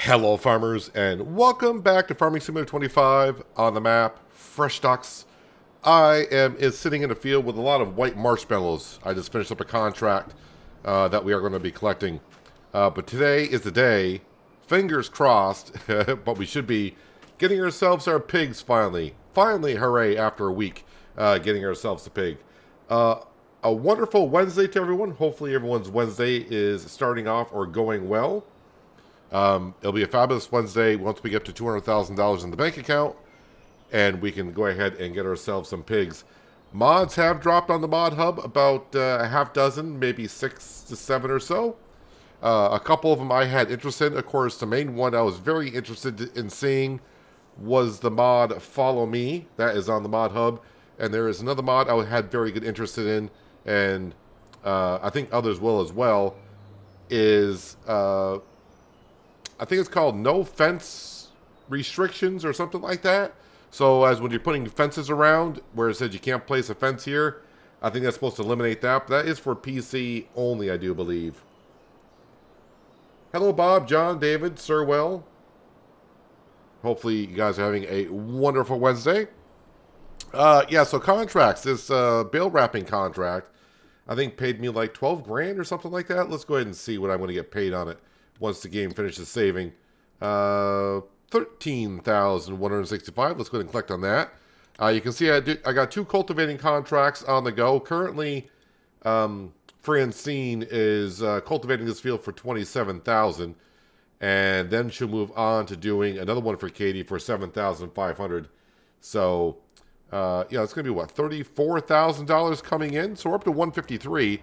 Hello farmers, and welcome back to Farming Simulator 25 on the map, Frechdachs. I am sitting in a field with a lot of white marshmallows. I just finished up a contract that we are going to be collecting. But today is the day, fingers crossed, but we should be getting ourselves our pigs finally. Finally, hooray, after a week, getting ourselves a pig. A wonderful Wednesday to everyone. Hopefully everyone's Wednesday is starting off or going well. It'll be a fabulous Wednesday once we get to $200,000 in the bank account, and we can go ahead and get ourselves some pigs. Mods have dropped on the mod hub, about a half dozen, maybe 6 to 7 or so. A couple of them I had interest in. Of course, the main one I was very interested in seeing was the mod Follow Me. That is on the mod hub. And there is another mod I had very good interest in, and I think others will as well, is... I think it's called No Fence Restrictions or something like that. So as when you're putting fences around, where it says you can't place a fence here, I think that's supposed to eliminate that. But that is for PC only, I do believe. Hello, Bob, John, David, Sirwell. Hopefully you guys are having a wonderful Wednesday. Yeah, so contracts. This bale wrapping contract, I think paid me like 12 grand or something like that. Let's go ahead and see what I'm going to get paid on it once the game finishes saving. 13,165. Let's go ahead and collect on that. You can see I got 2 cultivating contracts on the go. Currently, Francine is cultivating this field for 27,000, and then she'll move on to doing another one for Katie for 7,500. So, yeah, it's going to be what, $34,000 coming in. So we're up to 153.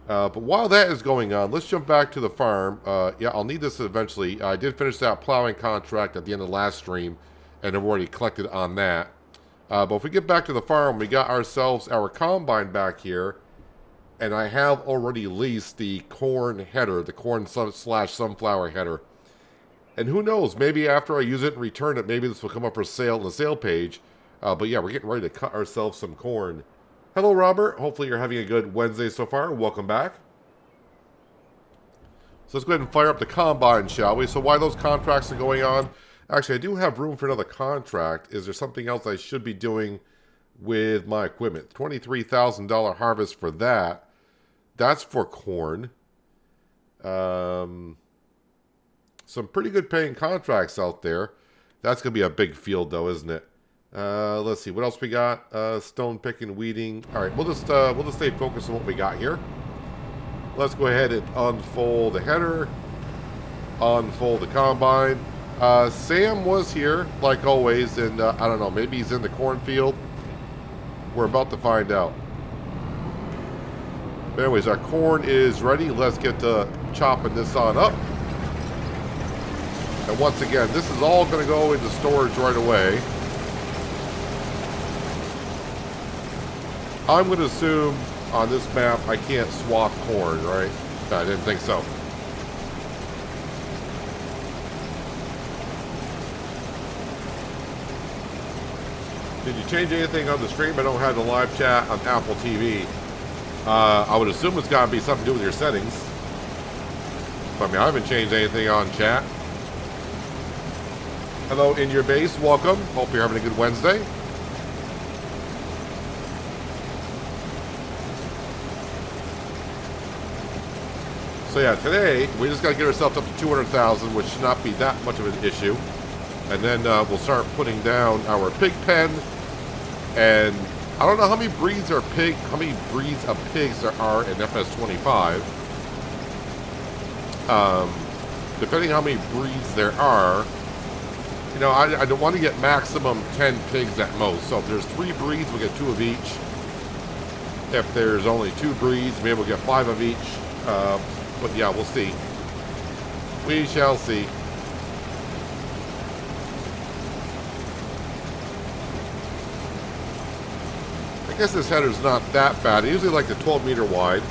But while that is going on, let's jump back to the farm. Yeah, I'll need this eventually. I did finish that plowing contract at the end of the last stream, and I've already collected on that. But if we get back to the farm, we got ourselves our combine back here, and I have already leased the corn header, the corn slash sunflower header. And who knows, maybe after I use it and return it, maybe this will come up for sale on the sale page. But yeah, we're getting ready to cut ourselves some corn. Hello, Robert. Hopefully you're having a good Wednesday so far. Welcome back. So let's go ahead and fire up the combine, shall we? So while those contracts are going on, actually, I do have room for another contract. Is there something else I should be doing with my equipment? $23,000 harvest for that. That's for corn. Some pretty good paying contracts out there. That's going to be a big field, though, isn't it? Let's see what else we got. Stone picking, weeding. All right, we'll just stay focused on what we got here. Let's go ahead and unfold the header, unfold the combine. Sam was here like always, and I don't know, maybe he's in the cornfield. We're about to find out. But anyways, our corn is ready. Let's get to chopping this on up. And once again, this is all going to go into storage right away. I'm going to assume on this map I can't swap corn, right? I didn't think so. Did you change anything on the stream? I don't have the live chat on Apple TV. I would assume it's got to be something to do with your settings. But, I mean, I haven't changed anything on chat. Hello, In Your Base. Welcome. Hope you're having a good Wednesday. So yeah, today we just got to get ourselves up to 200,000, which should not be that much of an issue. And then we'll start putting down our pig pen. And I don't know how many breeds of pigs there are in FS25. Depending how many breeds there are, you know, I don't want to get maximum 10 pigs at most. So if there's 3 breeds, we'll get 2 of each. If there's only 2 breeds, maybe we'll get 5 of each. But yeah, we'll see. We shall see. I guess this header's not that bad. I usually like the 12 meter wide.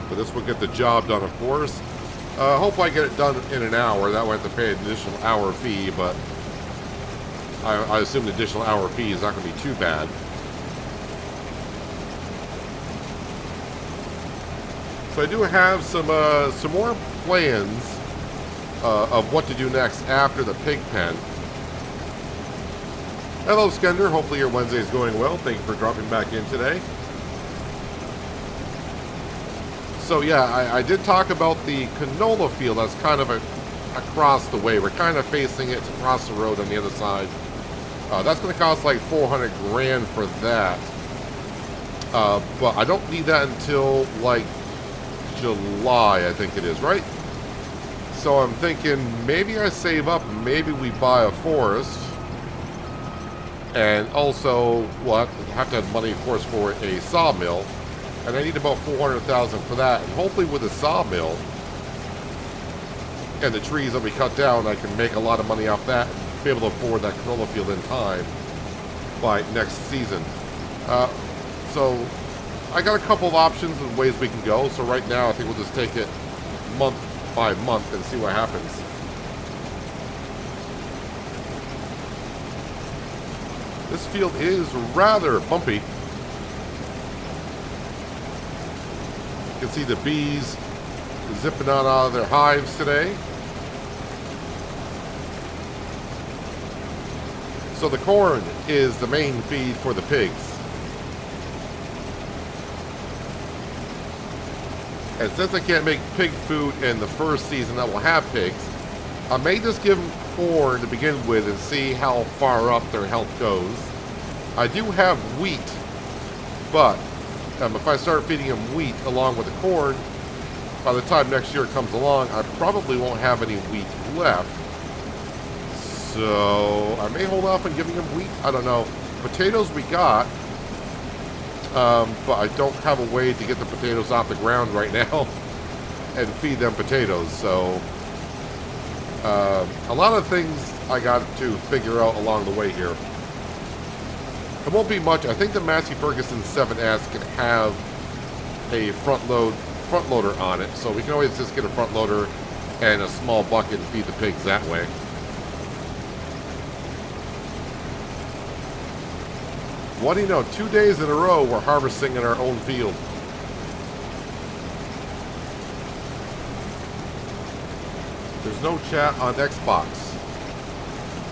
But this will get the job done, of course. Hope I get it done in an hour. That way I have to pay an additional hour fee, but I assume the additional hour fee is not going to be too bad. So I do have some more plans of what to do next after the pig pen. Hello, Skender. Hopefully your Wednesday is going well. Thank you for dropping back in today. So yeah, I did talk about the canola field that's kind of across the way. We're kind of facing it across the road on the other side. That's going to cost like 400 grand for that. But I don't need that until like July, I think it is, right? So I'm thinking maybe I save up, maybe we buy a forest. And also, we'll have to have money, of course, for a sawmill. And I need about 400,000 for that. And hopefully with a sawmill and the trees that we cut down, I can make a lot of money off that and be able to afford that canola field in time by next season. So I got a couple of options and ways we can go. So right now, I think we'll just take it month by month and see what happens. This field is rather bumpy. You can see the bees zipping out of their hives today. So the corn is the main feed for the pigs. And since I can't make pig food in the first season that will have pigs, I may just give them corn to begin with and see how far up their health goes. I do have wheat, but if I start feeding them wheat along with the corn, by the time next year comes along, I probably won't have any wheat left. So I may hold off on giving them wheat. I don't know. Potatoes we got, but I don't have a way to get the potatoes off the ground right now and feed them potatoes. So a lot of things I got to figure out along the way here. It won't be much. I think the Massey Ferguson 7S can have a front loader on it, so we can always just get a front loader and a small bucket and feed the pigs that way. What do you know? 2 days in a row we're harvesting in our own field. There's no chat on Xbox.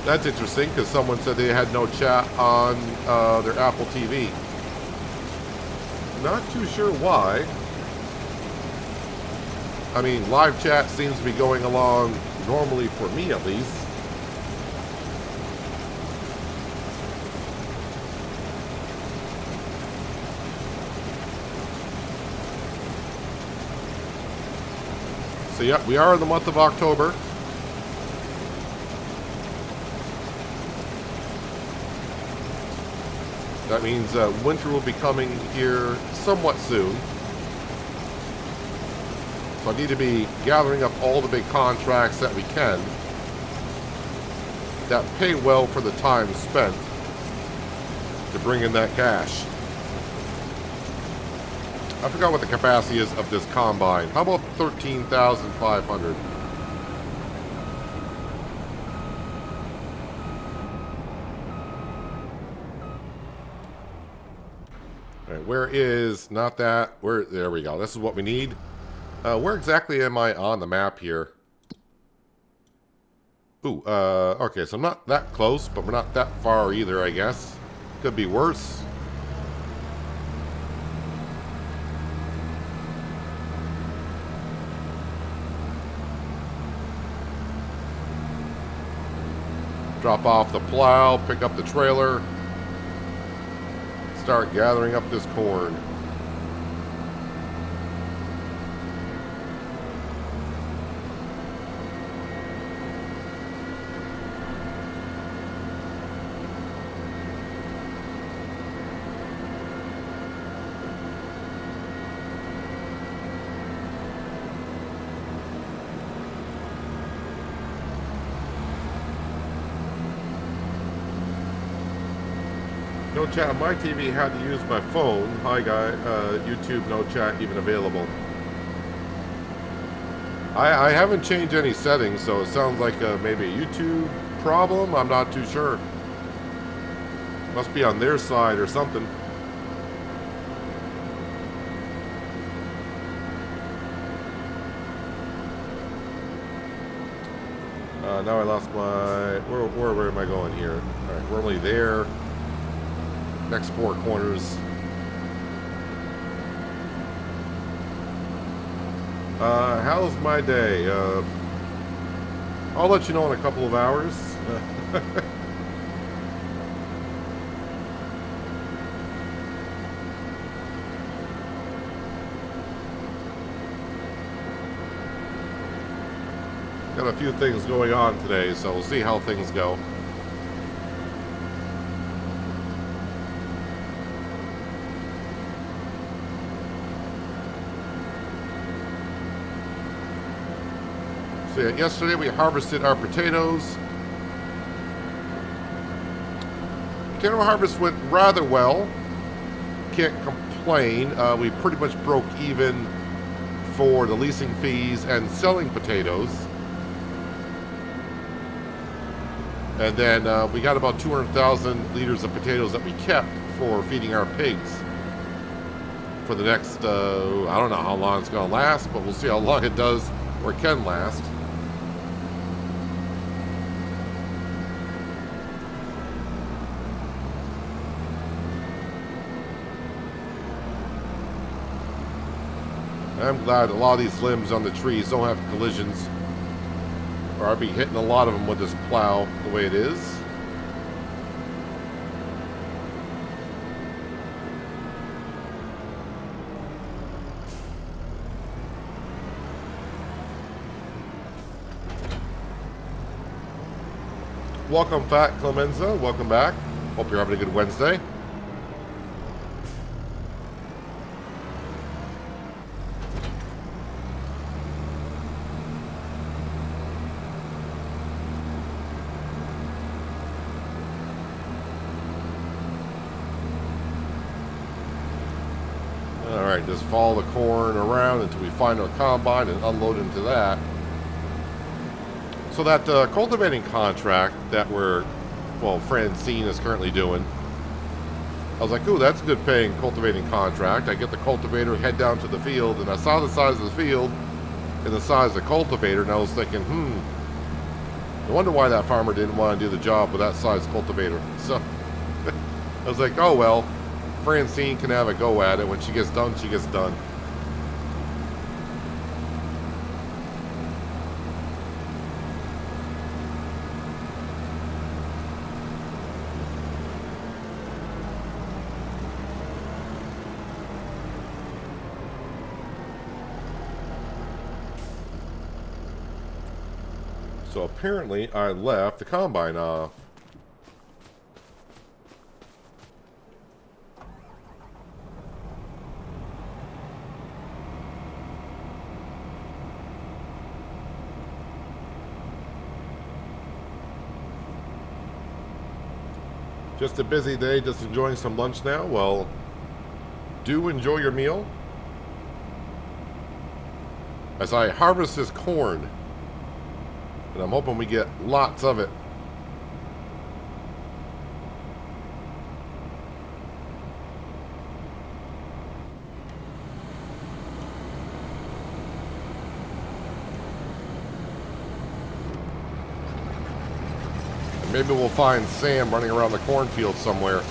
That's interesting, because someone said they had no chat on their Apple TV. Not too sure why. I mean, live chat seems to be going along normally for me, at least. So yeah, we are in the month of October. That means winter will be coming here somewhat soon. So I need to be gathering up all the big contracts that we can that pay well for the time spent to bring in that cash. I forgot what the capacity is of this combine. How about 13,500? All right, where is, not that, where, there we go. This is what we need. Where exactly am I on the map here? Ooh, okay, so I'm not that close, but we're not that far either, I guess. Could be worse. Drop off the plow, pick up the trailer, start gathering up this corn. No chat on my TV, had to use my phone. Hi guy, YouTube, no chat even available. I haven't changed any settings, so it sounds like maybe a YouTube problem. I'm not too sure. Must be on their side or something. Now I lost my... Where am I going here? Alright, we're only there. Next 4 corners. How's my day? I'll let you know in a couple of hours. Got a few things going on today, so we'll see how things go. So yeah, yesterday we harvested our potatoes. Potato harvest went rather well. Can't complain. We pretty much broke even for the leasing fees and selling potatoes. And then we got about 200,000 liters of potatoes that we kept for feeding our pigs for the next, I don't know how long it's going to last, but we'll see how long it does or can last. I'm glad a lot of these limbs on the trees don't have collisions, or I'll be hitting a lot of them with this plow the way it is. Welcome back, Clemenza. Welcome back. Hope you're having a good Wednesday. Alright, just follow the corn around until we find our combine and unload into that. So that cultivating contract that Francine is currently doing, I was like, ooh, that's a good paying cultivating contract. I get the cultivator, head down to the field, and I saw the size of the field and the size of the cultivator, and I was thinking, I wonder why that farmer didn't want to do the job with that size cultivator. So I was like, oh well, Francine can have a go at it. When she gets done, she gets done. So apparently I left the combine off. Just a busy day, just enjoying some lunch now. Well, do enjoy your meal as I harvest this corn. And I'm hoping we get lots of it. And maybe we'll find Sam running around the cornfield somewhere.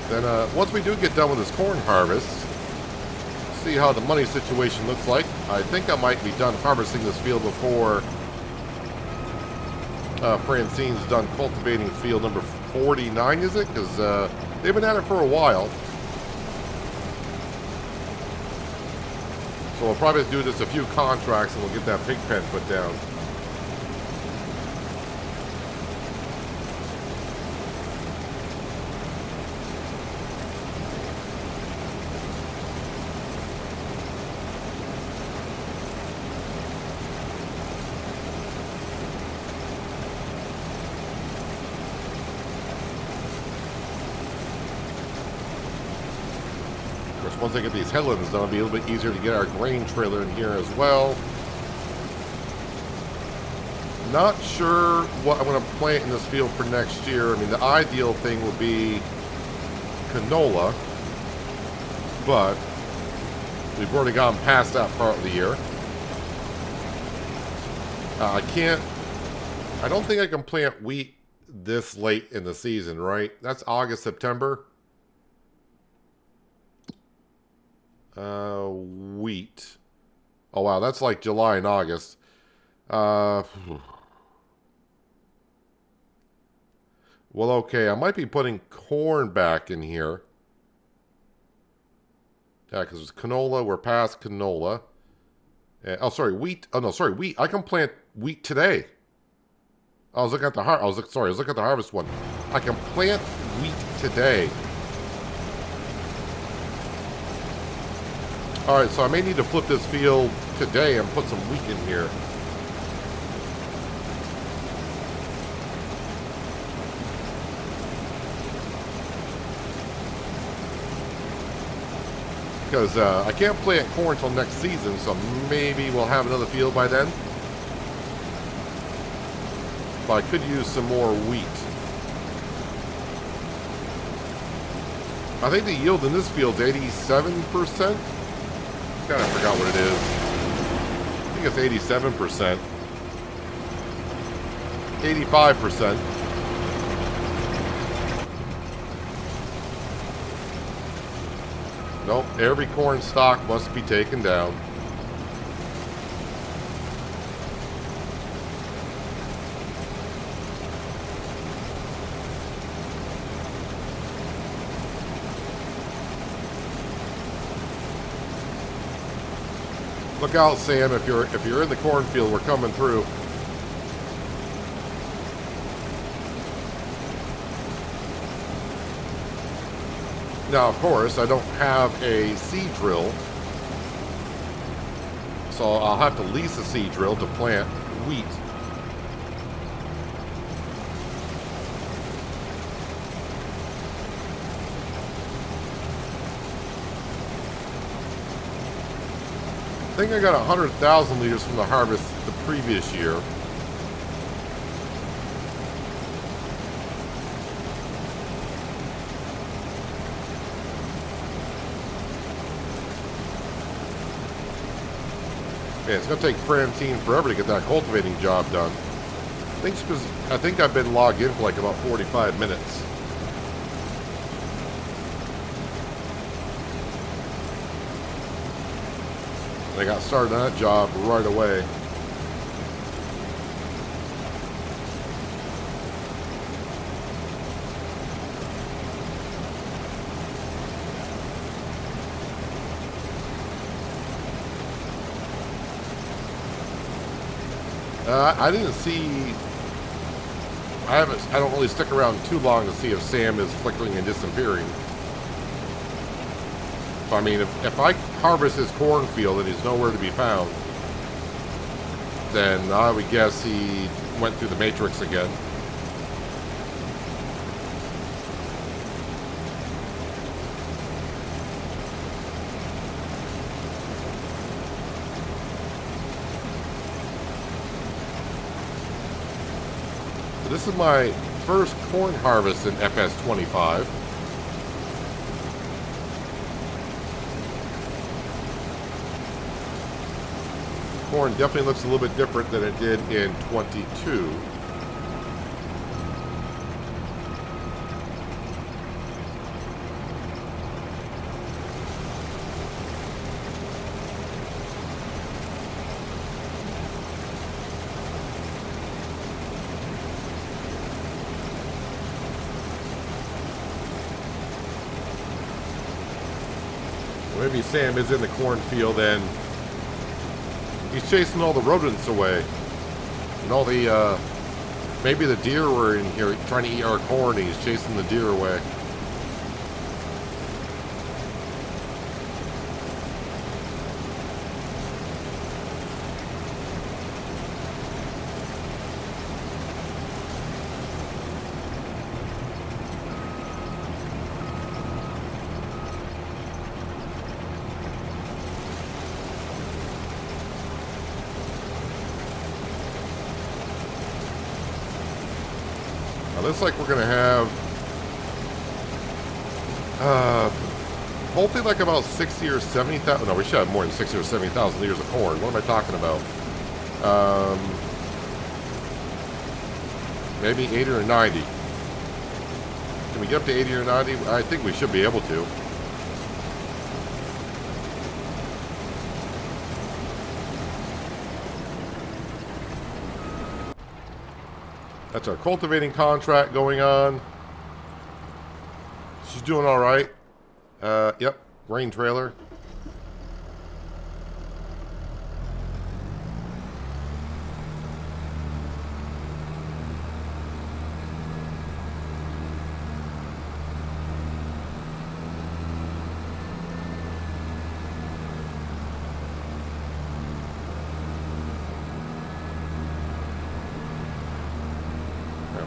Then once we do get done with this corn harvest, see how the money situation looks like. I think I might be done harvesting this field before Francine's done cultivating field number 49, is it? Because they've been at it for a while. So we'll probably do just a few contracts and we'll get that pig pen put down. Once I get these headlands done, it'll be a little bit easier to get our grain trailer in here as well. Not sure what I'm going to plant in this field for next year. I mean, the ideal thing would be canola, but We've already gone past that part of the year. I don't think I can plant wheat this late in the season, right? That's August, September. Wheat. Oh, wow, that's like July and August. Well, okay, I might be putting corn back in here. Yeah, because it's canola. We're past canola. Oh, sorry, wheat. Oh, no, sorry, wheat. I can plant wheat today. I was looking at the I was looking at the harvest one. I can plant wheat today. All right, so I may need to flip this field today and put some wheat in here. Because I can't plant corn until next season, so maybe we'll have another field by then. But I could use some more wheat. I think the yield in this field is 87%. God, I forgot what it is. I think it's 87%. 85%. Nope, every corn stalk must be taken down. Look out, Sam, if you're in the cornfield, we're coming through. Now, of course, I don't have a seed drill, so I'll have to lease a seed drill to plant wheat. I think I got 100,000 liters from the harvest the previous year. Yeah, it's going to take Francine forever to get that cultivating job done. I think I've been logged in for like about 45 minutes. I got started on that job right away. I didn't see. I don't really stick around too long to see if Sam is flickering and disappearing. I mean, if I harvest his cornfield and he's nowhere to be found, then I would guess he went through the matrix again. This is my first corn harvest in FS25. Corn definitely looks a little bit different than it did in 22. Maybe Sam is in the cornfield and he's chasing all the rodents away. And all the, maybe the deer were in here trying to eat our corn and he's chasing the deer away. Looks like we're going to have hopefully like about 60 or 70,000. No, we should have more than 60 or 70,000 liters of corn. What am I talking about? Maybe 80 or 90. Can we get up to 80 or 90? I think we should be able to. That's our cultivating contract going on. She's doing all right. Yep, grain trailer.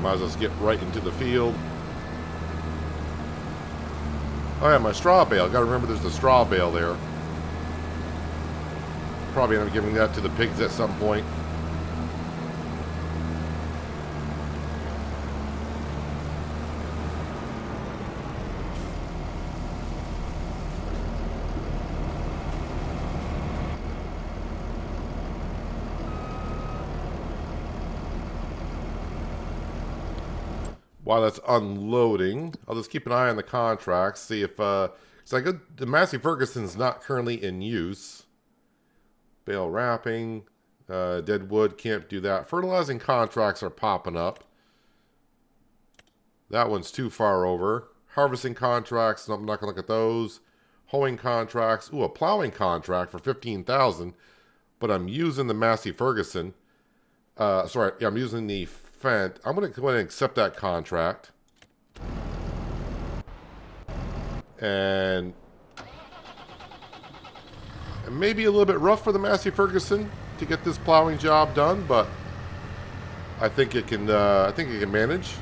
Might as well just get right into the field. Oh yeah, my straw bale. Gotta remember there's the straw bale there. Probably end up giving that to the pigs at some point. While that's unloading, I'll just keep an eye on the contracts, see if, the Massey Ferguson's not currently in use. Bale wrapping, dead wood, can't do that. Fertilizing contracts are popping up. That one's too far over. Harvesting contracts, no, I'm not going to look at those. Hoeing contracts, ooh, a plowing contract for 15,000, but I'm using the Massey Ferguson. Sorry, yeah, I'm using the Fent. I'm going to go ahead and accept that contract. And maybe a little bit rough for the Massey Ferguson to get this plowing job done, but I think it can. I think it can manage.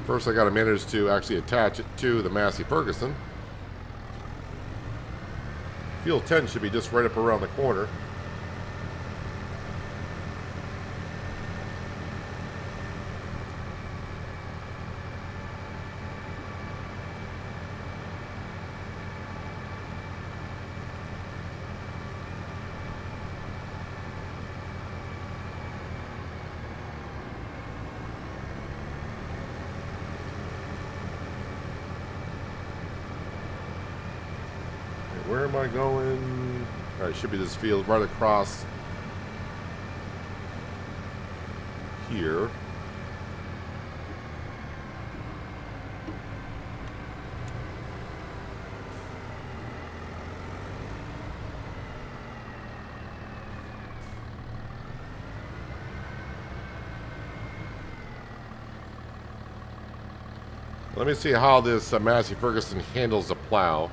First, I got to manage to actually attach it to the Massey Ferguson. Field 10 should be just right up around the corner. Where am I going? All right, should be this field right across here. Let me see how this Massey Ferguson handles the plow.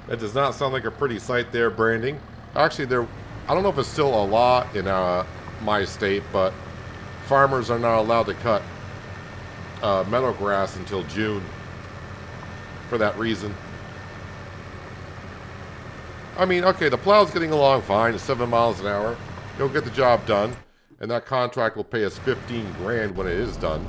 It does not sound like a pretty sight there, branding. Actually, I don't know if it's still a law in my state, but farmers are not allowed to cut meadow grass until June for that reason. I mean, okay, the plow's getting along fine. It's 7 miles an hour. You'll get the job done, and that contract will pay us 15 grand when it is done.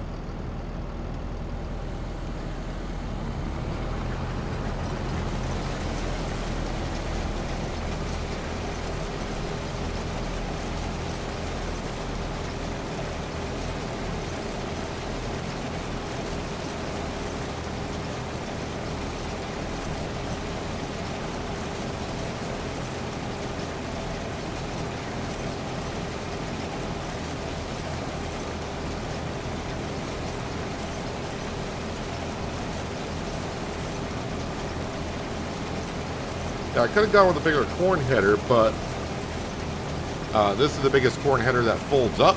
Yeah, I could have gone with a bigger corn header, but this is the biggest corn header that folds up.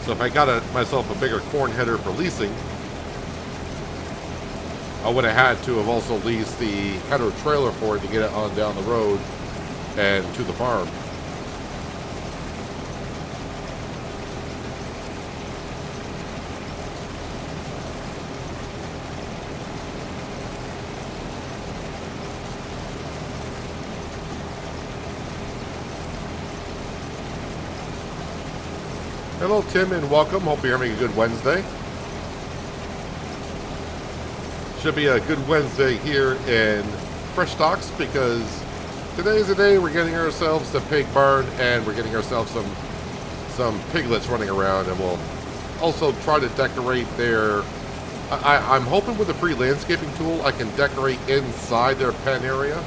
So if I got myself a bigger corn header for leasing, I would have had to have also leased the header trailer for it to get it on down the road and to the farm. Hello, Tim, and welcome. Hope you're having a good Wednesday. Should be a good Wednesday here in Frechdachs because today's the day we're getting ourselves the pig barn and we're getting ourselves some piglets running around, and we'll also try to decorate their... I'm hoping with the free landscaping tool I can decorate inside their pen area.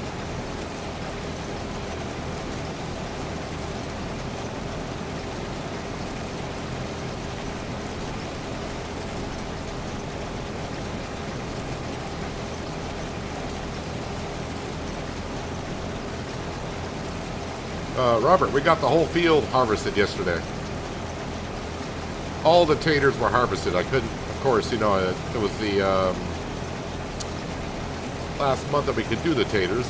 Robert, we got the whole field harvested yesterday. All the taters were harvested. I couldn't, of course, you know, it was the last month that we could do the taters.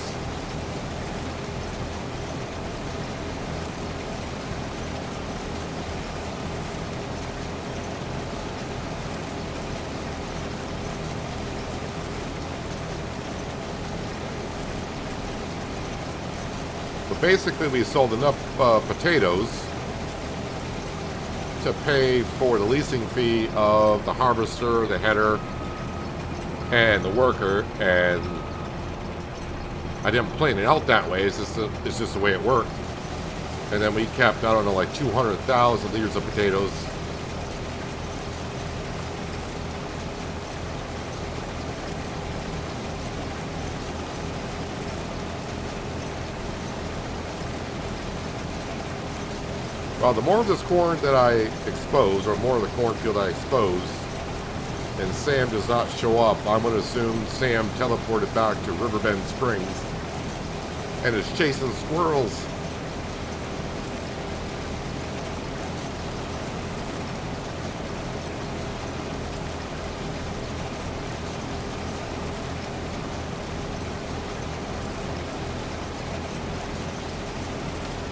But basically, we sold enough potatoes to pay for the leasing fee of the harvester, the header, and the worker, and I didn't plan it out that way. It's just the way it worked. And then we capped out on like 200,000 liters of potatoes. Well, the more of this corn that I expose, or more of the cornfield I expose, and Sam does not show up, I'm going to assume Sam teleported back to Riverbend Springs and is chasing squirrels.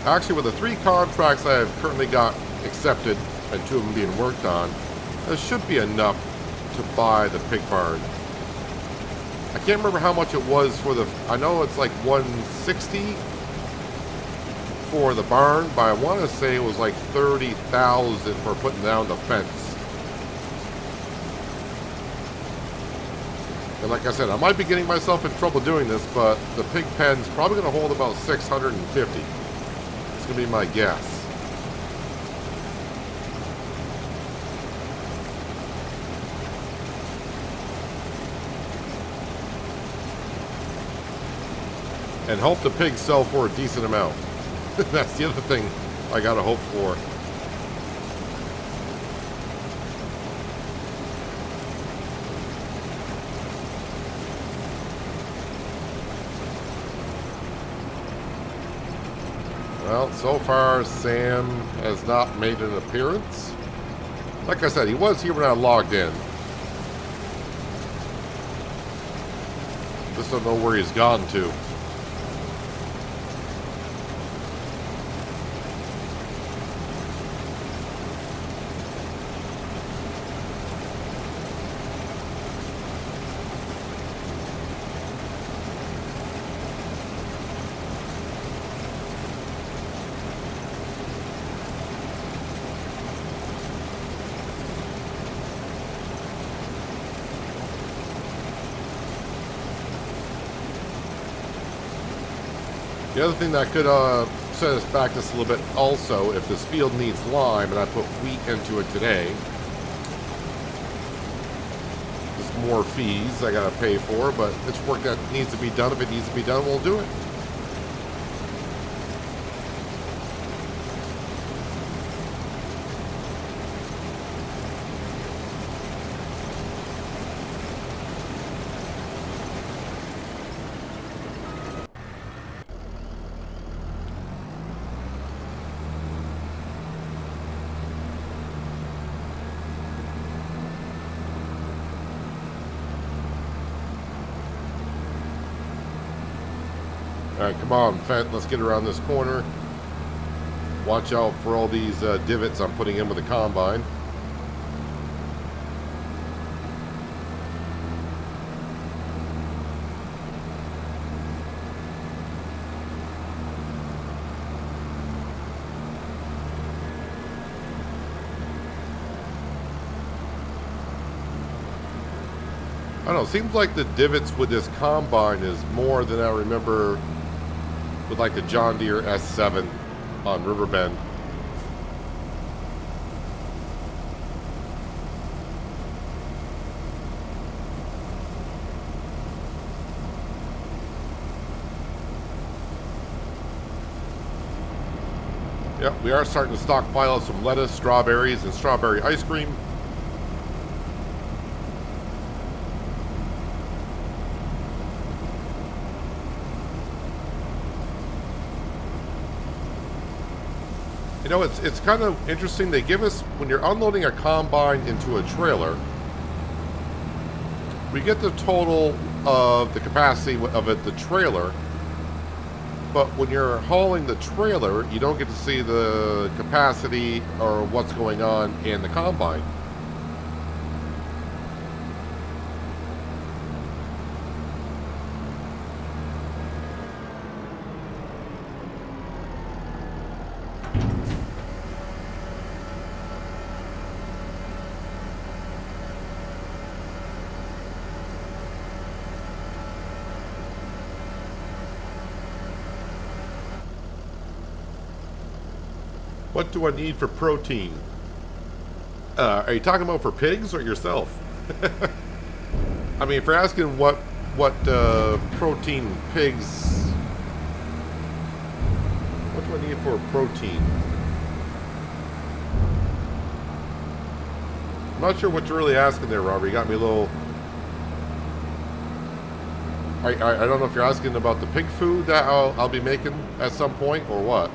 Actually, with the 3 contracts I have currently got accepted, and 2 of them being worked on, there should be enough to buy the pig barn. I can't remember how much it was for the... I know it's like 160 for the barn, but I want to say it was like 30,000 for putting down the fence. And like I said, I might be getting myself in trouble doing this, but the pig pen's probably going to hold about 650. It's going to be my guess. And hope the pigs sell for a decent amount. That's the other thing I gotta hope for. Well, so far Sam has not made an appearance. Like I said, he was here when I logged in. Just don't know where he's gone to. The other thing that could set us back just a little bit also, if this field needs lime and I put wheat into it today, there's more fees I gotta pay for, but it's work that needs to be done. If it needs to be done, we'll do it. Alright, come on, Fent, let's get around this corner. Watch out for all these divots I'm putting in with the combine. I don't know, it seems like the divots with this combine is more than I remember with like the John Deere S7 on Riverbend. Yep, we are starting to stockpile some lettuce, strawberries, and strawberry ice cream. You know, it's kind of interesting. They give us, when you're unloading a combine into a trailer, we get the total of the capacity of it, the trailer. But when you're hauling the trailer, you don't get to see the capacity or what's going on in the combine. What do I need for protein? Are you talking about for pigs or yourself? I mean, if you're asking what protein pigs, what do I need for protein? I'm not sure what you're really asking there, Robert. You got me a little. I don't know if you're asking about the pig food that I'll be making at some point or what.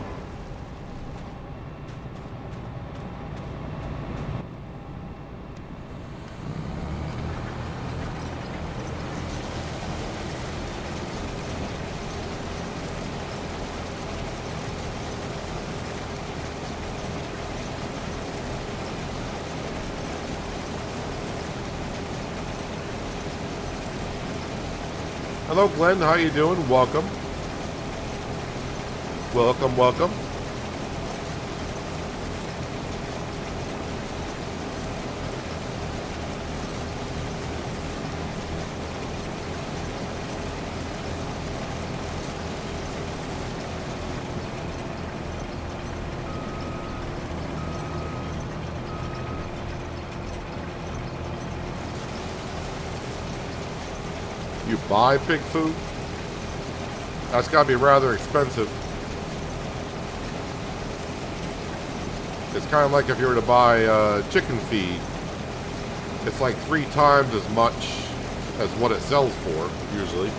Hello, Glenn. How you doing? Welcome. Welcome, welcome. You buy pig food? That's got to be rather expensive. It's kind of like if you were to buy chicken feed. It's like 3 times as much as what it sells for, usually.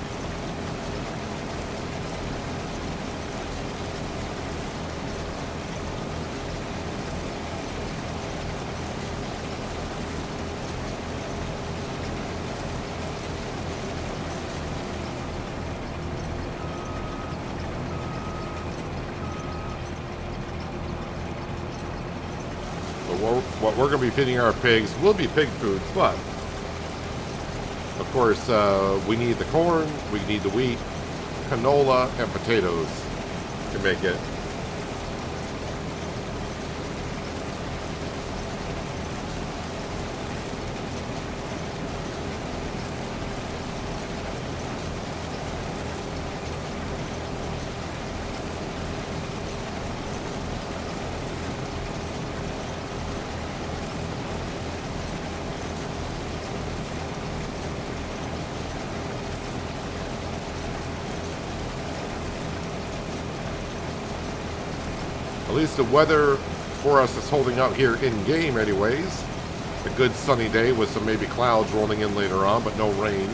What we're going to be feeding our pigs will be pig food, but of course we need the corn, we need the wheat, canola, and potatoes to make it. At least the weather for us is holding out here in game anyways. A good sunny day with some maybe clouds rolling in later on, but no rain.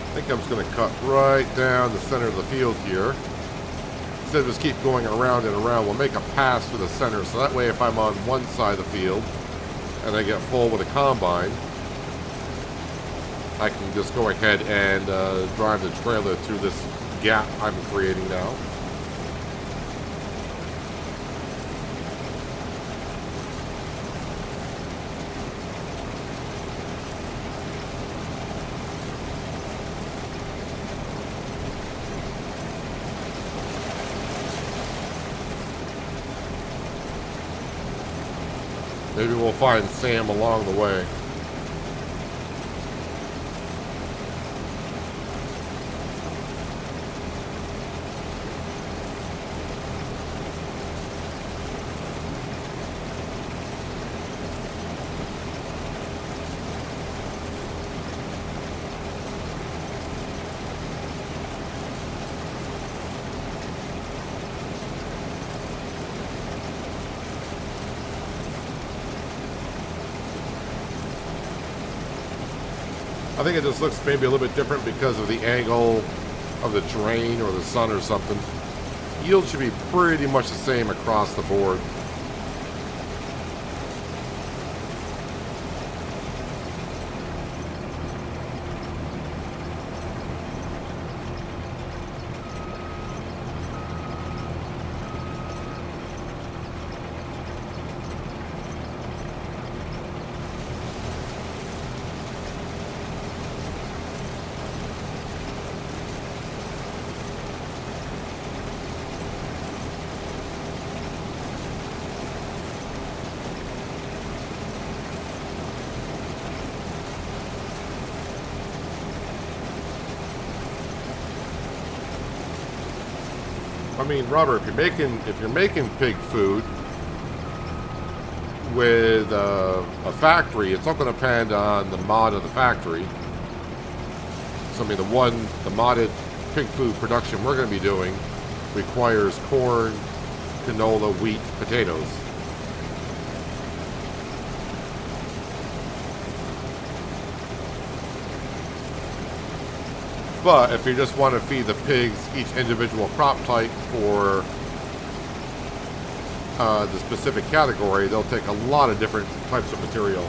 I think I'm just going to cut right down the center of the field here. Instead of just keep going around and around, we'll make a pass to the center, so that way if I'm on one side of the field and I get full with a combine, I can just go ahead and drive the trailer through this gap I'm creating now. Maybe we'll find Sam along the way. I think it just looks maybe a little bit different because of the angle of the terrain or the sun or something. Yield should be pretty much the same across the board. I mean, Robert, if you're making pig food with a factory, it's not going to depend on the mod of the factory. So I mean, the modded pig food production we're going to be doing requires corn, canola, wheat, potatoes. But if you just want to feed the pigs each individual crop type for the specific category, they'll take a lot of different types of material.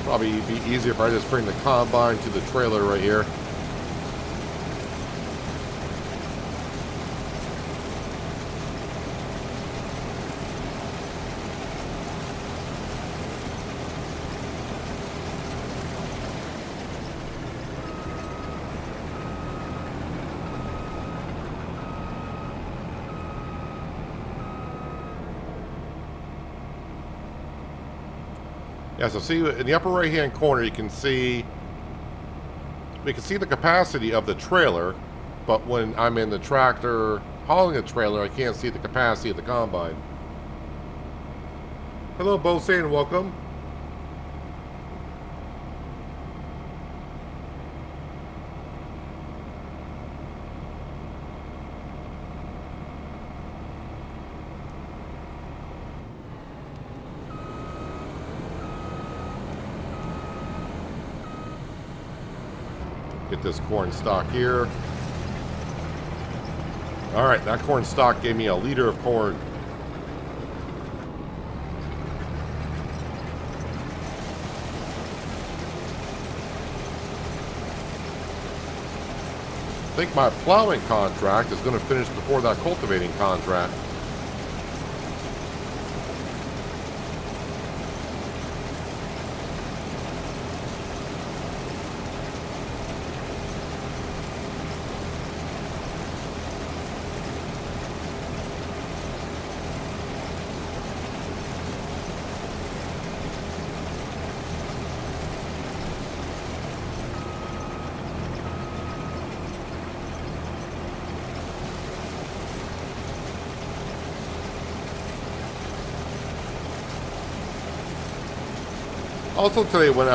Probably be easier if I just bring the combine to the trailer right here. Yeah, so see in the upper right hand corner we can see the capacity of the trailer, but when I'm in the tractor hauling the trailer I can't see the capacity of the combine. Hello Bosane, welcome. Get this corn stalk here. All right, that corn stalk gave me a liter of corn. I think my plowing contract is going to finish before that cultivating contract. Also today, when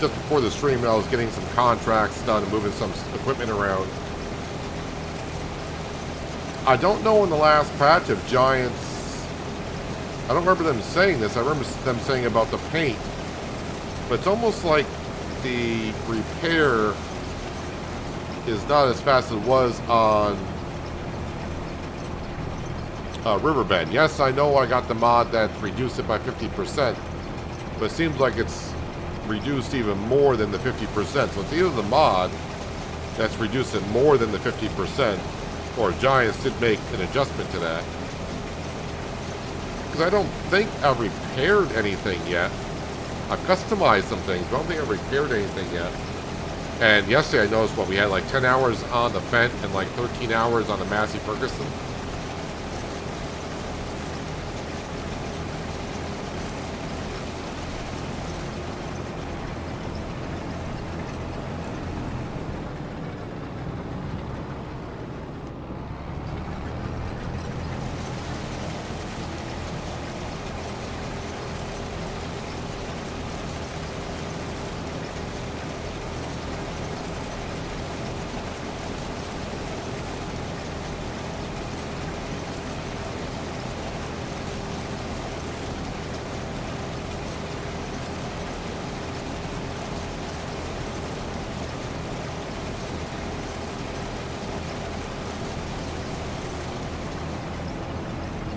just before the stream, I was getting some contracts done and moving some equipment around. I don't know in the last patch of Giants, I don't remember them saying this, I remember them saying about the paint, but it's almost like the repair is not as fast as it was on Riverbend. Yes, I know I got the mod that reduced it by 50%. But it seems like it's reduced even more than the 50%. So it's either the mod that's reduced it more than the 50%, or Giants did make an adjustment to that. Because I don't think I've repaired anything yet. I've customized some things, but I don't think I've repaired anything yet. And yesterday I noticed we had like 10 hours on the Fent and like 13 hours on the Massey Ferguson.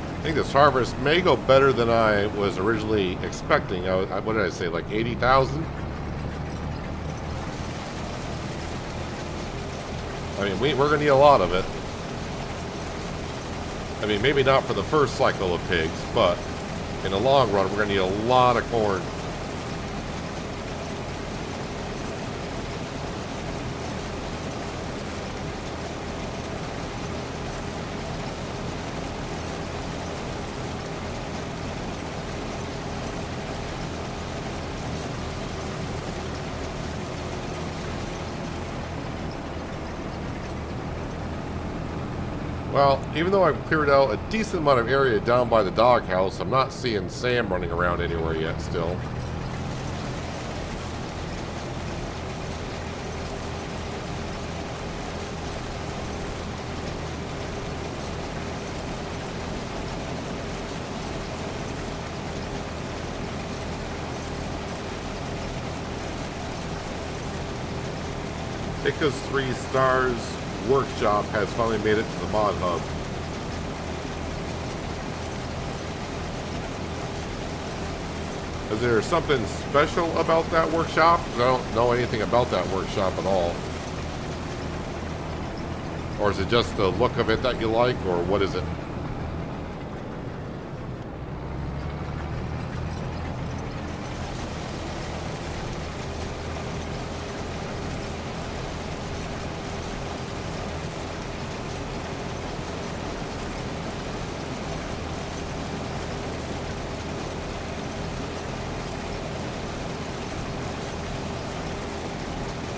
I think this harvest may go better than I was originally expecting. What did I say, like 80,000? I mean, we're going to need a lot of it. I mean, maybe not for the first cycle of pigs, but in the long run, we're going to need a lot of corn. Well, even though I've cleared out a decent amount of area down by the doghouse, I'm not seeing Sam running around anywhere yet still. Because 3 Stars Workshop has finally made it to the mod hub. Is there something special about that workshop? Because I don't know anything about that workshop at all. Or is it just the look of it that you like, or what is it?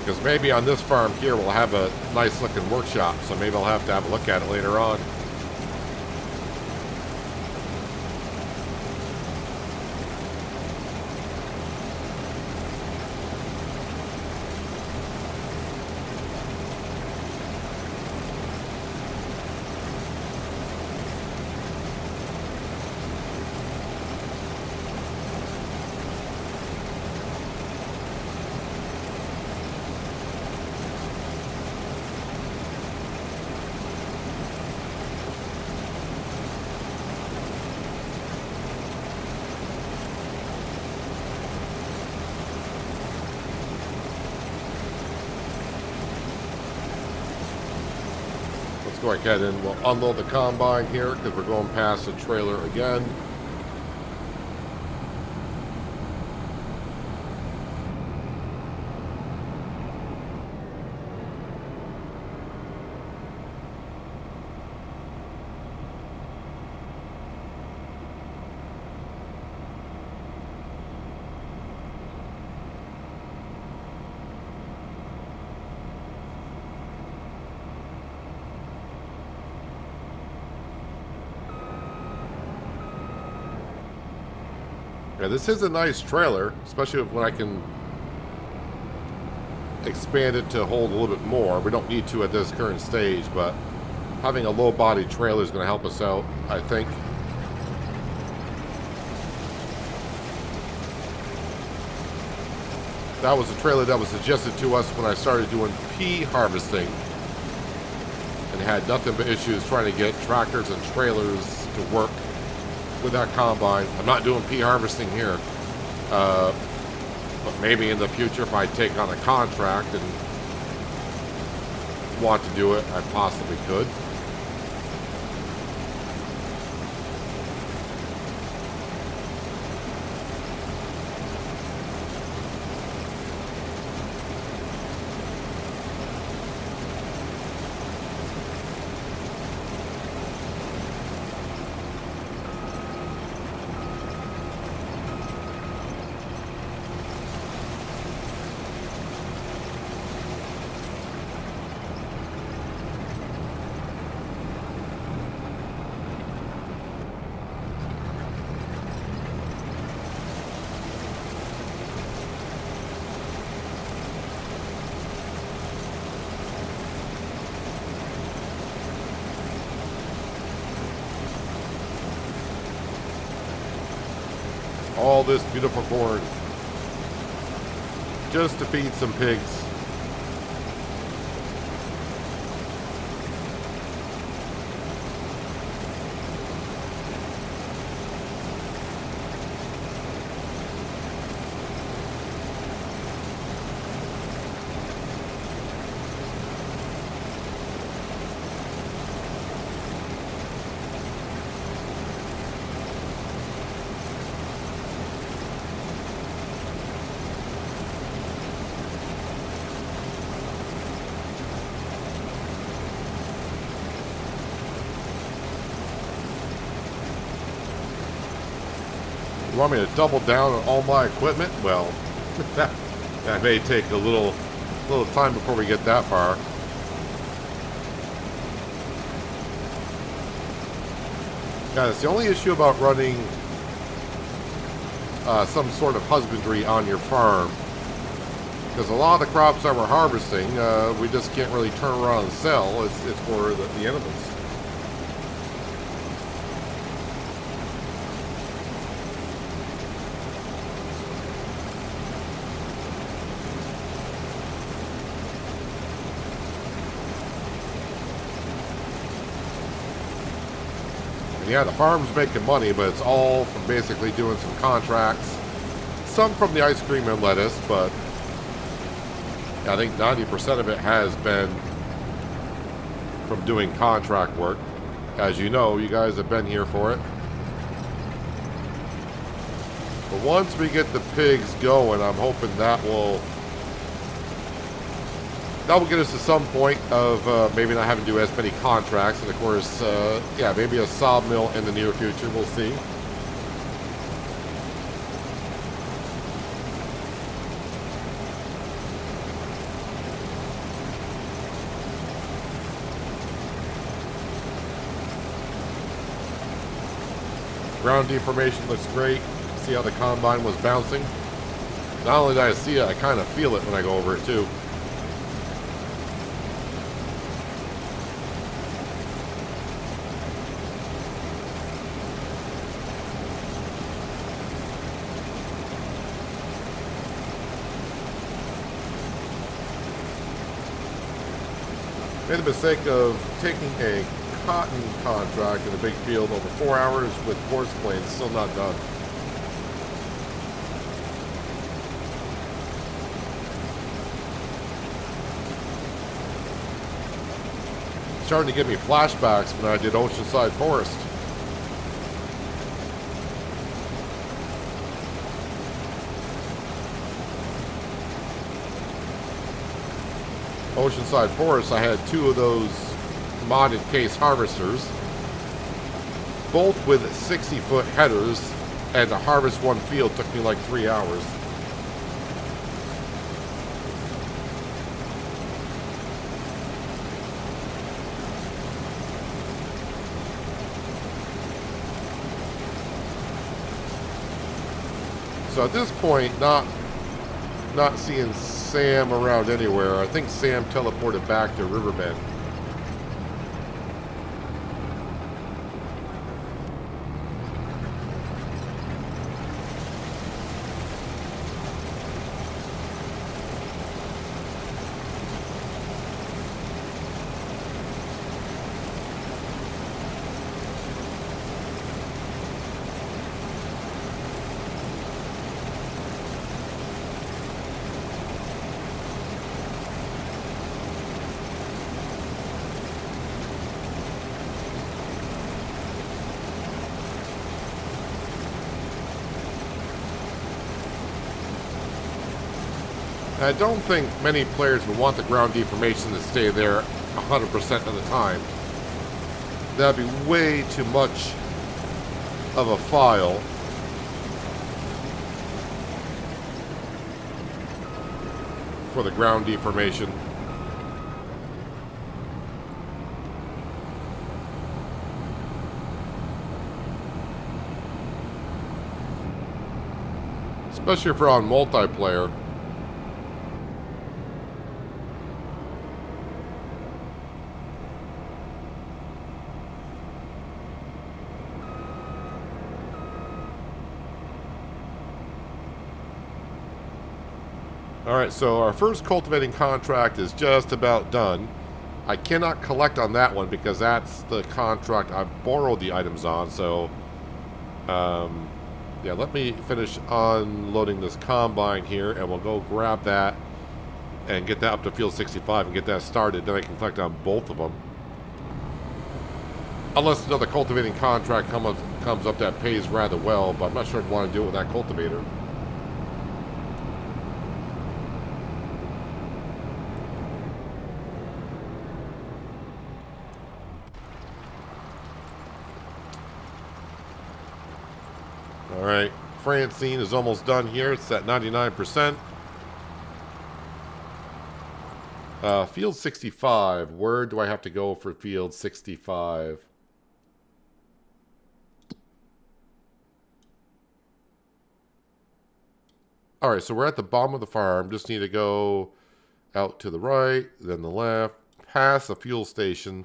Because maybe on this farm here we'll have a nice looking workshop, so maybe I'll have to have a look at it later on. Go ahead and we'll unload the combine here because we're going past the trailer again. Yeah, this is a nice trailer, especially when I can expand it to hold a little bit more. We don't need to at this current stage, but having a low body trailer is going to help us out, I think. That was a trailer that was suggested to us when I started doing pea harvesting, and had nothing but issues trying to get tractors and trailers to work with that combine. I'm not doing pea harvesting here, but maybe in the future if I take on a contract and want to do it, I possibly could. all this beautiful corn just to feed some pigs. You want me to double down on all my equipment? Well, that may take a little time before we get that far. Guys, the only issue about running some sort of husbandry on your farm, because a lot of the crops that we're harvesting, we just can't really turn around and sell. It's for the animals. Yeah, the farm's making money, but it's all from basically doing some contracts. Some from the ice cream and lettuce, but I think 90% of it has been from doing contract work. As you know, you guys have been here for it. But once we get the pigs going, I'm hoping that will get us to some point of maybe not having to do as many contracts. And of course, yeah, maybe a sawmill in the near future. We'll see. Ground deformation looks great. See how the combine was bouncing? Not only do I see it, I kind of feel it when I go over it too. Made the mistake of taking a cotton contract in a big field over 4 hours with horse planes, still not done. Starting to give me flashbacks when I did Oceanside Forest. Oceanside Forest, I had 2 of those modded case harvesters, both with 60-foot headers, and to harvest one field took me like 3 hours. So at this point, not seeing Sam around anywhere. I think Sam teleported back to Riverbend. I don't think many players would want the ground deformation to stay there 100% of the time. That'd be way too much of a file. For the ground deformation. Especially if you're on multiplayer. Alright, so our first cultivating contract is just about done. I cannot collect on that one because that's the contract I borrowed the items on, so... yeah, let me finish unloading this combine here, and we'll go grab that and get that up to field 65 and get that started. Then I can collect on both of them. Unless another cultivating contract comes up that pays rather well, but I'm not sure I'd want to do it with that cultivator. Alright, Francine is almost done here. It's at 99%. Field 65. Where do I have to go for field 65? Alright, so we're at the bottom of the farm. Just need to go out to the right, then the left, past the fuel station.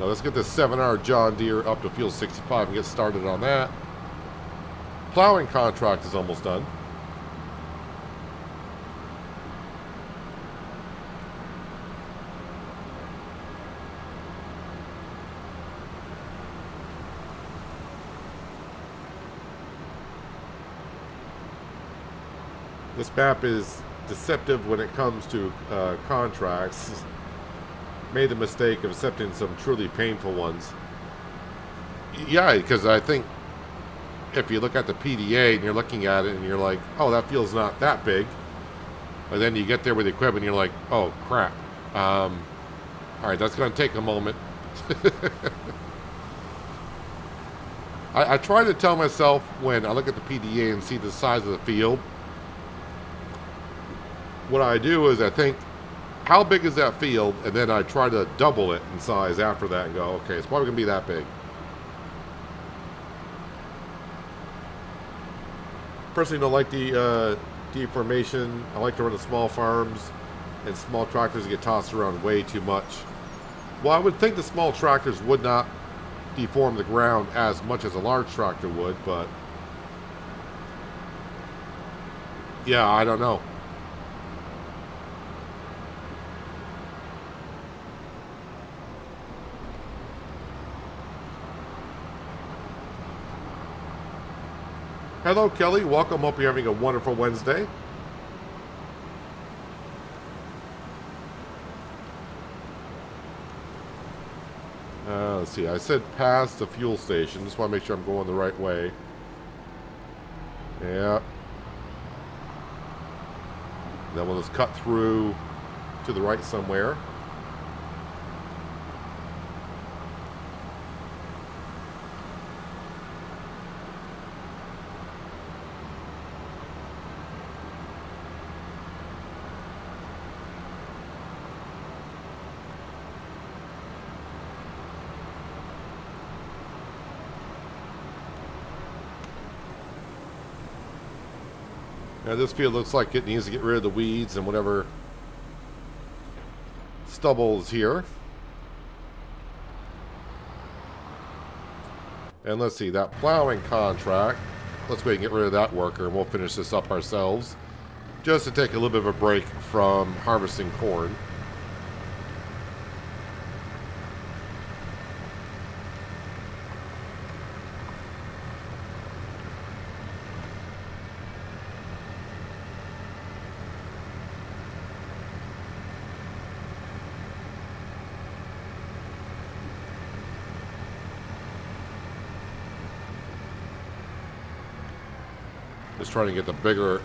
Now let's get this 7-hour John Deere up to field 65 and get started on that. Plowing contract is almost done. This map is deceptive when it comes to contracts. Made the mistake of accepting some truly painful ones. Yeah, because I think if you look at the PDA and you're looking at it and you're like, oh, that field's not that big. And then you get there with the equipment and you're like, oh, crap. All right, that's going to take a moment. I try to tell myself when I look at the PDA and see the size of the field, what I do is I think, how big is that field? And then I try to double it in size after that and go, okay, it's probably going to be that big. Personally don't like the deformation. I like to run the small farms, and small tractors get tossed around way too much. Well, I would think the small tractors would not deform the ground as much as a large tractor would, but yeah, I don't know. Hello, Kelly. Welcome. Hope you're having a wonderful Wednesday. Let's see. I said past the fuel station. Just want to make sure I'm going the right way. Yeah. Then we'll just cut through to the right somewhere. Now this field looks like it needs to get rid of the weeds and whatever stubble is here. And let's see, that plowing contract, let's go ahead and get rid of that worker and we'll finish this up ourselves. Just to take a little bit of a break from harvesting corn. Just trying to get the bigger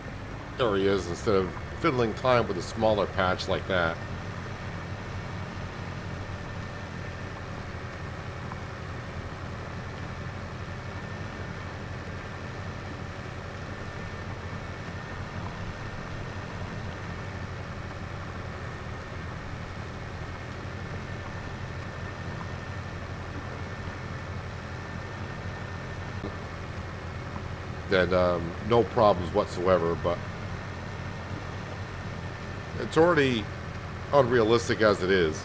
areas instead of fiddling time with a smaller patch like that. Then no problems whatsoever, but it's already unrealistic as it is.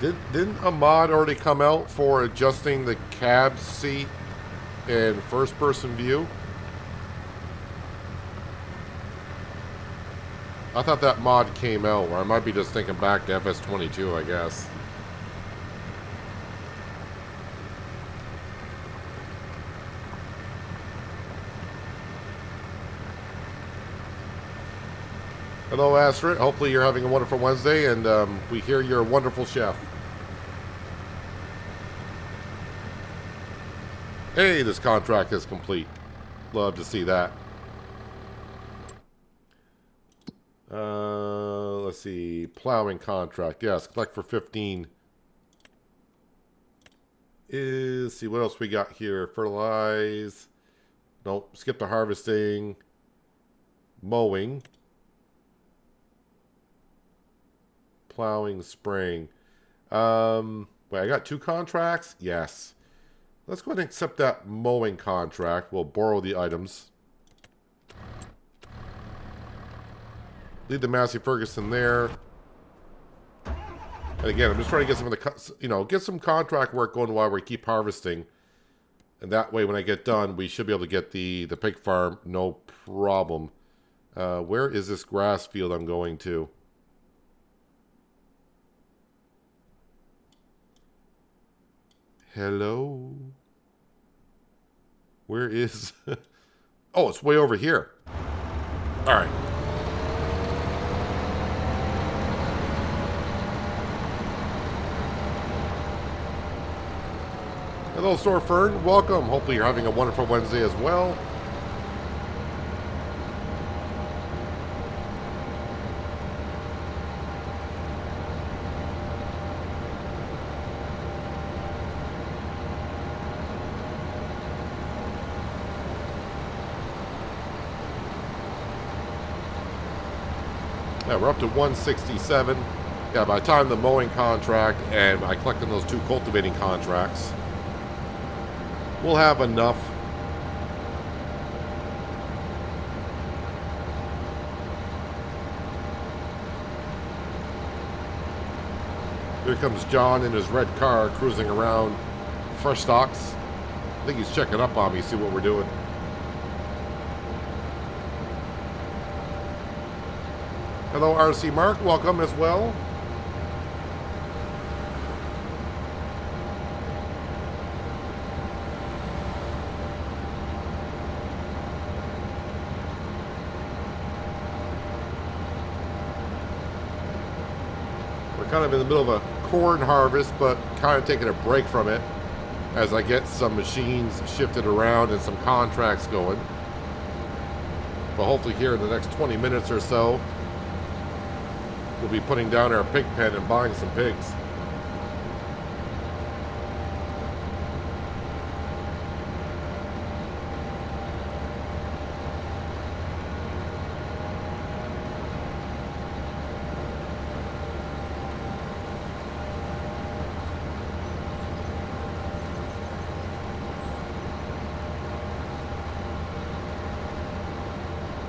Didn't a mod already come out for adjusting the cab seat in first-person view? I thought that mod came out, or I might be just thinking back to FS22, I guess. Hello, Astrid. Hopefully you're having a wonderful Wednesday, and we hear you're a wonderful chef. Hey, this contract is complete. Love to see that. Let's see. Plowing contract. Yes, collect for 15. See what else we got here. Fertilize. Nope. Skip the harvesting. Mowing. Plowing, spraying. Wait, I got 2 contracts? Yes. Let's go ahead and accept that mowing contract. We'll borrow the items. Leave the Massey Ferguson there. And again, I'm just trying to get some of the, get some contract work going while we keep harvesting. And that way, when I get done, we should be able to get the pig farm, no problem. Where is this grass field I'm going to? Hello? Where is... Oh, it's way over here. All right. Hello, Store Fern. Welcome. Hopefully you're having a wonderful Wednesday as well. Yeah, we're up to 167. Yeah, by the time the mowing contract and I collect on those 2 cultivating contracts, we'll have enough. Here comes John in his red car cruising around Frechdachs. I think he's checking up on me, see what we're doing. Hello, RC Mark. Welcome as well. We're kind of in the middle of a corn harvest, but kind of taking a break from it as I get some machines shifted around and some contracts going. But hopefully here in the next 20 minutes or so, we'll be putting down our pig pen and buying some pigs.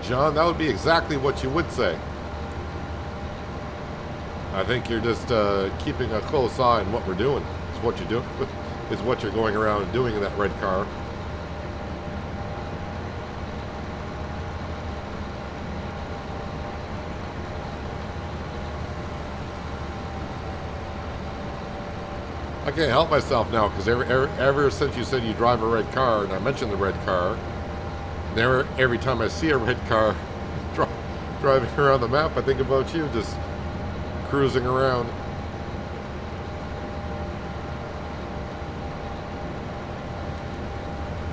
John, that would be exactly what you would say. I think you're just keeping a close eye on what we're doing. It's what you do. It's what you're going around and doing in that red car. I can't help myself now because ever since you said you drive a red car and I mentioned the red car, every time I see a red car driving around the map, I think about you just cruising around.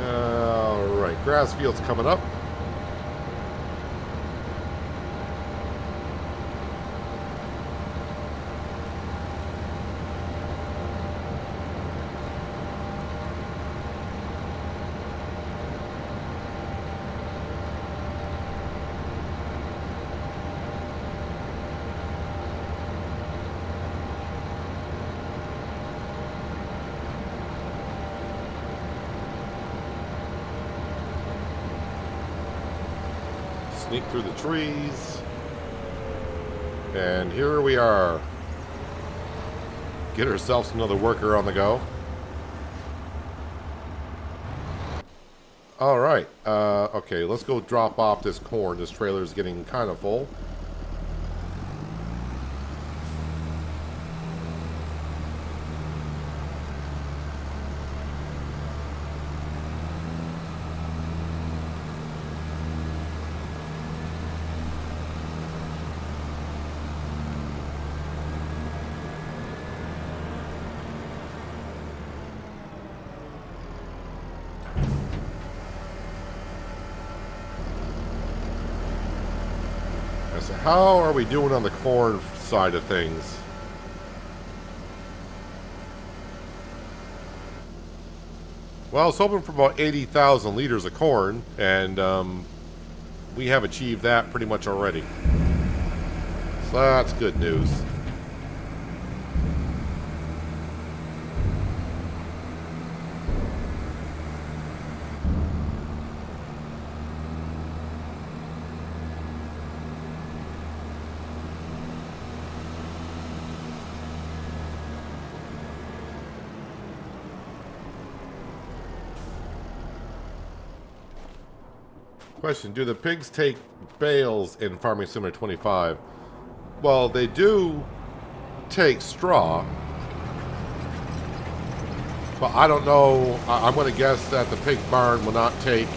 All right, grass field's coming up. Sneak through the trees. And here we are. Get ourselves another worker on the go. All right. Okay, let's go drop off this corn. This trailer is getting kind of full. So how are we doing on the corn side of things? Well, I was hoping for about 80,000 liters of corn, and we have achieved that pretty much already. So that's good news. Question, do the pigs take bales in Farming Simulator 25? Well, they do take straw. But I don't know, I'm going to guess that the pig barn will not take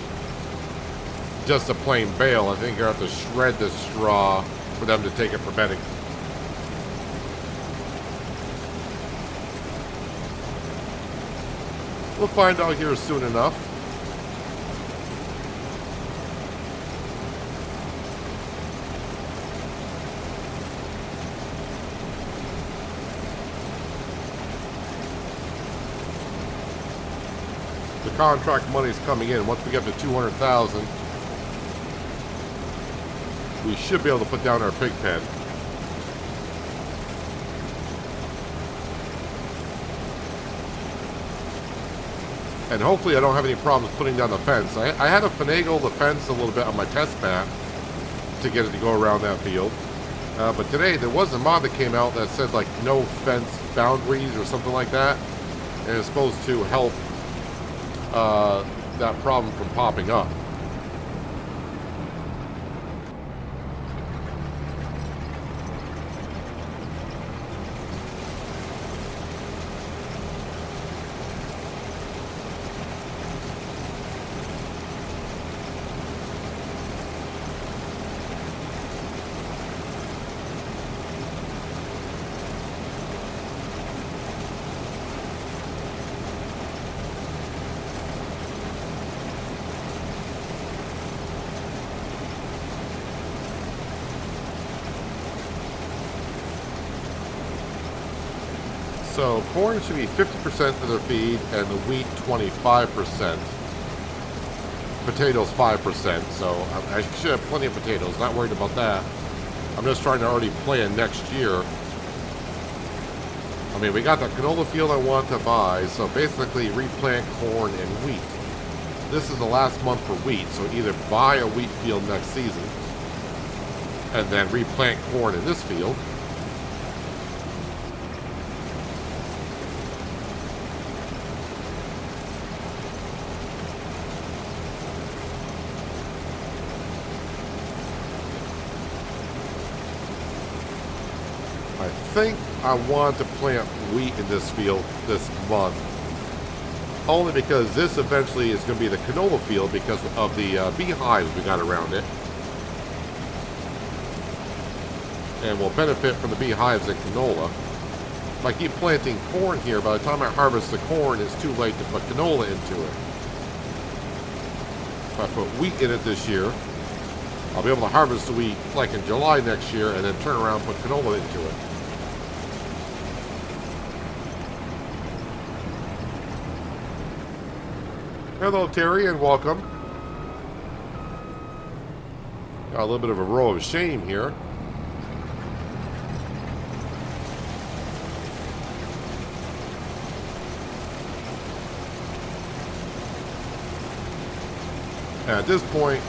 just a plain bale. I think you have to shred the straw for them to take it for bedding. We'll find out here soon enough. The contract money's coming in. Once we get to 200,000, we should be able to put down our pig pen. And hopefully I don't have any problems putting down the fence. I had to finagle the fence a little bit on my test map to get it to go around that field. But today there was a mod that came out that said like no fence boundaries or something like that. And it's supposed to help that problem from popping up. So corn should be 50% of their feed and the wheat 25%. Potatoes 5%. So I should have plenty of potatoes. Not worried about that. I'm just trying to already plan next year. I mean, we got the canola field I want to buy. So basically replant corn and wheat. This is the last month for wheat. So either buy a wheat field next season and then replant corn in this field. I think I want to plant wheat in this field this month. Only because this eventually is going to be the canola field because of the beehives we got around it. And we'll benefit from the beehives and canola. If I keep planting corn here, by the time I harvest the corn, it's too late to put canola into it. If I put wheat in it this year, I'll be able to harvest the wheat like in July next year and then turn around and put canola into it. Hello, Terry, and welcome. Got a little bit of a row of shame here. And at this point,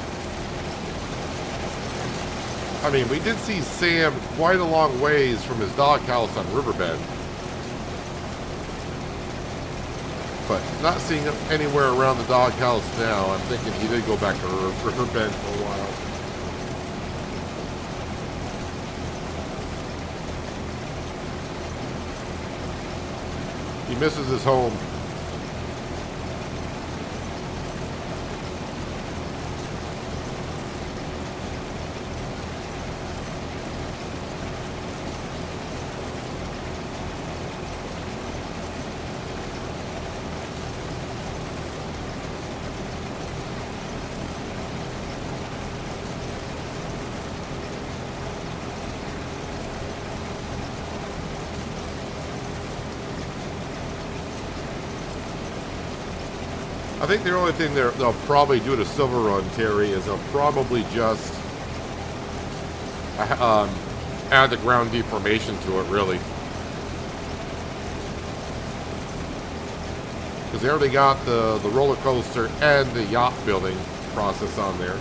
I mean, we did see Sam quite a long ways from his doghouse on Riverbend. but not seeing him anywhere around the doghouse now. I'm thinking he did go back to her bed for a while. He misses his home. I think the only thing they'll probably do to Silver Run, Terry, is they'll probably just add the ground deformation to it, really. Because they already got the roller coaster and the yacht building process on there.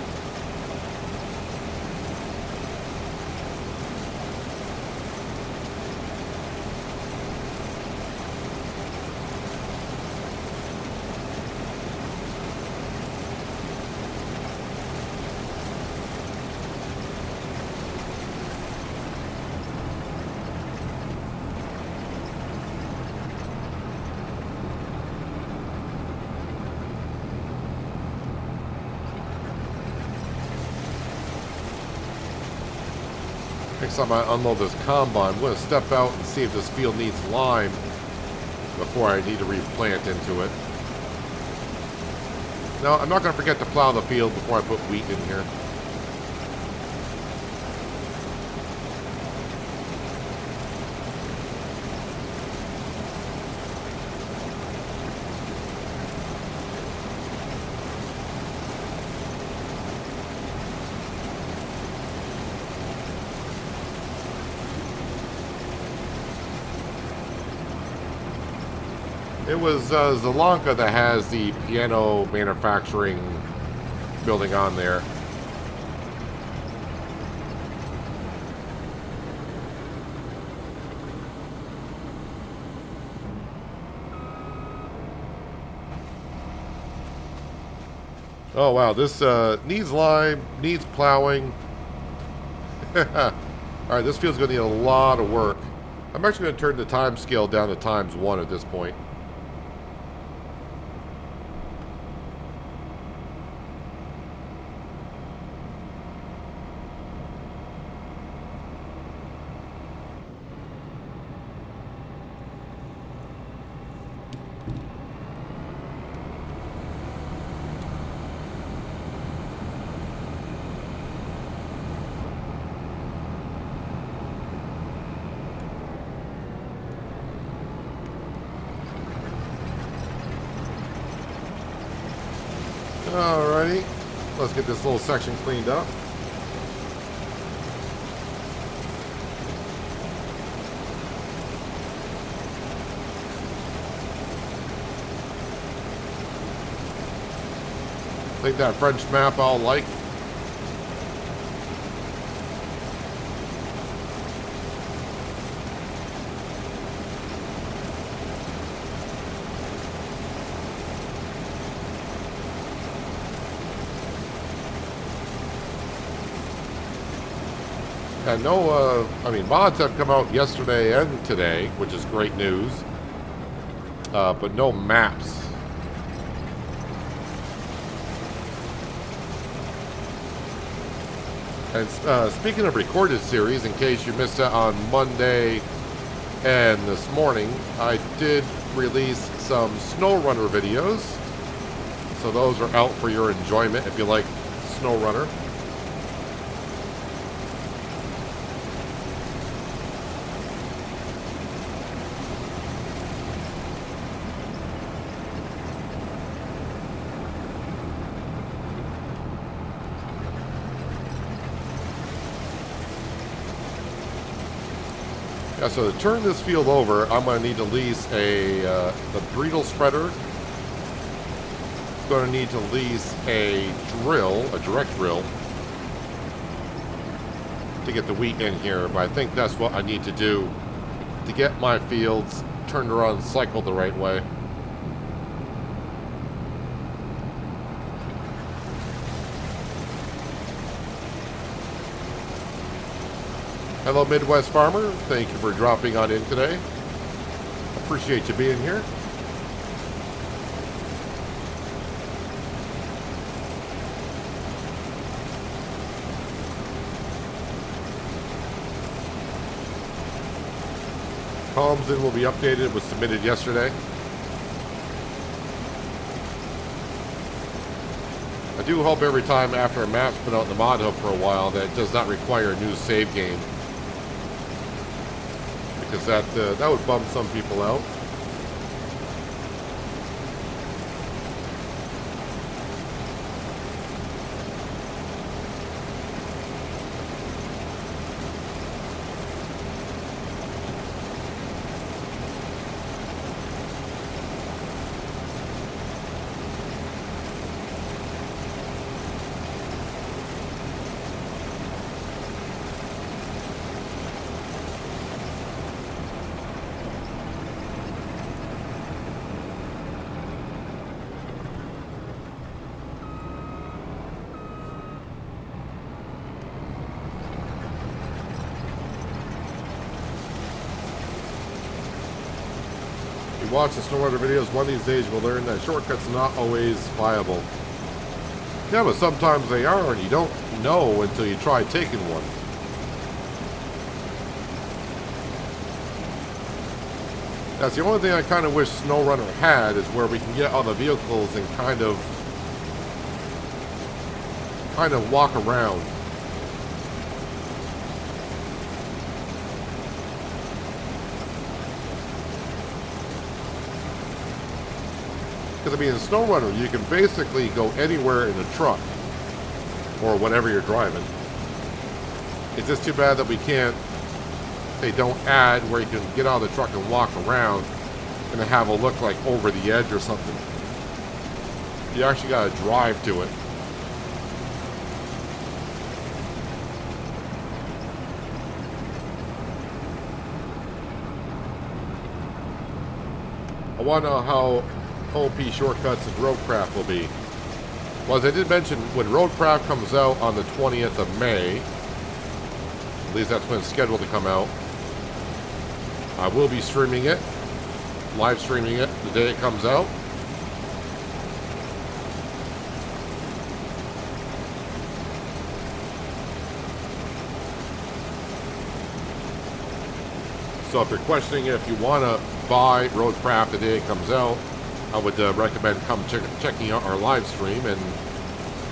Next time I unload this combine, I'm going to step out and see if this field needs lime before I need to replant into it. No, I'm not going to forget to plow the field before I put wheat in here. It was Zelanka that has the piano manufacturing building on there. Oh wow, this needs lime, needs plowing. Alright, this field's going to need a lot of work. I'm actually going to turn the time scale down to ×1 at this point. Alrighty, let's get this little section cleaned up. I think that French map I'll like. And no, mods have come out yesterday and today, which is great news. But no maps. And speaking of recorded series, in case you missed it on Monday and this morning, I did release some SnowRunner videos. So those are out for your enjoyment if you like SnowRunner. Yeah, so to turn this field over, I'm going to need to lease the Breedle spreader. Going to need to lease a drill, a direct drill, to get the wheat in here. But I think that's what I need to do to get my fields turned around and cycled the right way. Hello, Midwest Farmer. Thank you for dropping on in today. Appreciate you being here. Columns will be updated. It was submitted yesterday. I do hope every time after a map's been out in the mod hub for a while that it does not require a new save game. Because that would bum some people out. Watch the SnowRunner videos. One of these days you'll learn that shortcuts are not always viable. Yeah, but sometimes they are, and you don't know until you try taking one. That's the only thing I kind of wish SnowRunner had, is where we can get all the vehicles and kind of walk around. Because, I mean, in SnowRunner, you can basically go anywhere in a truck or whatever you're driving. It's just too bad that we can't, they don't add where you can get out of the truck and walk around and have a look like over the edge or something. You actually got to drive to it. I want to know how OP shortcuts and roadcraft will be. Well, as I did mention, when roadcraft comes out on the 20th of May, at least that's when it's scheduled to come out, I will be streaming it, live streaming it the day it comes out. So if you're questioning if you want to buy roadcraft the day it comes out, I would recommend checking out our live stream, and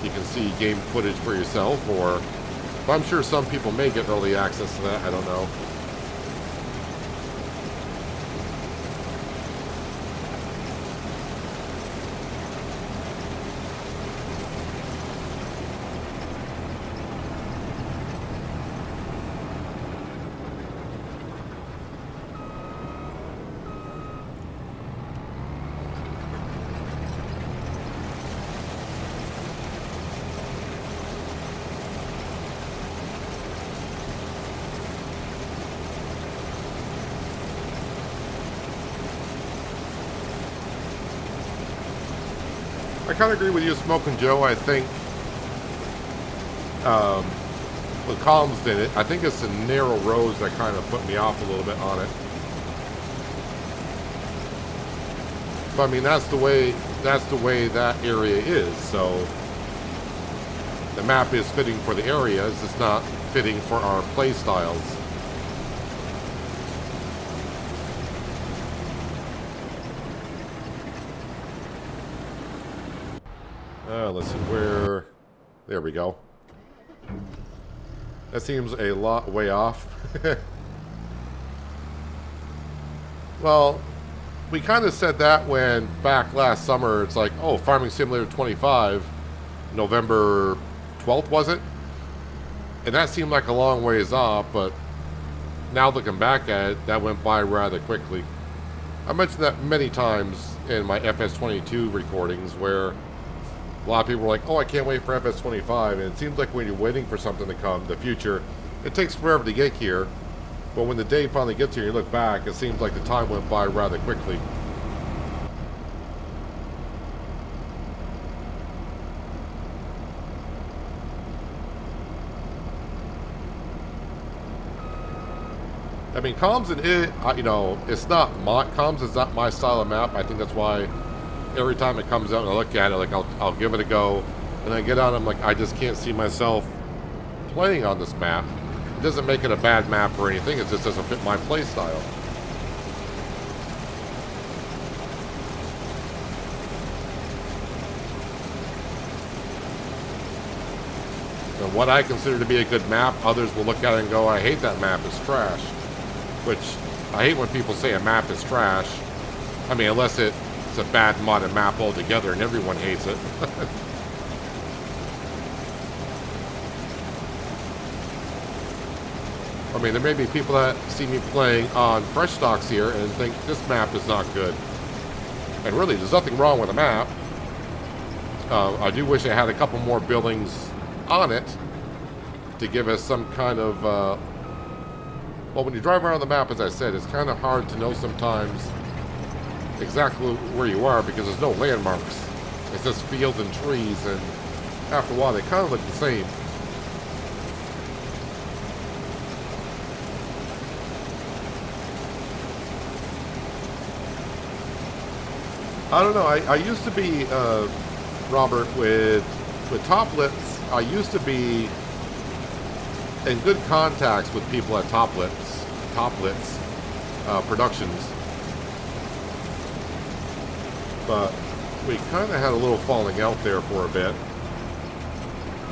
you can see game footage for yourself, or I'm sure some people may get early access to that, I don't know. I kind of agree with you, Smoking Joe. I think with columns in it, I think it's the narrow roads that kind of put me off a little bit on it. But I mean, that's the way that area is. So the map is fitting for the areas. It's not fitting for our play styles. Let's see where. There we go. That seems a lot way off. Well, we kind of said that when back last summer, it's like, oh, Farming Simulator 25, November 12th, was it? And that seemed like a long ways off, but now looking back at it, that went by rather quickly. I mentioned that many times in my FS22 recordings, where a lot of people were like, oh, I can't wait for FS25, and it seems like when you're waiting for something to come, the future, it takes forever to get here. But when the day finally gets here, you look back, it seems like the time went by rather quickly. I mean, Comms and it, you know, it's not my Comms is not my style of map. I think that's why every time it comes out and I look at it, like I'll give it a go, and I get on, I'm like, I just can't see myself playing on this map. It doesn't make it a bad map or anything. It just doesn't fit my play style. And what I consider to be a good map, others will look at it and go, I hate that map, it's trash. Which, I hate when people say a map is trash. I mean, unless it's a bad modded map altogether and everyone hates it. I mean, there may be people that see me playing on Frechdachs here and think this map is not good. And really, there's nothing wrong with the map. I do wish I had a couple more buildings on it to give us some kind of well, when you drive around the map, as I said, it's kind of hard to know sometimes exactly where you are because there's no landmarks. It's just fields and trees, and after a while they kind of look the same. I don't know, I used to be Robert, with Toplets, I used to be in good contacts with people at Toplets Productions, but we kind of had a little falling out there for a bit.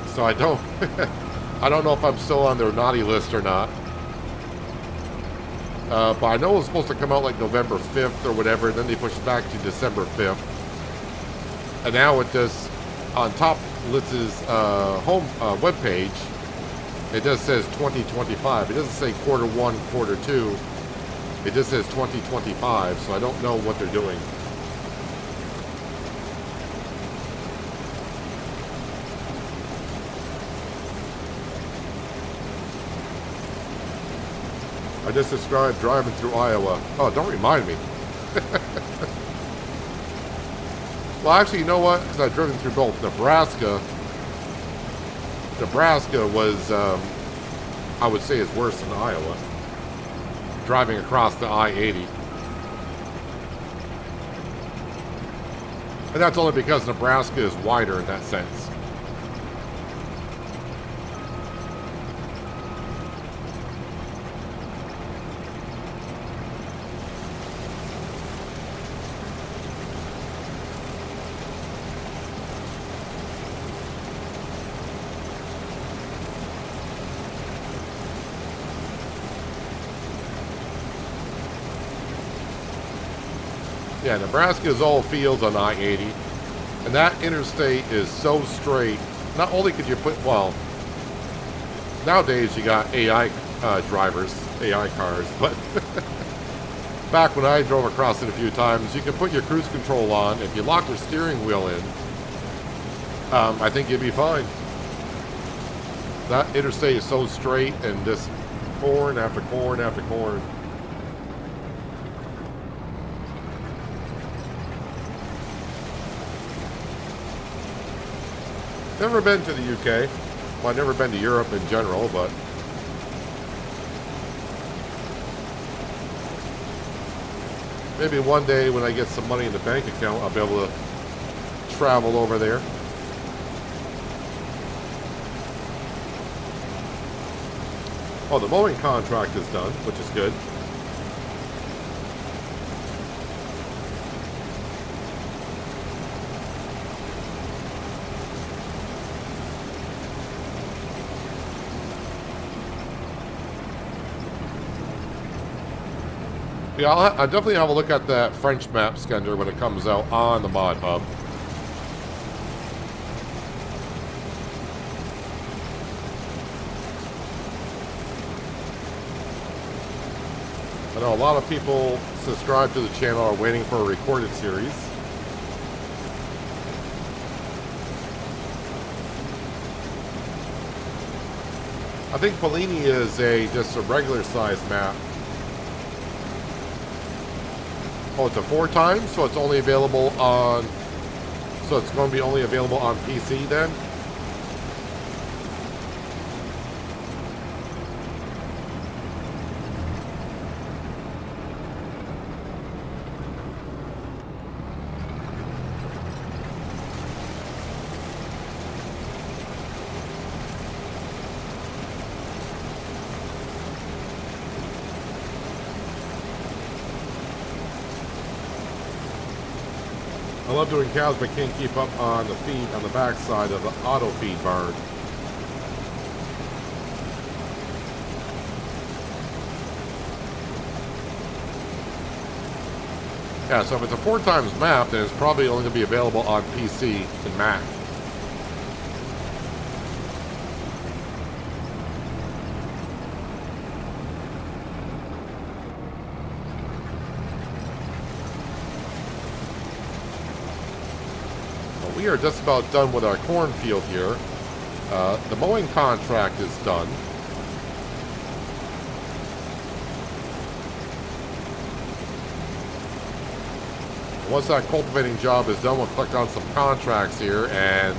So I don't, I don't know if I'm still on their naughty list or not. But I know it was supposed to come out like November 5th or whatever, and then they pushed it back to December 5th. And now it does, on Toplets' home webpage, it just says 2025. It doesn't say quarter 1, quarter 2. It just says 2025, so I don't know what they're doing. I just described driving through Iowa. Oh, don't remind me. Well, actually, you know what? Because I've driven through both. Nebraska was, I would say, is worse than Iowa. Driving across the I-80. And that's only because Nebraska is wider in that sense. Yeah, Nebraska is all fields on I-80, and that interstate is so straight. Not only could you put, well, nowadays you got AI drivers, AI cars, but back when I drove across it a few times, you can put your cruise control on. If you lock your steering wheel in, I think you'd be fine. That interstate is so straight, and just corn after corn after corn. Never been to the UK. Well, I've never been to Europe in general, but maybe one day when I get some money in the bank account, I'll be able to travel over there. Oh, the mowing contract is done, which is good. Yeah, I'll definitely have a look at that French map scanner when it comes out on the Mod Hub. I know a lot of people subscribed to the channel are waiting for a recorded series. I think Polini is just a regular size map. Oh, it's a 4 times, so it's only available on, so it's going to be only available on PC then? I love doing cows, but can't keep up on the feed on the backside of the auto feed barn. Yeah, so if it's a 4x map, then it's probably only going to be available on PC and Mac. Well, we are just about done with our cornfield here. The mowing contract is done. Once that cultivating job is done, we'll click on some contracts here, and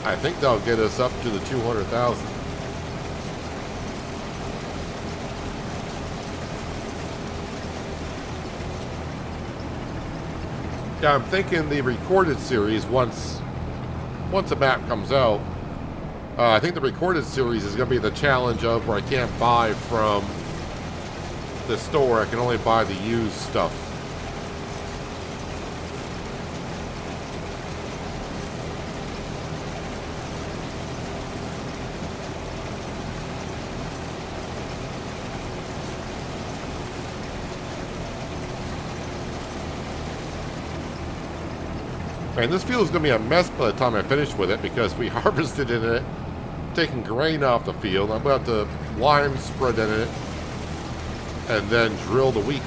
I think they'll get us up to the 200,000. Yeah, I'm thinking the recorded series, once a map comes out, I think the recorded series is going to be the challenge of where I can't buy from the store. I can only buy the used stuff. And this field is going to be a mess by the time I finish with it because we harvested in it, taking grain off the field. I'm about to lime spread in it and then drill the wheat.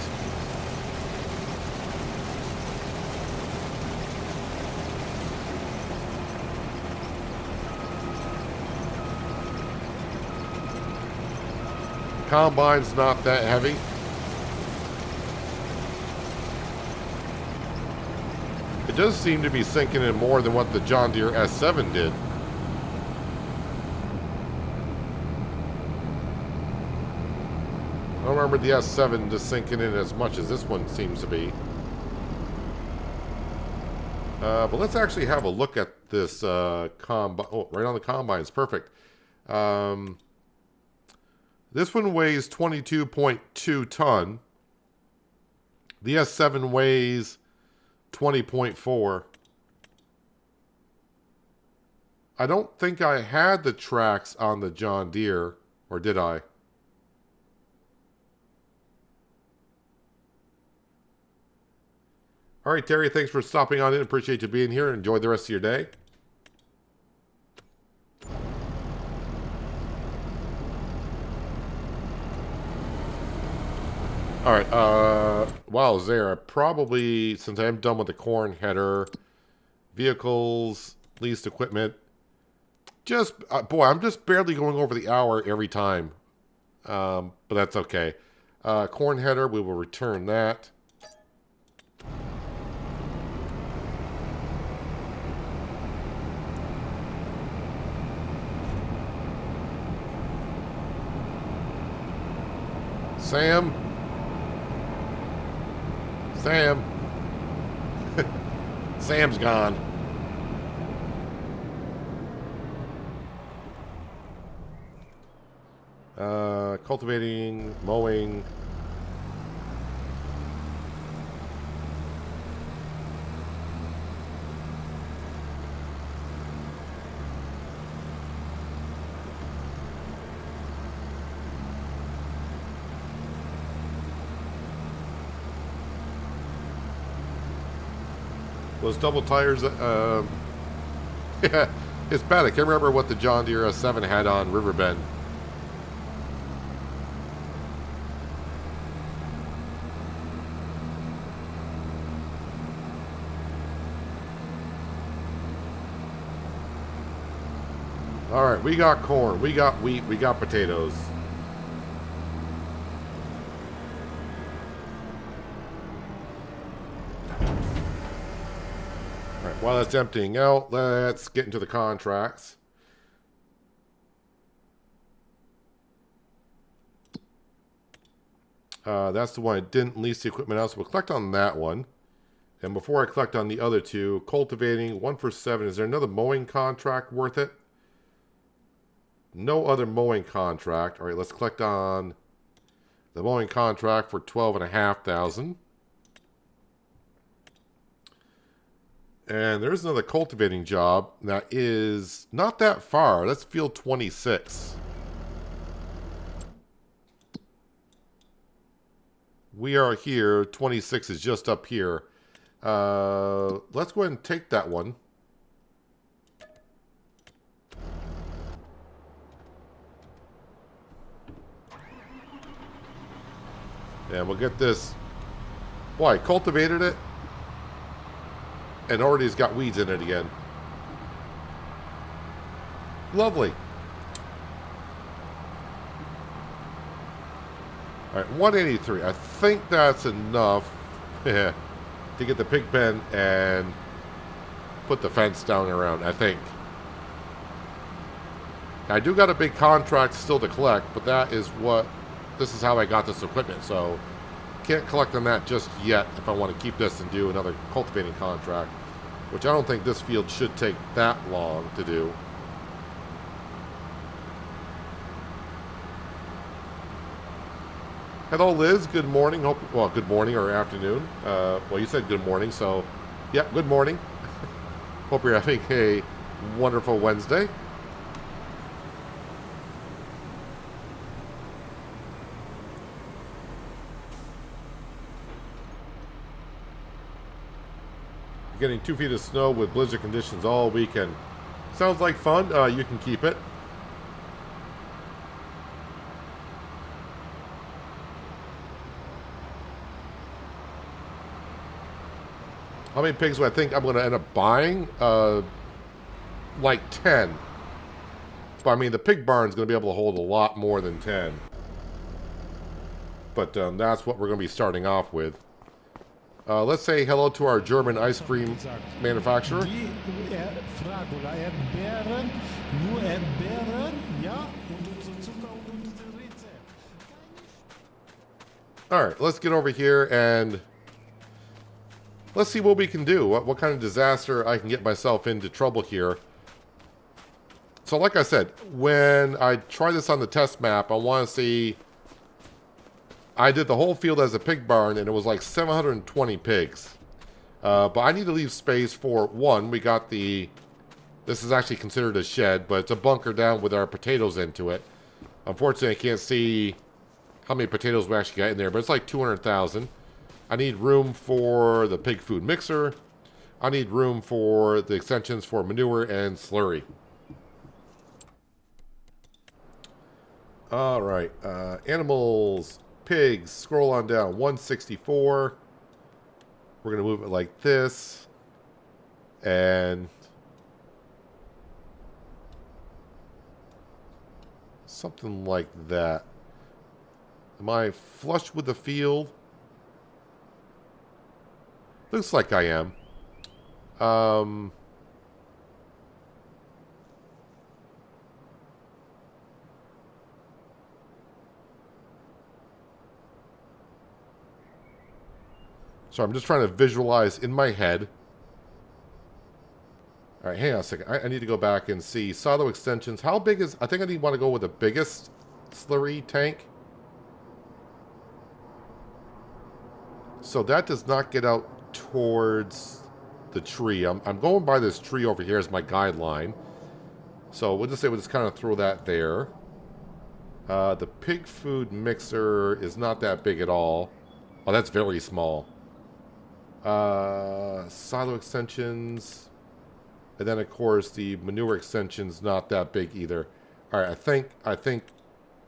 The combine's not that heavy. It does seem to be sinking in more than what the John Deere S7 did. I don't remember the S7 just sinking in as much as this one seems to be. But let's actually have a look at this combine. Oh, right on the combine. It's perfect. This one weighs 22.2 ton. The S7 weighs 20.4. I don't think I had the tracks on the John Deere, or did I? All right, Terry, thanks for stopping on in. Appreciate you being here. Enjoy the rest of your day. All right, while I was there, I probably, since I'm done with the corn header, vehicles, leased equipment, just, boy, I'm just barely going over the hour every time, but that's okay. Corn header, we will return that. Sam. Sam's gone. Cultivating, mowing. Those double tires, yeah, it's bad. I can't remember what the John Deere S7 had on Riverbend. All right, we got corn, we got wheat, we got potatoes. While that's emptying out, let's get into the contracts. That's the one I didn't lease the equipment out, so we'll collect on that one. And before I collect on the other two, cultivating, 1 for 7. Is there another mowing contract worth it? No other mowing contract. All right, let's collect on the mowing contract for 12,500. And there's another cultivating job that is not that far. That's field 26. We are here. 26 is just up here. Let's go ahead and take that one. And we'll get this. Boy, I cultivated it. And already has got weeds in it again. Lovely. Alright, 183. I think that's enough to get the pig pen and put the fence down around, I think. I do got a big contract still to collect, but that is what... This is how I got this equipment, so... Can't collect on that just yet if I want to keep this and do another cultivating contract. Which I don't think this field should take that long to do. Hello, Liz. Good morning. Well, good morning or afternoon. Well, you said good morning, so yeah, good morning. Hope you're having a wonderful Wednesday. Getting 2 feet of snow with blizzard conditions all weekend. Sounds like fun. You can keep it. How many pigs do I think I'm going to end up buying? Like 10. But I mean, the pig barn is going to be able to hold a lot more than 10. But that's what we're going to be starting off with. Let's say hello to our German ice cream manufacturer. Alright, let's get over here and let's see what we can do. What kind of disaster I can get myself into trouble here. So like I said, when I try this on the test map, I want to see... I did the whole field as a pig barn, and it was like 720 pigs. But I need to leave space for, one, we got the... This is actually considered a shed, but it's a bunker down with our potatoes into it. Unfortunately, I can't see how many potatoes we actually got in there, but it's like 200,000. I need room for the pig food mixer. I need room for the extensions for manure and slurry. Alright, animals... Pigs, scroll on down, 164. We're going to move it like this. And something like that. Am I flush with the field? Looks like I am. So I'm just trying to visualize in my head. All right, hang on a second. I need to go back and see silo extensions. How big is... I think I want to go with the biggest slurry tank. So that does not get out towards the tree. I'm going by this tree over here as my guideline. So we'll just say we'll just kind of throw that there. The pig food mixer is not that big at all. Oh, that's very small. Silo extensions, and then of course the manure extensions not that big either. All right, I think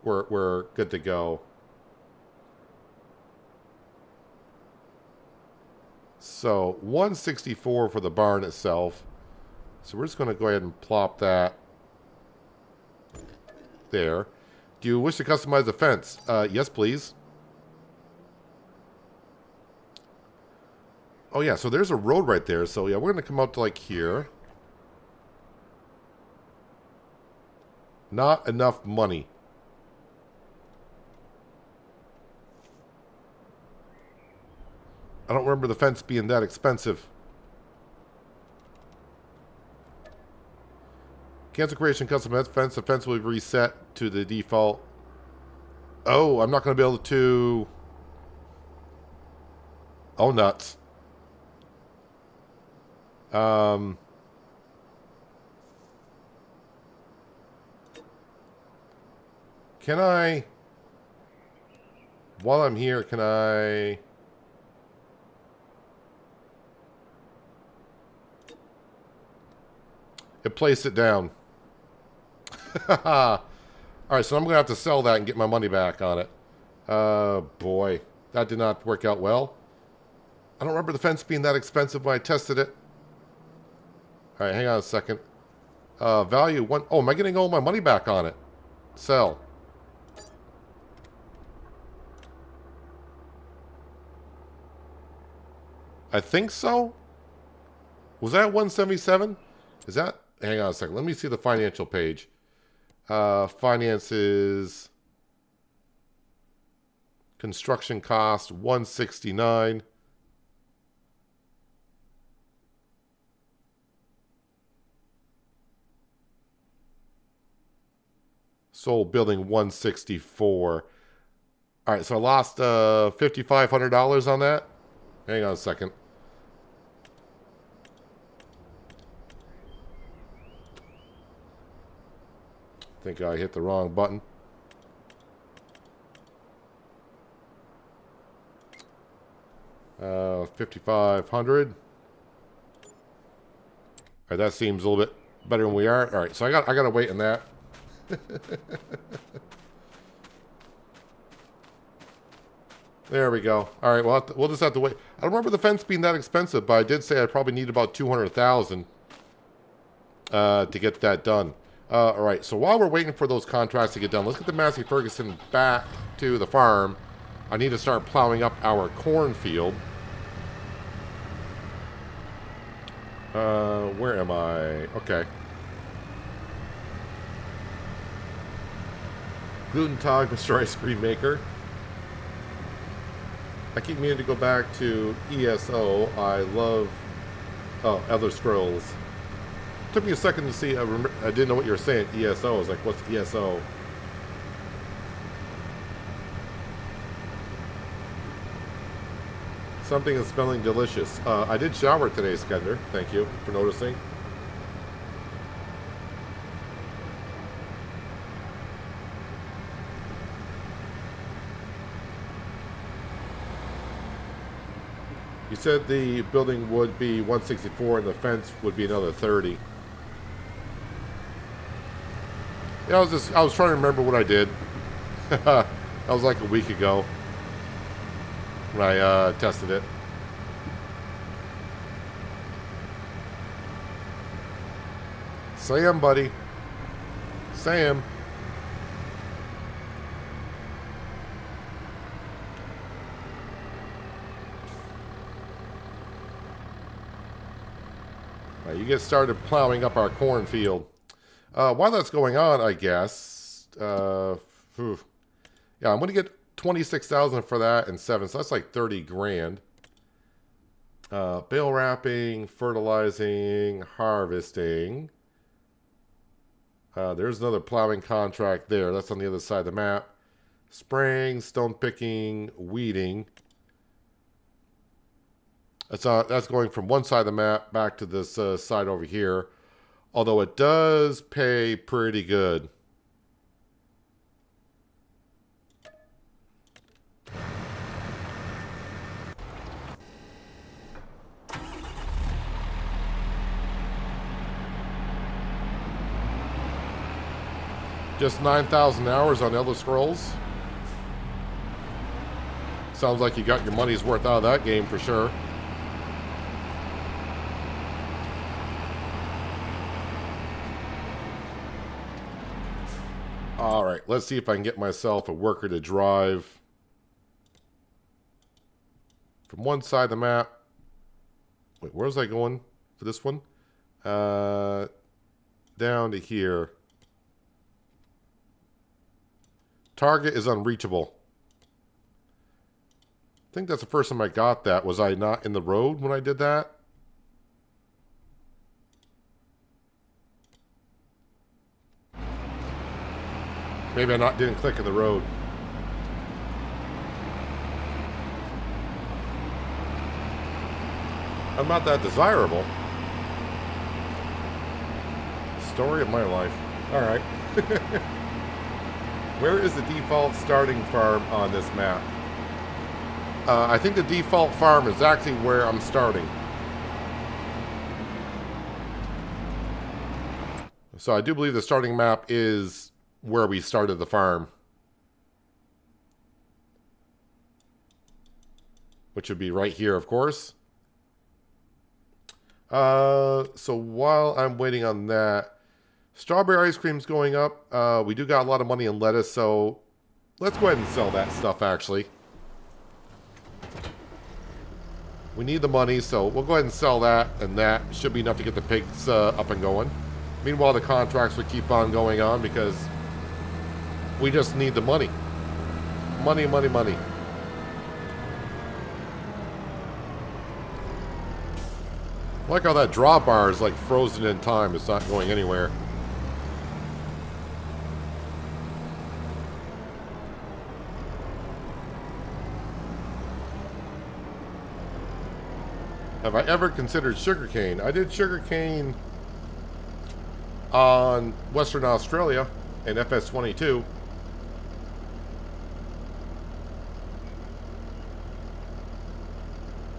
we're good to go. So 164 for the barn itself. So we're just going to go ahead and plop that there. Do you wish to customize the fence? Yes, please. Oh, yeah, so there's a road right there. So, yeah, we're going to come out to, like, here. Not enough money. I don't remember the fence being that expensive. Cancel creation custom fence. The fence will be reset to the default. Oh, I'm not going to be able to... Oh, nuts. Can I, while I'm here, can I... It placed it down. Alright, so I'm going to have to sell that and get my money back on it. Boy. That did not work out well. I don't remember the fence being that expensive when I tested it. Alright, hang on a second. Value one... Oh, am I getting all my money back on it? Sell. I think so. Was that 177? Is that... Hang on a second. Let me see the financial page. Finances. Construction cost, 169. Sold building, 164. All right, so I lost $5,500 on that. Hang on a second. I think I hit the wrong button. $5,500. All right, that seems a little bit better than we are. All right, so I got to wait on that. There we go. All right, we'll just have to wait. I don't remember the fence being that expensive, but I did say I probably need about $200,000 to get that done. All right, so while we're waiting for those contracts to get done, let's get the Massey Ferguson back to the farm. I need to start plowing up our cornfield. Where am I? Okay. Gluten Tag, Mr. Ice Cream Maker. I keep meaning to go back to ESO. I love... Oh, Elder Scrolls. Took me a second to see. I didn't know what you were saying. ESO. I was like, what's ESO? Something is smelling delicious. I did shower today, Skender. Thank you for noticing. You said the building would be 164 and the fence would be another 30. Yeah, I was trying to remember what I did. That was like a week ago when I tested it. Sam, buddy. Sam. You get started plowing up our cornfield. While that's going on, I guess. Yeah, I'm going to get $26,000 for that and 7, so that's like 30 grand. Bale wrapping, fertilizing, harvesting. There's another plowing contract there. That's on the other side of the map. Spraying, stone picking, weeding. That's going from one side of the map back to this side over here. Although it does pay pretty good. Just 9,000 hours on Elder Scrolls. Sounds like you got your money's worth out of that game for sure. All right, let's see if I can get myself a worker to drive from one side of the map. Wait, where was I going for this one? Down to here. Target is unreachable. I think that's the first time I got that. Was I not in the road when I did that? Maybe I didn't click in the road. I'm not that desirable. story of my life. All right. Where is the default starting farm on this map? I think the default farm is actually where I'm starting. So I do believe the starting map is where we started the farm. Which would be right here, of course. So while I'm waiting on that, strawberry ice cream's going up. We do got a lot of money in lettuce, so let's go ahead and sell that stuff, actually. We need the money, so we'll go ahead and sell that, and that should be enough to get the pigs up and going. Meanwhile, the contracts would keep on going on because we just need the money. Money, money, money. I like how that draw bar is like frozen in time. It's not going anywhere. Have I ever considered sugarcane? I did sugarcane on Western Australia in FS22.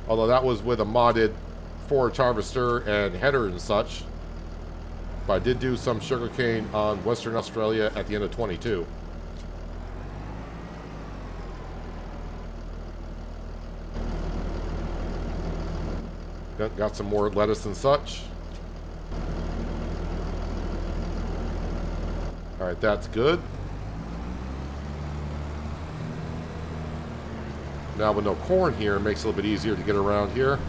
Although that was with a modded forage harvester and header and such. But I did do some sugarcane on Western Australia at the end of 22. Got some more lettuce and such. Alright, that's good. Now with no corn here, it makes it a little bit easier to get around here.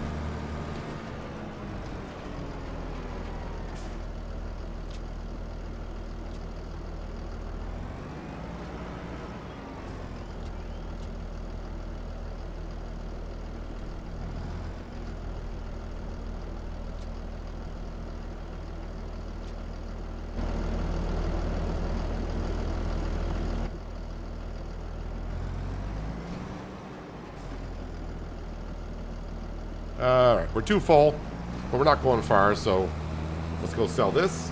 Alright, we're too full, but we're not going far, so let's go sell this.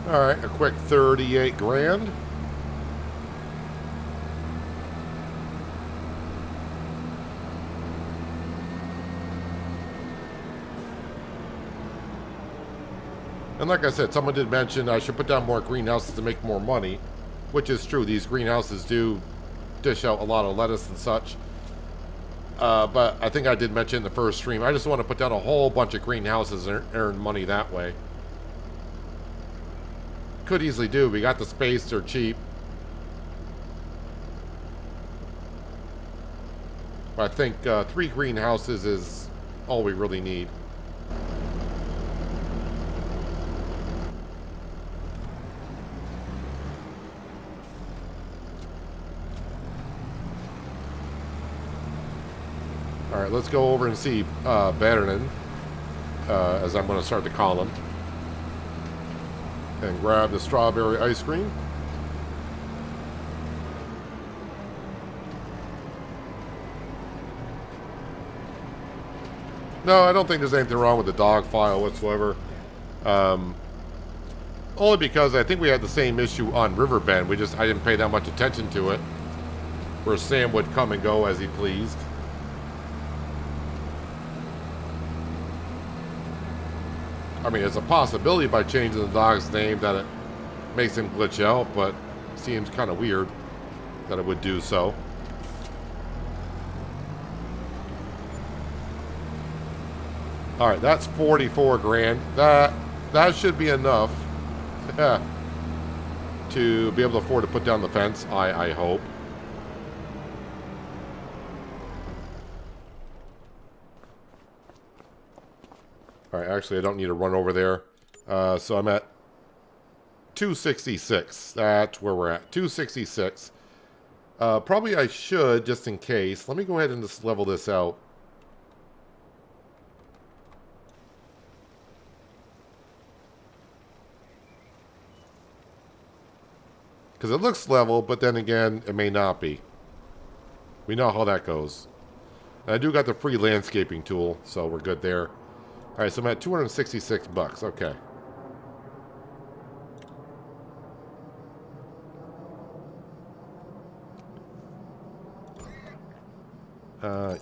Alright, a quick 38 grand. And like I said, someone did mention I should put down more greenhouses to make more money, which is true. These greenhouses do dish out a lot of lettuce and such. But I think I did mention in the first stream, I just want to put down a whole bunch of greenhouses and earn money that way. Could easily do. We got the space, they're cheap. But I think 3 greenhouses is all we really need. Alright, let's go over and see Bannerman, as I'm going to start to call him. And grab the strawberry ice cream. No, I don't think there's anything wrong with the dog file whatsoever. Only because I think we had the same issue on Riverbend. I didn't pay that much attention to it. Where Sam would come and go as he pleased. I mean, it's a possibility by changing the dog's name that it makes him glitch out, but it seems kind of weird that it would do so. Alright, that's 44 grand. That should be enough to be able to afford to put down the fence, I hope. Alright, actually, I don't need to run over there. So I'm at 266. That's where we're at. 266. Probably I should, just in case. Let me go ahead and just level this out. Because it looks level, but then again, it may not be. We know how that goes. And I do got the free landscaping tool, so we're good there. Alright, so I'm at 266 bucks. Okay.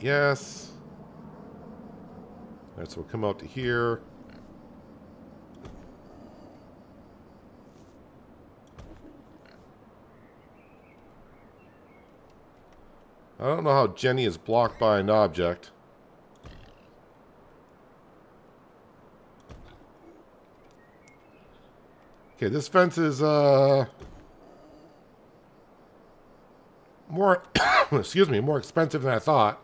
Yes. Alright, so we'll come out to here. I don't know how Jenny is blocked by an object. Okay, this fence is, more, excuse me, more expensive than I thought.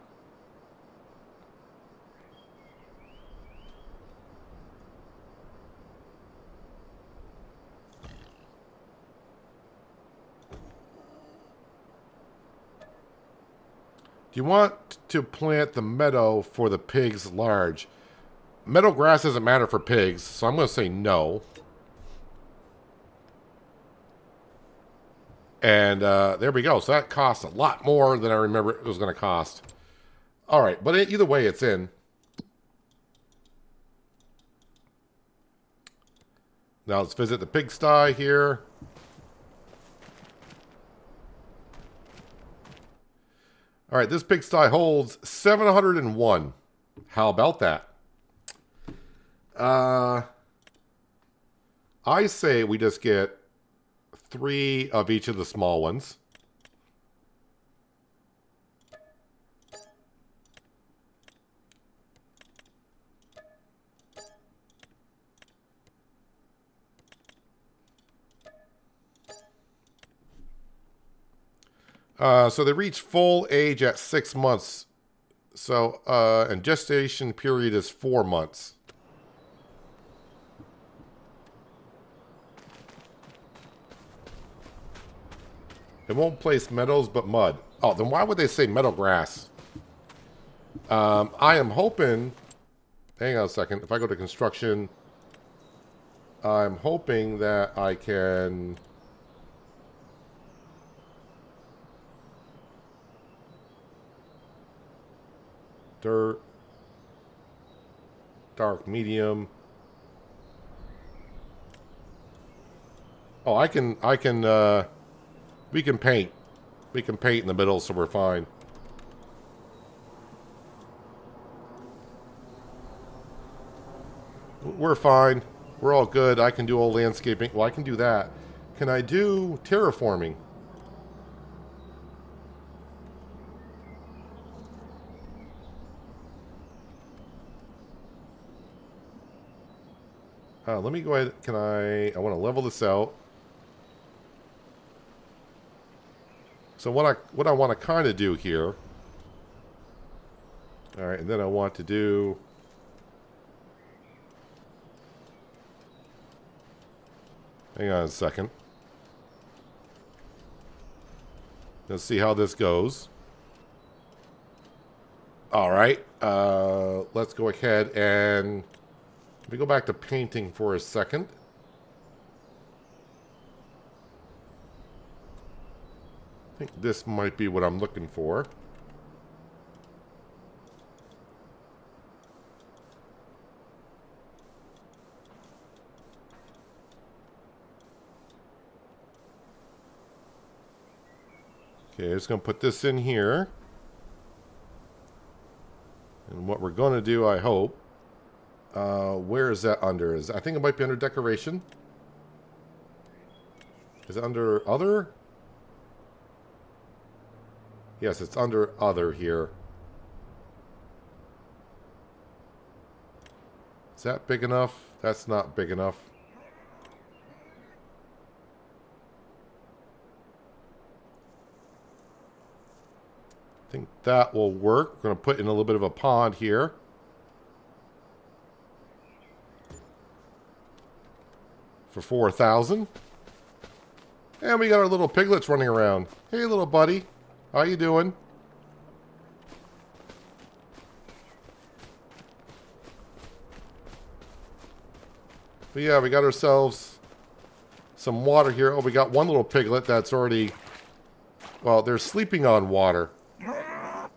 Do you want to plant the meadow for the pigs large? Meadow grass doesn't matter for pigs, so I'm going to say no. And there we go. So that costs a lot more than I remember it was going to cost. All right, but either way, it's in. Now let's visit the pigsty here. All right, this pigsty holds 701. How about that? I say we just get 3 of each of the small ones. So they reach full age at 6 months. So, and gestation period is 4 months. It won't place meadows, but mud. Oh, then why would they say meadow grass? I am hoping... Hang on a second. If I go to construction, I'm hoping that I can... Dirt. Dark, medium. Oh, we can paint. We can paint in the middle, so we're fine. We're fine. We're all good. I can do all landscaping. Well, I can do that. Can I do terraforming? Let me go ahead. I want to level this out. So what I want to kind of do here. All right, and then I want to do... Hang on a second. Let's see how this goes. All right, let's go ahead and... Let me go back to painting for a second. I think this might be what I'm looking for. Okay, just going to put this in here. And what we're going to do, I hope... where is that under? I think it might be under decoration. Is it under other? Yes, it's under other here. Is that big enough? That's not big enough. I think that will work. We're going to put in a little bit of a pond here. For 4,000. And we got our little piglets running around. Hey, little buddy. How you doing? But yeah, we got ourselves some water here. Oh, we got one little piglet that's already... Well, they're sleeping on water. Yeah,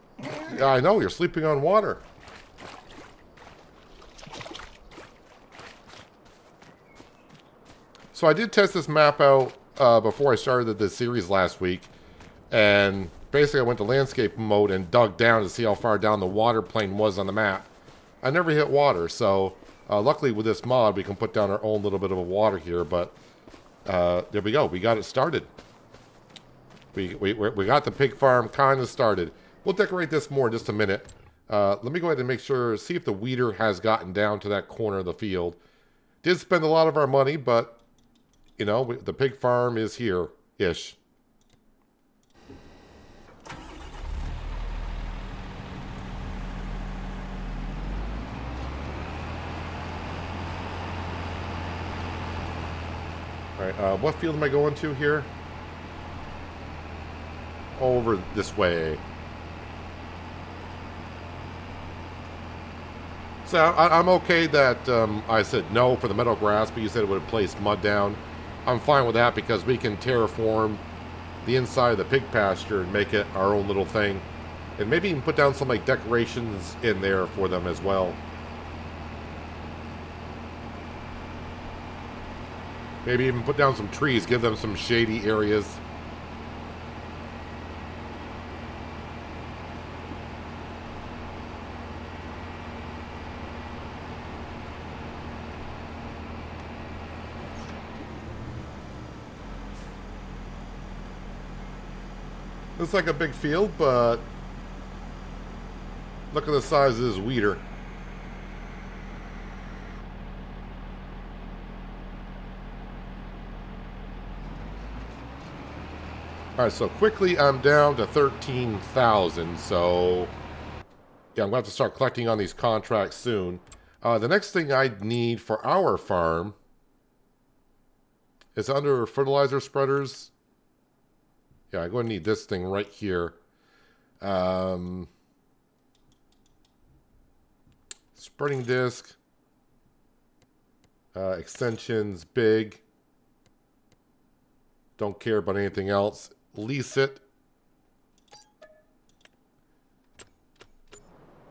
I know, you're sleeping on water. So I did test this map out before I started the series last week. And basically I went to landscape mode and dug down to see how far down the water plane was on the map. I never hit water, so luckily with this mod we can put down our own little bit of a water here. But there we go, we got it started. We got the pig farm kind of started. We'll decorate this more in just a minute. Let me go ahead and make sure, see if the weeder has gotten down to that corner of the field. Did spend a lot of our money, but, you know, the pig farm is here-ish. Alright, what field am I going to here? Over this way. So I'm okay that I said no for the meadow grass, but you said it would have placed mud down. I'm fine with that because we can terraform the inside of the pig pasture and make it our own little thing. And maybe even put down some like decorations in there for them as well. Maybe even put down some trees, give them some shady areas. Looks like a big field, but look at the size of this weeder. Alright, so quickly I'm down to 13,000, so yeah, I'm going to have to start collecting on these contracts soon. The next thing I need for our farm is under fertilizer spreaders. Yeah, I'm going to need this thing right here. Spreading disc. Extensions, big. Don't care about anything else. Lease it.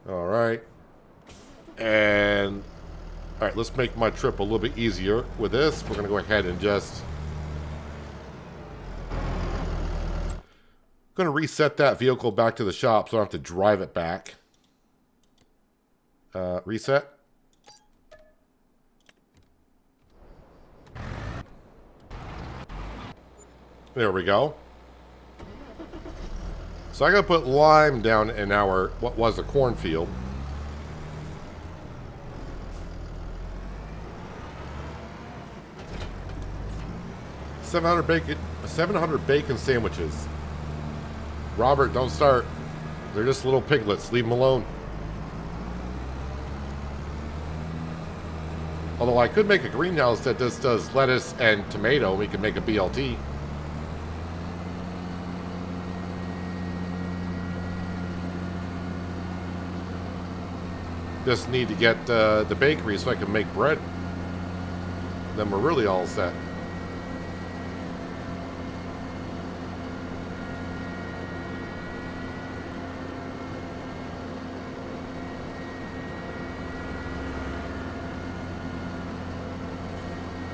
Alright. And... Alright, let's make my trip a little bit easier with this. We're going to go ahead and just... I'm going to reset that vehicle back to the shop so I don't have to drive it back. Reset. There we go. So I got to put lime down in our, what was a cornfield. $700 bacon sandwiches. Robert, don't start. They're just little piglets. Leave them alone. Although I could make a greenhouse that just does lettuce and tomato. We could make a BLT. Just need to get the bakery so I can make bread. Then we're really all set.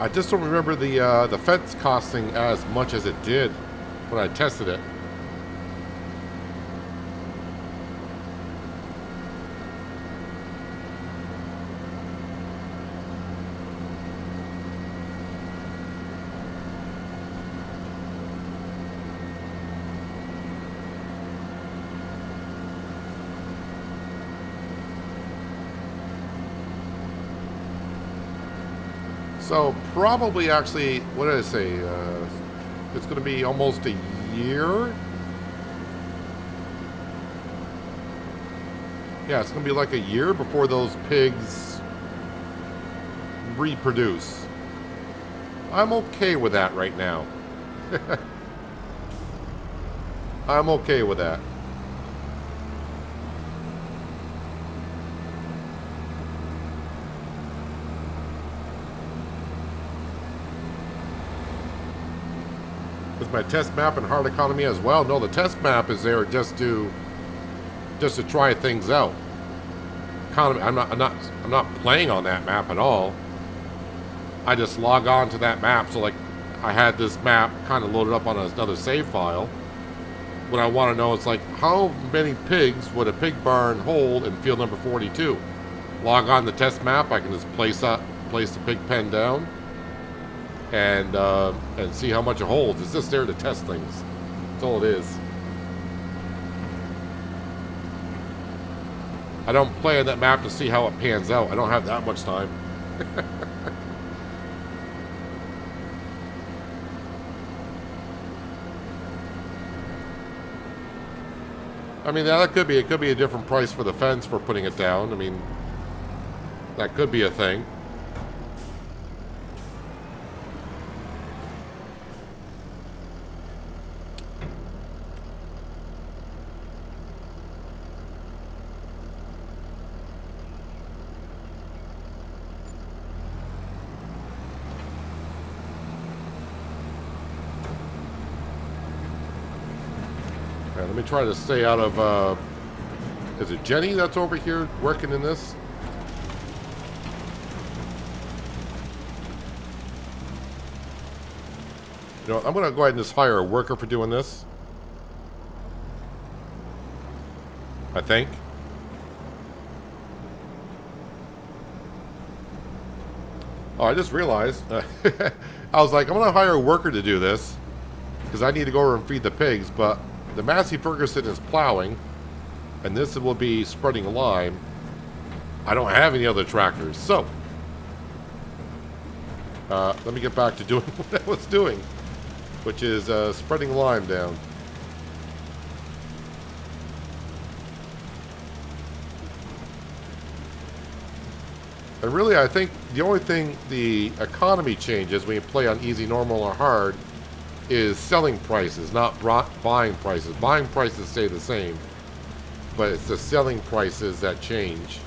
I just don't remember the fence costing as much as it did when I tested it. So probably actually, what did I say? It's going to be almost a year. Yeah, it's going to be like a year before those pigs reproduce. I'm okay with that right now. I'm okay with that. Is my test map in hard economy as well? No, the test map is there just to try things out. Economy, I'm not playing on that map at all. I just log on to that map. So like, I had this map kind of loaded up on another save file. What I want to know is like, how many pigs would a pig barn hold in field number 42? Log on the test map. I can just place the pig pen down and see how much it holds. It's just there to test things. That's all it is. I don't play on that map to see how it pans out. I don't have that much time. I mean, that could be. It could be a different price for the fence for putting it down. I mean, that could be a thing. Let me try to stay out of, is it Jenny that's over here working in this? You know, I'm going to go ahead and just hire a worker for doing this. I think. Oh, I just realized. I was like, I'm going to hire a worker to do this because I need to go over and feed the pigs, but the Massey Ferguson is plowing, and this will be spreading lime. I don't have any other tractors, so let me get back to doing what I was doing, which is spreading lime down. And really, I think the only thing the economy changes when you play on easy, normal, or hard is selling prices, not buying prices. Buying prices stay the same, but it's the selling prices that change.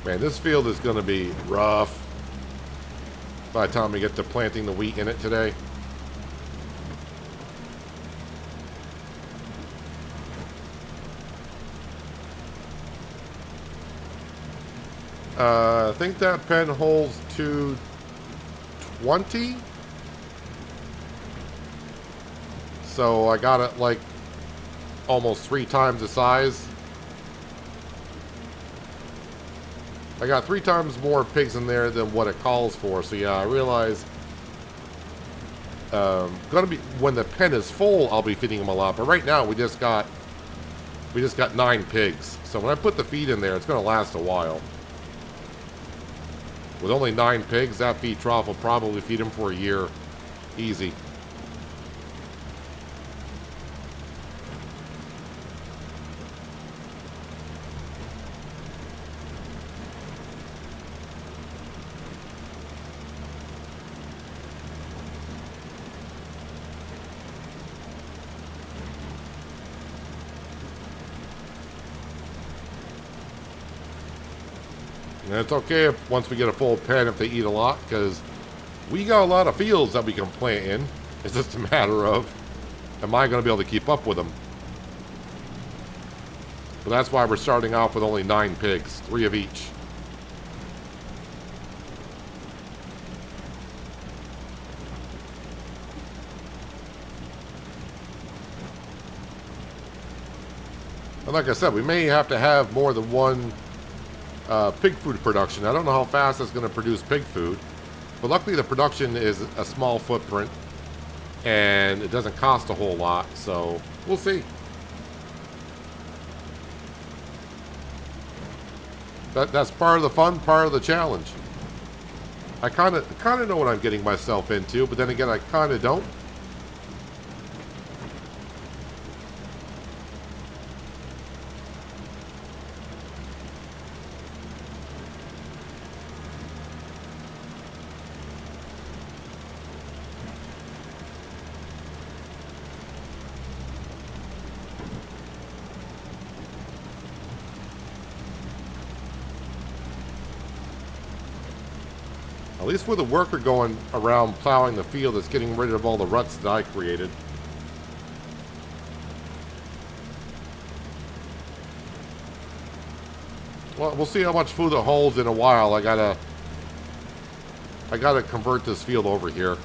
Man, this field is going to be rough by the time we get to planting the wheat in it today. I think that pen holds 220. So I got it like almost 3 times the size. I got 3 times more pigs in there than what it calls for. So yeah, I realize gonna be when the pen is full, I'll be feeding them a lot. But right now we just got 9 pigs. So when I put the feed in there, it's gonna last a while. With only 9 pigs, that feed trough will probably feed them for a year. Easy. And it's okay if once we get a full pen if they eat a lot, because we got a lot of fields that we can plant in. It's just a matter of, am I going to be able to keep up with them? But that's why we're starting off with only 9 pigs, 3 of each. And like I said, we may have to have more than one pig food production. I don't know how fast it's going to produce pig food, but luckily the production is a small footprint and it doesn't cost a whole lot, so we'll see. That's part of the fun, part of the challenge. I kind of know what I'm getting myself into, but then again, I kind of don't. At least with a worker going around plowing the field, it's getting rid of all the ruts that I created. Well, we'll see how much food it holds in a while. I gotta convert this field over here.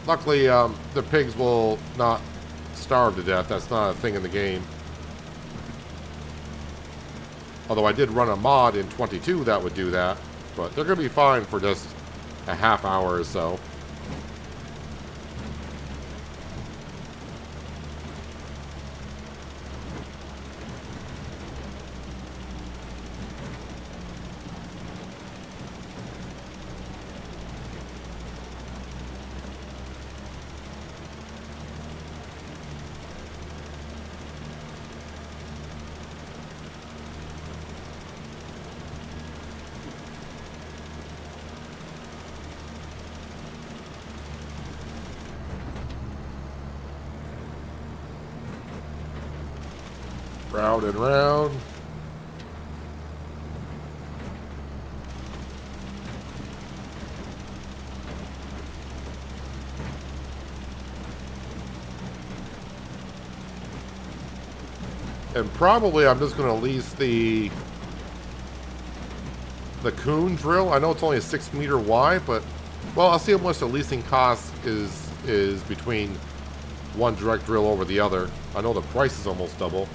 Luckily, the pigs will not starve to death. That's not a thing in the game. Although I did run a mod in 22 that would do that. But they're going to be fine for just a half hour or so. Round and round. And probably I'm just going to lease the coon drill. I know it's only a 6 meter wide, but well, I'll see how much the leasing cost is between one direct drill over the other. I know the price is almost double.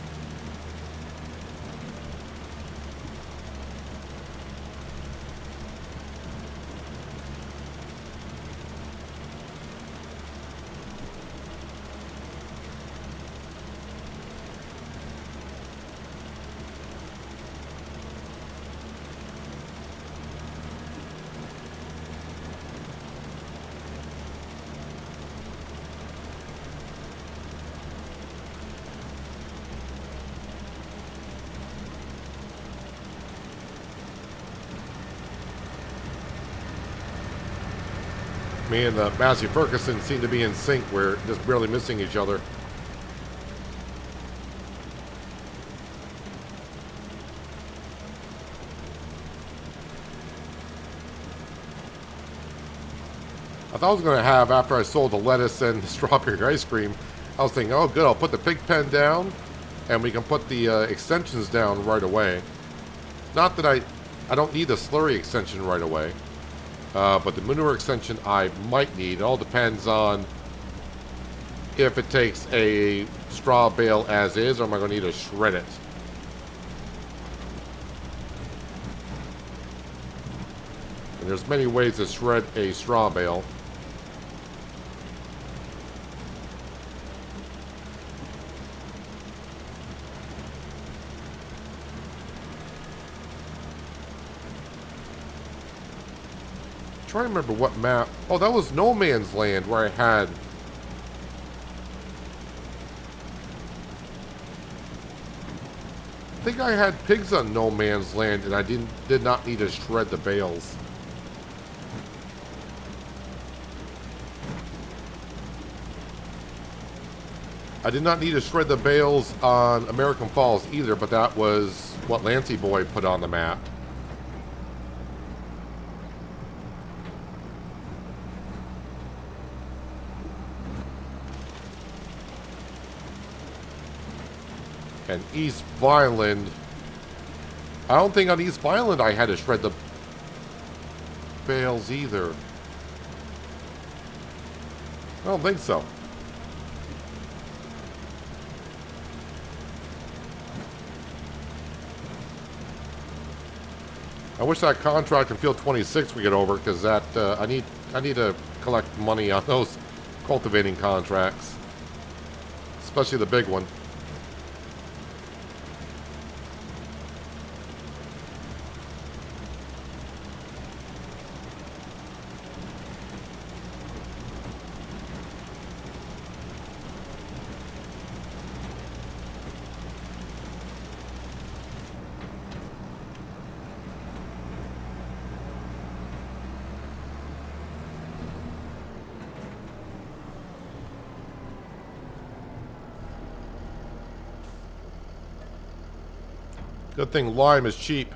Me and Massey Ferguson seem to be in sync. We're just barely missing each other. I thought I was going to have, after I sold the lettuce and the strawberry ice cream, I was thinking, oh good, I'll put the pig pen down and we can put the extensions down right away. Not that I don't need the slurry extension right away. But the manure extension I might need. It all depends on if it takes a straw bale as is, or am I going to need to shred it. And there's many ways to shred a straw bale. I'm trying to remember what map. Oh, that was No Man's Land where I had. I think I had pigs on No Man's Land, and I did not need to shred the bales. I did not need to shred the bales on American Falls either, but that was what Lancey Boy put on the map. And East Violent, I don't think on East Violent I had to shred the bales either. I don't think so. I wish that contract in Field 26 we get over, because that I need to collect money on those cultivating contracts, especially the big one. Good thing lime is cheap.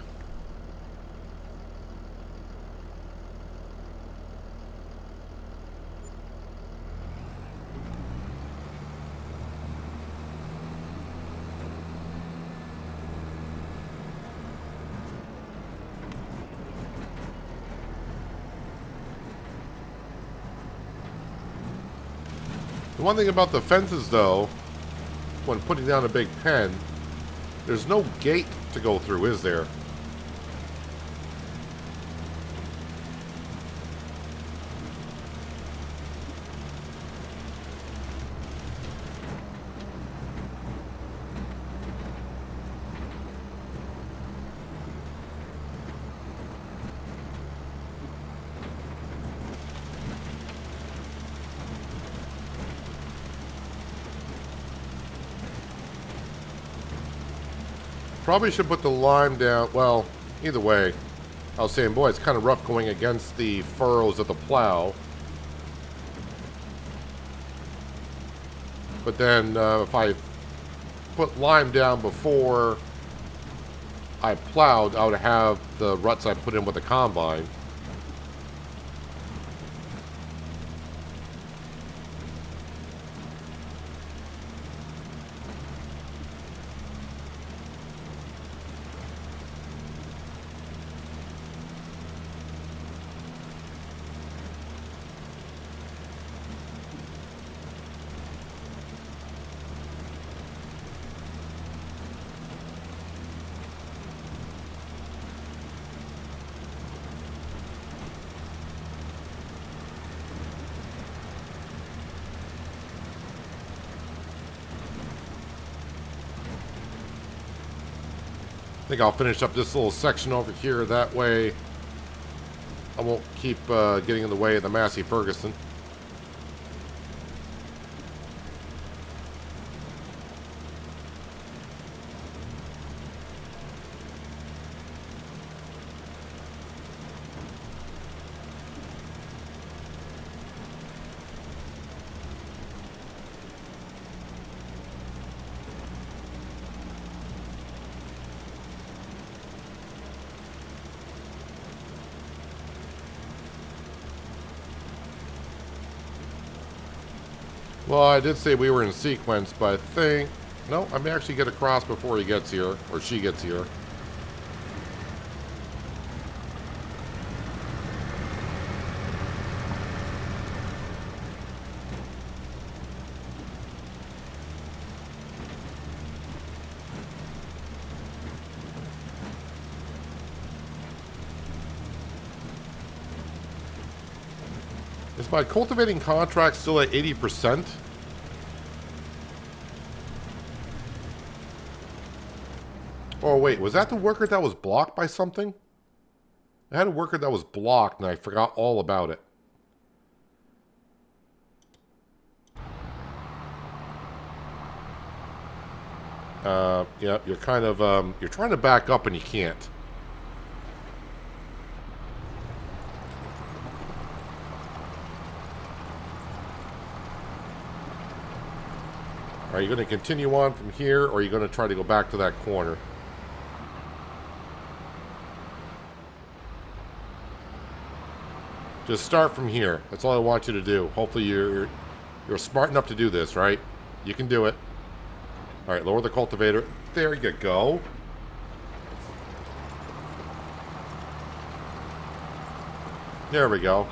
The one thing about the fences, though, when putting down a big pen, there's no gate to go through, is there? Probably should put the lime down. Well, either way, I was saying, boy, it's kind of rough going against the furrows of the plow. But then if I put lime down before I plowed, I would have the ruts I put in with the combine. I think I'll finish up this little section over here. That way I won't keep getting in the way of the Massey Ferguson. Well, I did say we were in sequence, but I think... No, I may actually get across before he gets here, or she gets here. Is my cultivating contract still at 80%? Oh, wait, was that the worker that was blocked by something? I had a worker that was blocked, and I forgot all about it. Yeah, you're kind of, you're trying to back up and you can't. Are you going to continue on from here, or are you going to try to go back to that corner? Just start from here. That's all I want you to do. Hopefully you're smart enough to do this, right? You can do it. All right, lower the cultivator. There you go. There we go.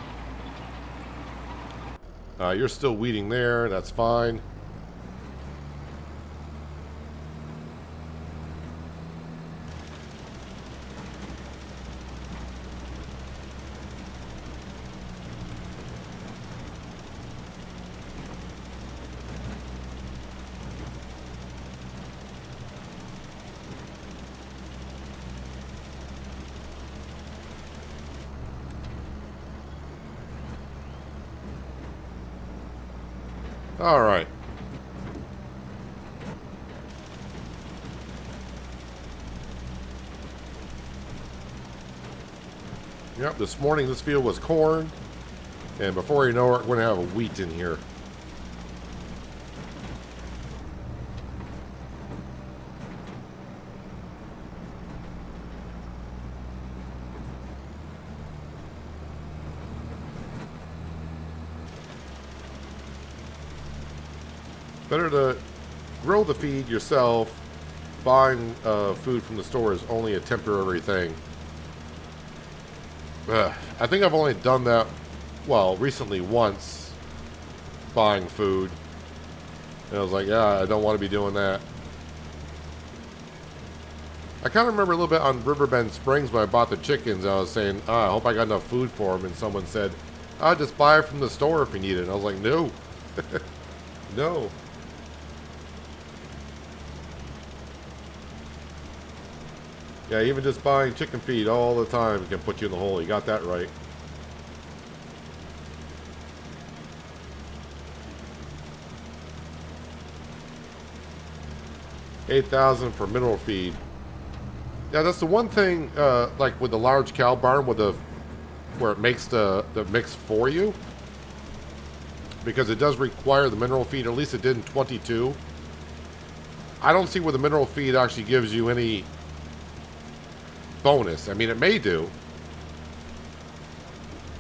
You're still weeding there. That's fine. All right. Yep, this morning this field was corn, and before you know it, we're going to have a wheat in here. Better to grow the feed yourself. Buying food from the store is only a temporary thing. I think I've only done that, well, recently once, buying food. And I was like, yeah, I don't want to be doing that. I kind of remember a little bit on Riverbend Springs when I bought the chickens. I was saying, I hope I got enough food for them. And someone said, just buy it from the store if you need it. And I was like, no. No. Yeah, even just buying chicken feed all the time can put you in the hole. You got that right. $8,000 for mineral feed. Yeah, that's the one thing, like with the large cow barn, where it makes the mix for you, because it does require the mineral feed. At least it did in 22. I don't see where the mineral feed actually gives you any bonus. I mean, it may do,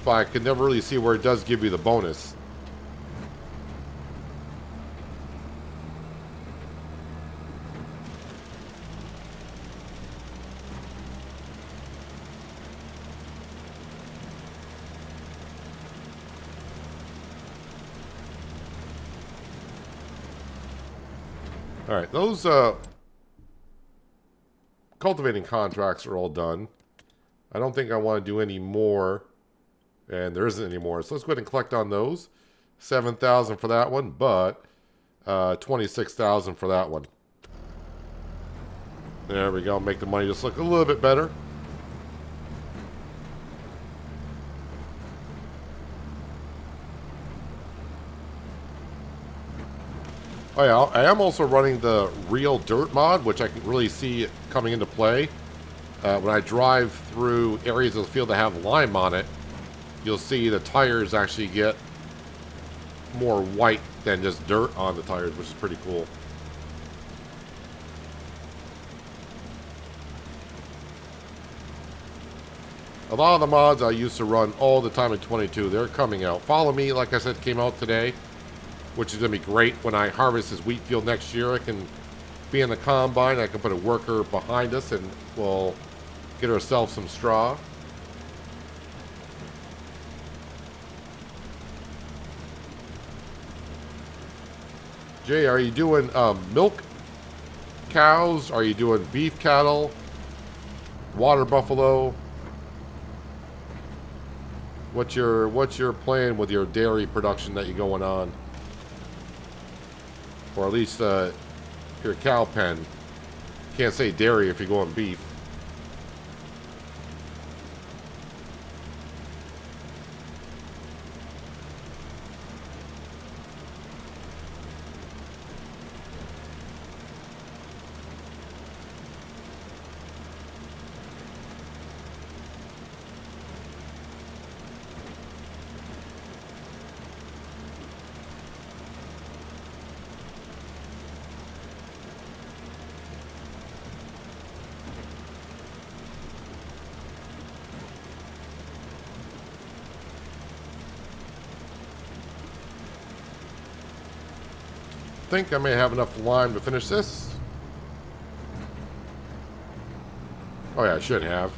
but I could never really see where it does give you the bonus. All right, those cultivating contracts are all done. I don't think I want to do any more, and there isn't any more. So let's go ahead and collect on those. 7,000 for that one, but 26,000 for that one. There we go. Make the money just look a little bit better. Oh yeah, I am also running the real dirt mod, which I can really see coming into play. When I drive through areas of the field that have lime on it, you'll see the tires actually get more white than just dirt on the tires, which is pretty cool. A lot of the mods I used to run all the time in 22, they're coming out. Follow Me, like I said, came out today, which is going to be great. When I harvest this wheat field next year, I can be in the combine. I can put a worker behind us and we'll get ourselves some straw. Jay, are you doing milk cows? Are you doing beef cattle? Water buffalo? What's your plan with your dairy production that you're going on? Or at least your cow pen. Can't say dairy if you're going beef. I think I may have enough lime to finish this. Oh yeah, I should have.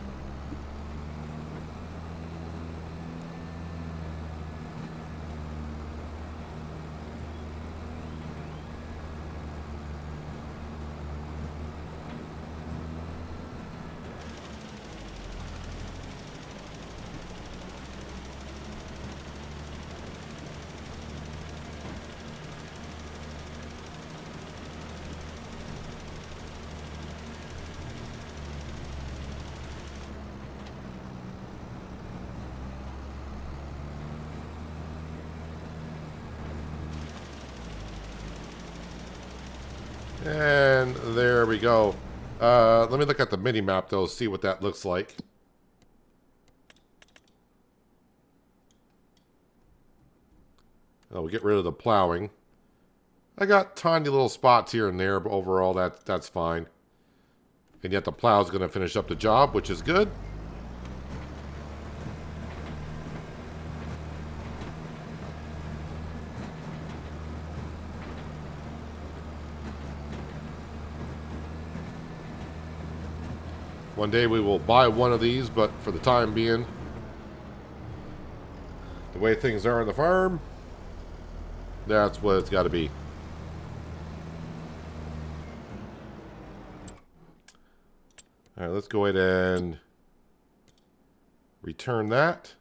And there we go. Let me look at the mini map though, see what that looks like. Oh, we get rid of the plowing. I got tiny little spots here and there, but overall that's fine. And yet the plow's going to finish up the job, which is good. One day we will buy one of these, but for the time being, the way things are on the farm, that's what it's got to be. All right, let's go ahead and return that.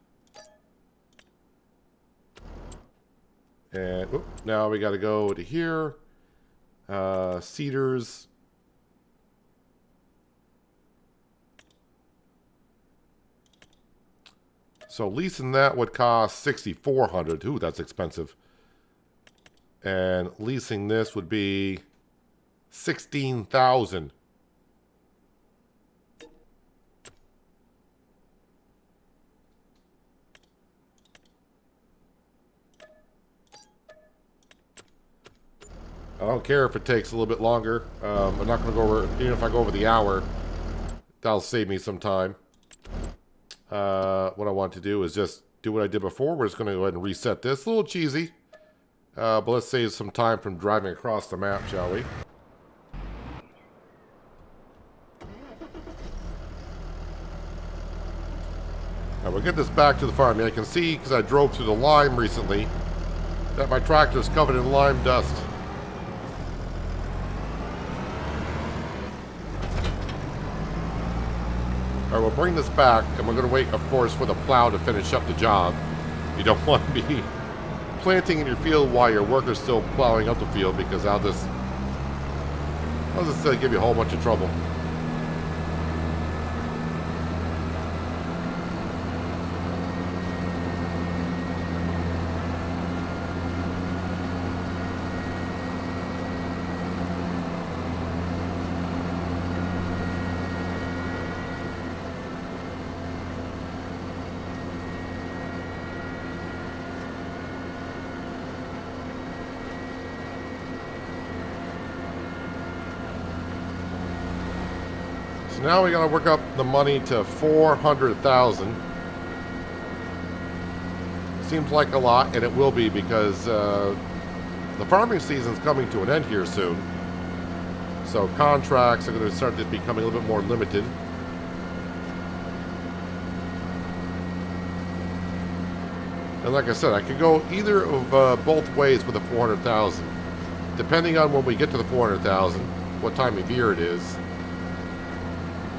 And now we got to go to here. Cedars. So leasing that would cost $6,400. Ooh, that's expensive. And leasing this would be $16,000. I don't care if it takes a little bit longer. I'm not going to go over, even if I go over the hour, that'll save me some time. What I want to do is just do what I did before. We're just going to go ahead and reset this. A little cheesy, but let's save some time from driving across the map, shall we? Now we'll get this back to the farm. I can see, because I drove through the lime recently, that my tractor is covered in lime dust. Alright, we'll bring this back, and we're going to wait, of course, for the plow to finish up the job. You don't want to be planting in your field while your worker's still plowing up the field, because I'll just give you a whole bunch of trouble. So now we got to work up the money to $400,000. Seems like a lot, and it will be, because the farming season's coming to an end here soon. So contracts are going to start becoming a little bit more limited. And like I said, I could go either of both ways with the $400,000, depending on when we get to the $400,000, what time of year it is.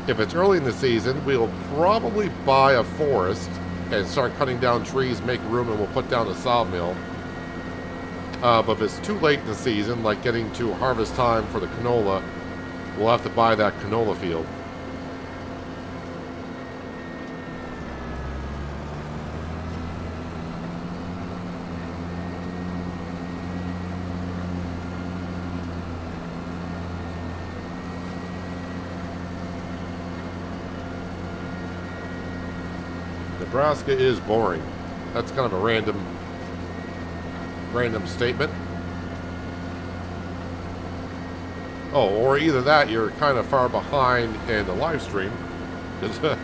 If it's early in the season, we'll probably buy a forest and start cutting down trees, make room, and we'll put down a sawmill. But if it's too late in the season, like getting to harvest time for the canola, we'll have to buy that canola field. Nebraska is boring. That's kind of a random statement. Oh, or either that, you're kind of far behind in the live stream. That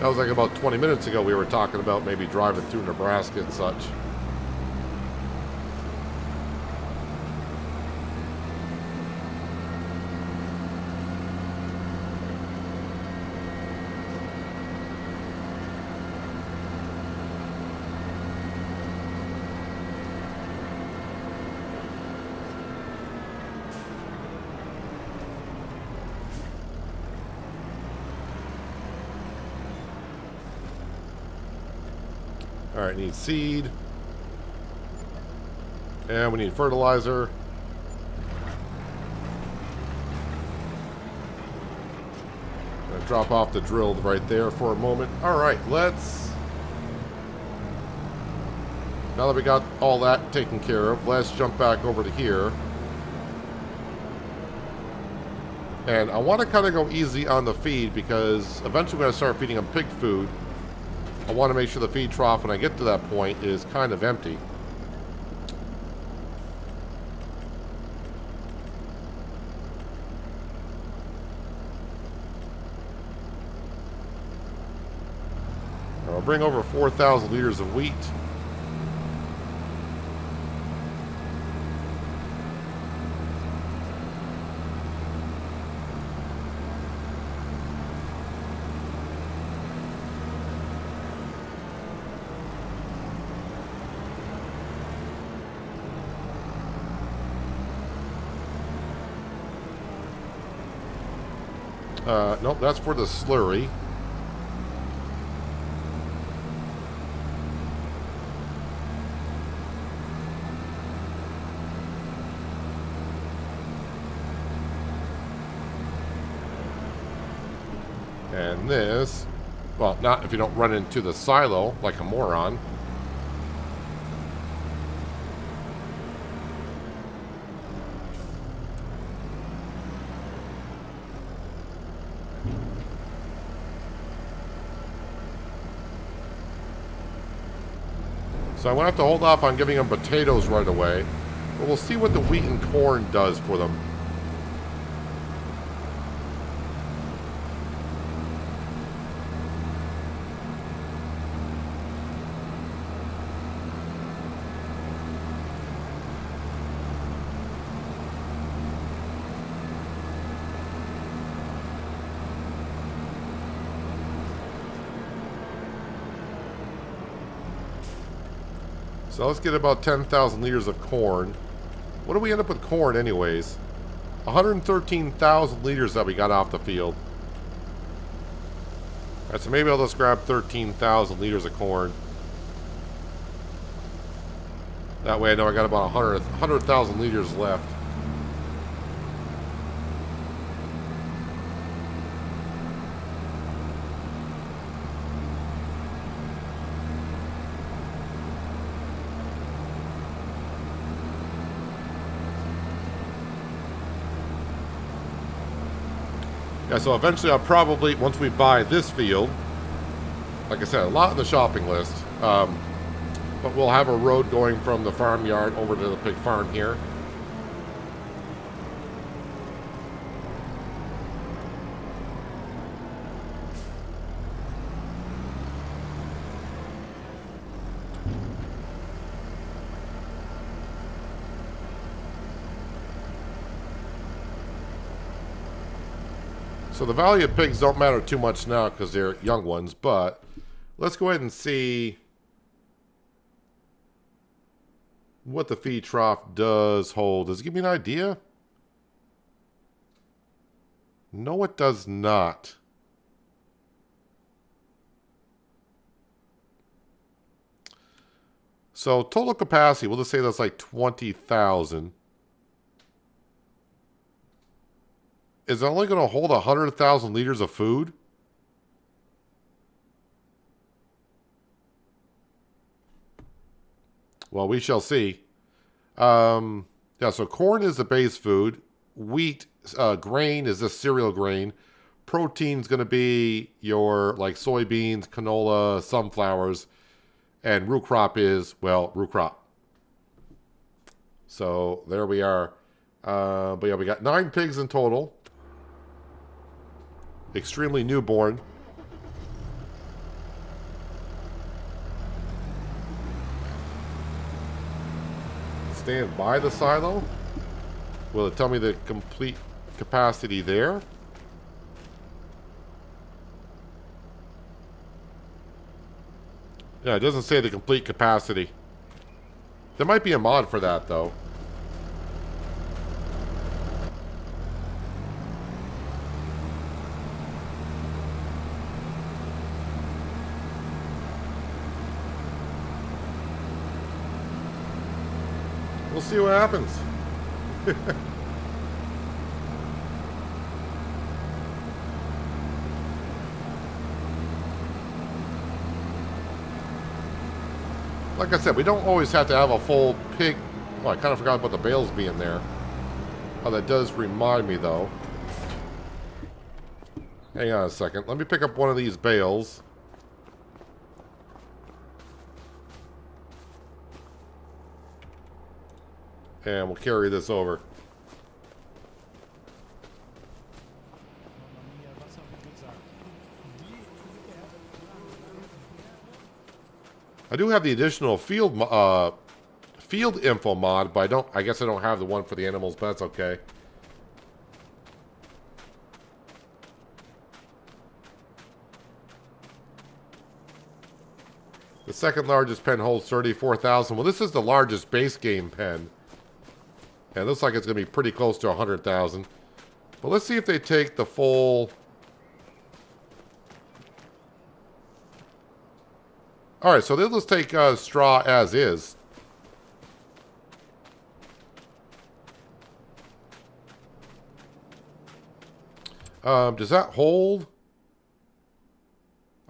was like about 20 minutes ago we were talking about maybe driving through Nebraska and such. Alright, need seed. And we need fertilizer. I'm gonna drop off the drill right there for a moment. Alright, let's... Now that we got all that taken care of, let's jump back over to here. And I want to kind of go easy on the feed, because eventually when I start feeding them pig food, I want to make sure the feed trough, when I get to that point, is kind of empty. I'll bring over 4,000 liters of wheat. Nope, that's for the slurry. And this, well, not if you don't run into the silo like a moron. So I'm going to have to hold off on giving them potatoes right away. But we'll see what the wheat and corn does for them. So let's get about 10,000 liters of corn. What do we end up with corn anyways? 113,000 liters that we got off the field. Alright, so maybe I'll just grab 13,000 liters of corn. That way I know I got about 100,000 liters left. Yeah, so eventually I'll probably, once we buy this field, like I said, a lot on the shopping list, but we'll have a road going from the farmyard over to the pig farm here. So the value of pigs don't matter too much now because they're young ones, but let's go ahead and see what the feed trough does hold. Does it give me an idea? No, it does not. So total capacity, we'll just say that's like 20,000. Is it only going to hold 100,000 liters of food? Well, we shall see. Yeah, so corn is the base food. Wheat, grain is the cereal grain. Protein's going to be your, like, soybeans, canola, sunflowers. And root crop is, well, root crop. So, there we are. But yeah, we got 9 pigs in total. Extremely newborn. Stand by the silo. Will it tell me the complete capacity there? Yeah, it doesn't say the complete capacity. There might be a mod for that, though. We'll see what happens. Like I said, we don't always have to have a full pig. Oh, I kind of forgot about the bales being there. Oh, that does remind me, though. Hang on a second. Let me pick up one of these bales. And we'll carry this over. I do have the additional field info mod, but I guess I don't have the one for the animals, but that's okay. The second largest pen holds 34,000. Well, this is the largest base game pen. And it looks like it's going to be pretty close to 100,000. But let's see if they take the full All right, so let's take straw as is. Does that hold?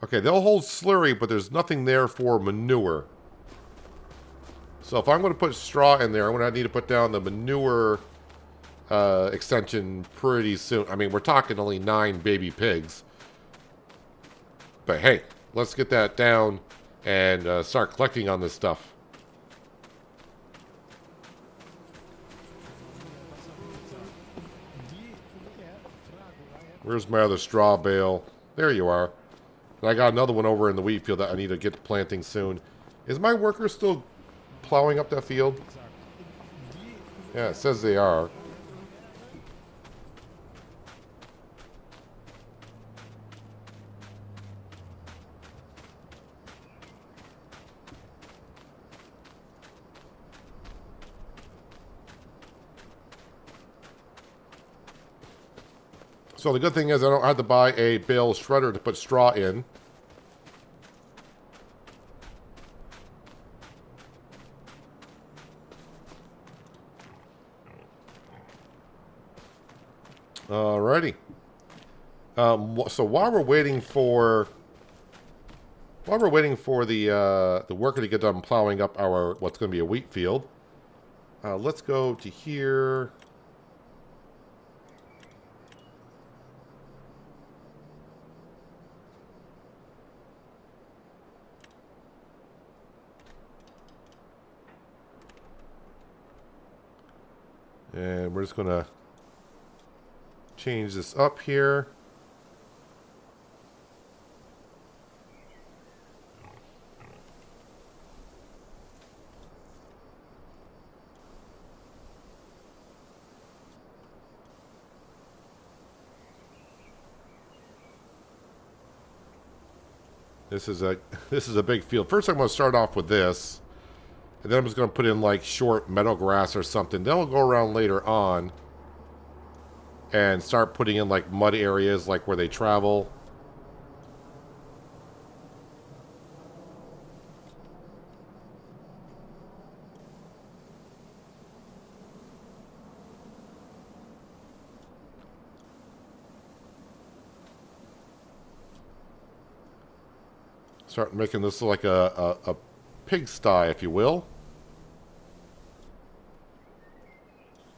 Okay, they'll hold slurry, but there's nothing there for manure. So if I'm going to put straw in there, I'm going to need to put down the manure extension pretty soon. I mean, we're talking only 9 baby pigs. But hey, let's get that down and start collecting on this stuff. Where's my other straw bale? There you are. And I got another one over in the wheat field that I need to get planting soon. Is my worker still plowing up that field? Yeah, it says they are. So the good thing is I don't have to buy a bale shredder to put straw in. Alrighty. So while we're waiting for the worker to get done plowing up our what's going to be a wheat field, let's go to here. And we're just going to change this up here. This is a big field. First I'm going to start off with this. And then I'm just going to put in like short meadow grass or something. Then we'll go around later on and start putting in like mud areas like where they travel. Start making this like a pigsty, if you will.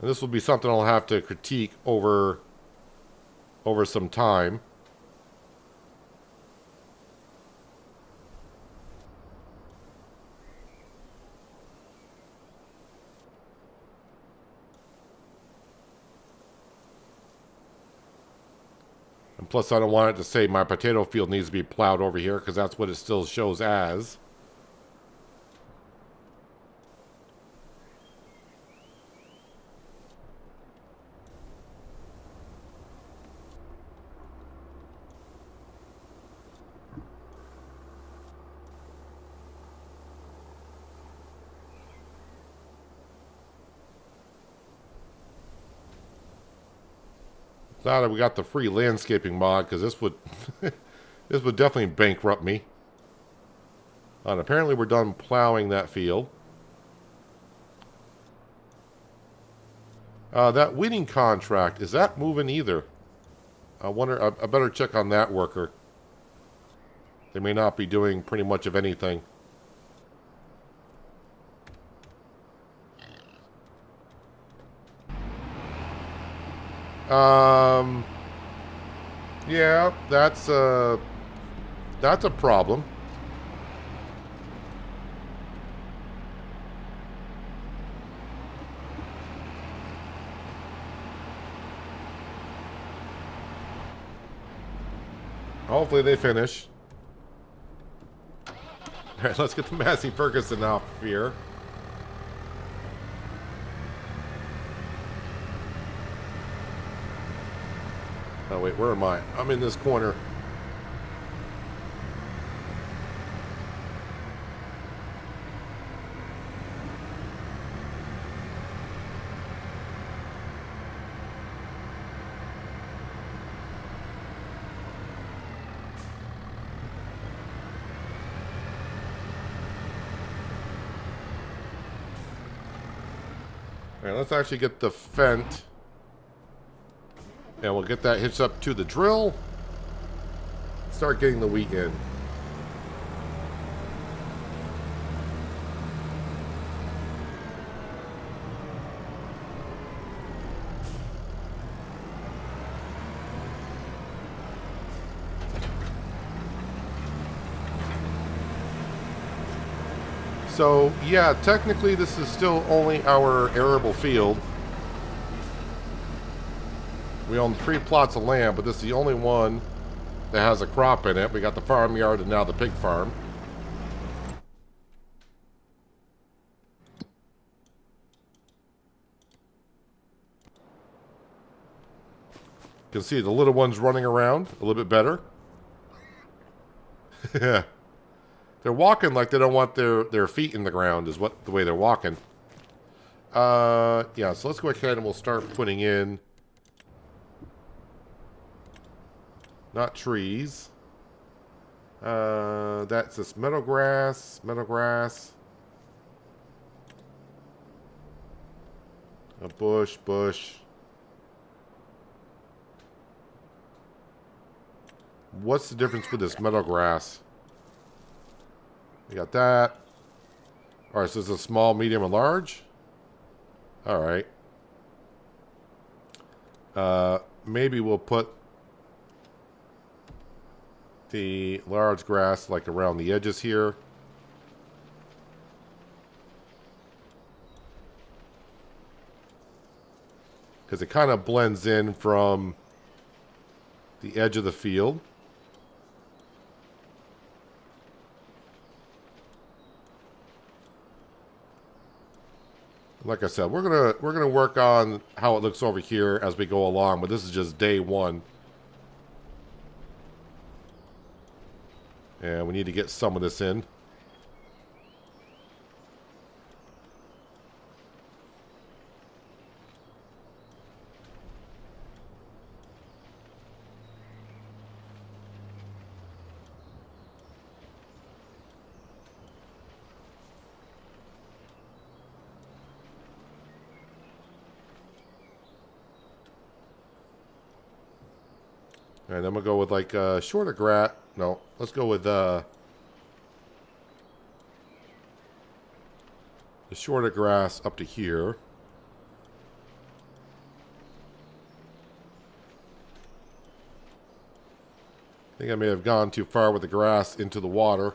And this will be something I'll have to critique over some time. And plus I don't want it to say my potato field needs to be plowed over here, because that's what it still shows as. Glad that we got the free landscaping mod, because this would this would definitely bankrupt me. And apparently we're done plowing that field. That weeding contract, is that moving either? I wonder, I better check on that worker. They may not be doing pretty much of anything. Yeah, that's a problem. Hopefully they finish. Alright, let's get the Massey Ferguson off here. Oh wait, where am I? I'm in this corner. Alright, let's actually get the Fent. And we'll get that hitched up to the drill. Start getting the wheat in. So, yeah, technically this is still only our arable field. We own 3 plots of land, but this is the only one that has a crop in it. We got the farmyard and now the pig farm. You can see the little ones running around a little bit better. Yeah. They're walking like they don't want their feet in the ground is what the way they're walking. Yeah, so let's go ahead and we'll start putting in not trees. That's this meadow grass. A bush. What's the difference with this meadow grass? We got that. Alright, so it's a small, medium, and large. Alright. Maybe we'll put the large grass like around the edges here. Because it kind of blends in from the edge of the field. Like I said, we're gonna work on how it looks over here as we go along, but this is just day one. And we need to get some of this in. And then we'll go with like shorter grass. No, let's go with the shorter grass up to here. I think I may have gone too far with the grass into the water.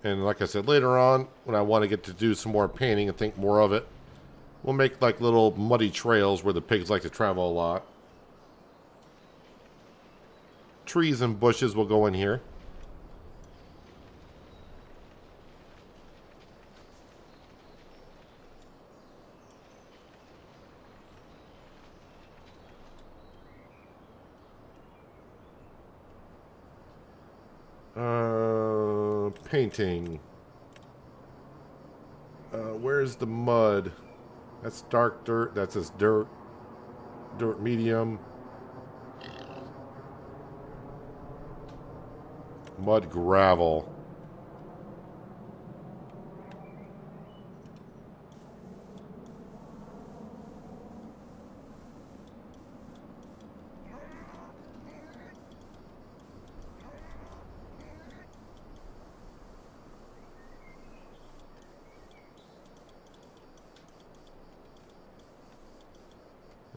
And like I said, later on, when I want to get to do some more painting and think more of it, we'll make like little muddy trails where the pigs like to travel a lot. Trees and bushes will go in here. Painting. Where's the mud? That's dark dirt. That's this dirt. Dirt medium. Mud gravel.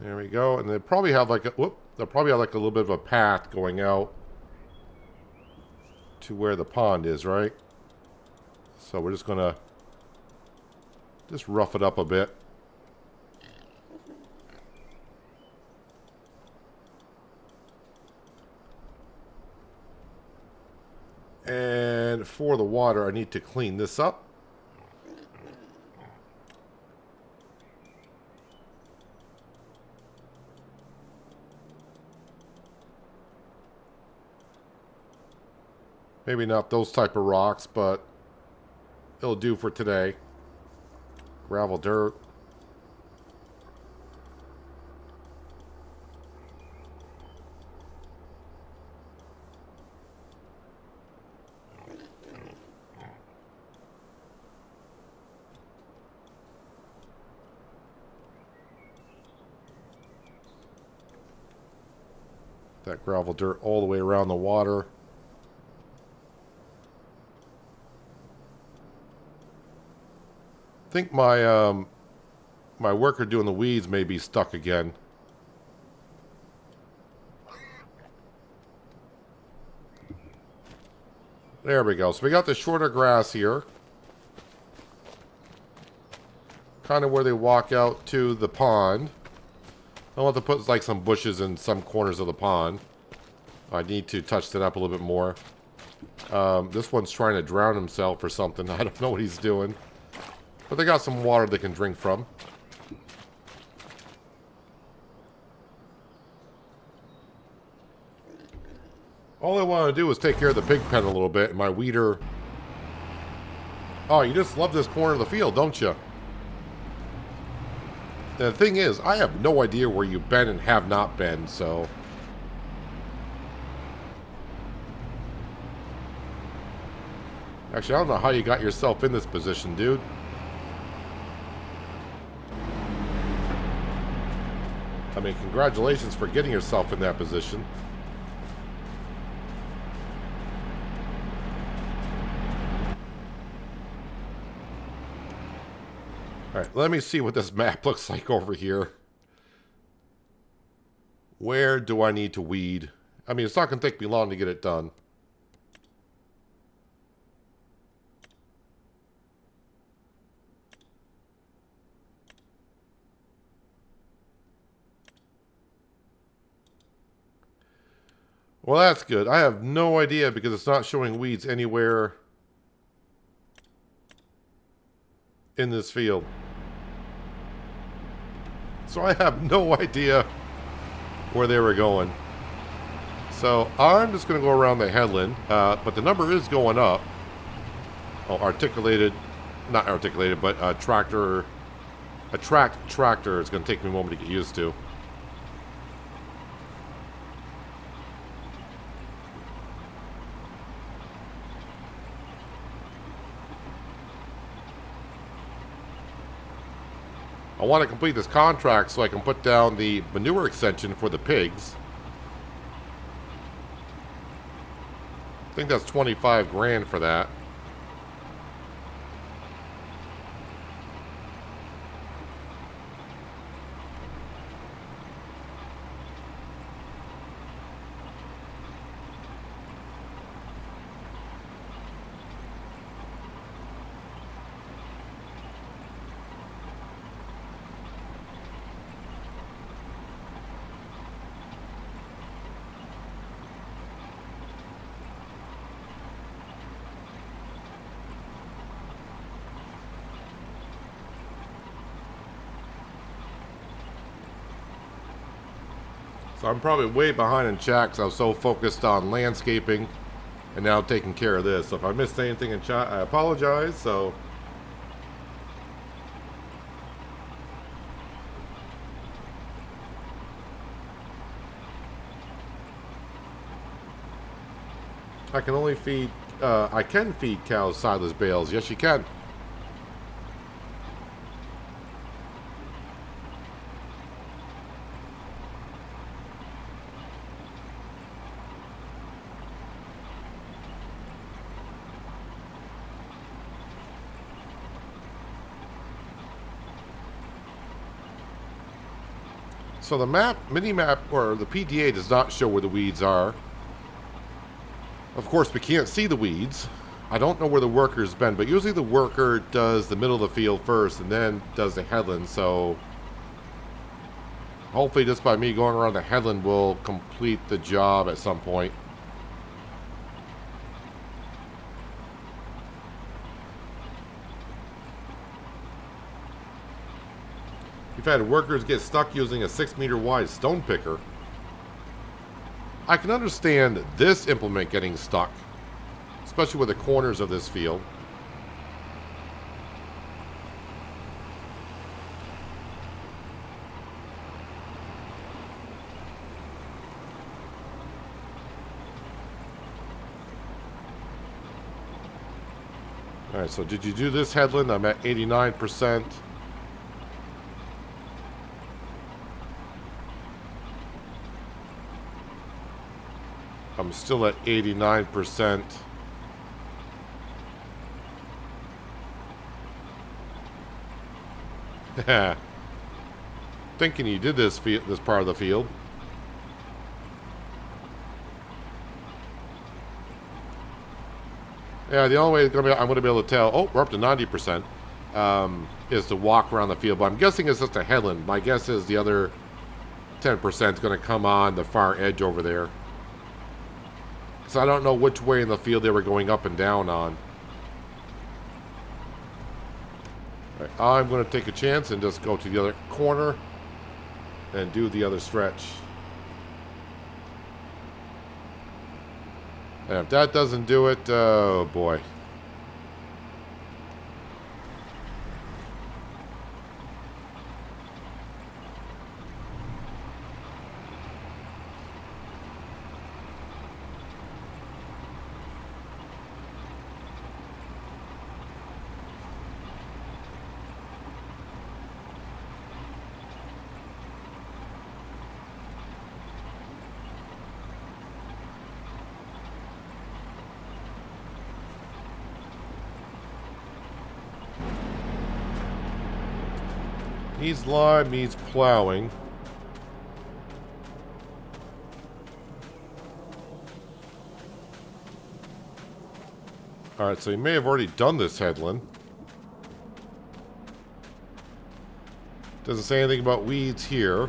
There we go, and they probably have like a they'll probably have like a little bit of a path going out to where the pond is, right? So we're just gonna rough it up a bit. And for the water, I need to clean this up. Maybe not those type of rocks, but it'll do for today. Gravel dirt. that gravel dirt all the way around the water. I think my my worker doing the weeds may be stuck again. There we go. So we got the shorter grass here. Kind of where they walk out to the pond. I want to put like some bushes in some corners of the pond. I need to touch that up a little bit more. This one's trying to drown himself or something. I don't know what he's doing. But they got some water they can drink from. All I want to do is take care of the pig pen a little bit. And my weeder... Oh, you just love this corner of the field, don't you? And the thing is, I have no idea where you've been and have not been, so... Actually, I don't know how you got yourself in this position, dude. I mean, congratulations for getting yourself in that position. Alright, let me see what this map looks like over here. Where do I need to weed? I mean, it's not going to take me long to get it done. Well, that's good. I have no idea because it's not showing weeds anywhere in this field. So I have no idea where they were going. So I'm just going to go around the headland. But the number is going up. Oh, articulated. Not articulated, but a tractor. A tracked tractor is going to take me a moment to get used to. I want to complete this contract so I can put down the manure extension for the pigs. I think that's 25 grand for that. So I'm probably way behind in chat because I was so focused on landscaping and now taking care of this. So if I missed anything in chat, I apologize. So I can only feed, I can feed cows sideless bales. Yes, you can. So the map, mini-map, or the PDA does not show where the weeds are. Of course, we can't see the weeds. I don't know where the worker's been, but usually the worker does the middle of the field first and then does the headland, so hopefully just by me going around the headland will complete the job at some point. We've had workers get stuck using a 6-meter wide stone picker. I can understand this implement getting stuck, especially with the corners of this field. Alright, so did you do this headland? I'm at 89%. I'm still at 89%. Thinking you did this part of the field. Yeah, the only way I'm going to be able to tell, oh, we're up to 90%, is to walk around the field. But I'm guessing it's just a headland. My guess is the other 10% is going to come on the far edge over there. So I don't know which way in the field they were going up and down on. All right, I'm going to take a chance and just go to the other corner and do the other stretch. And if that doesn't do it, oh boy. Needs lime, needs plowing. Alright, so you may have already done this headland. Doesn't say anything about weeds here.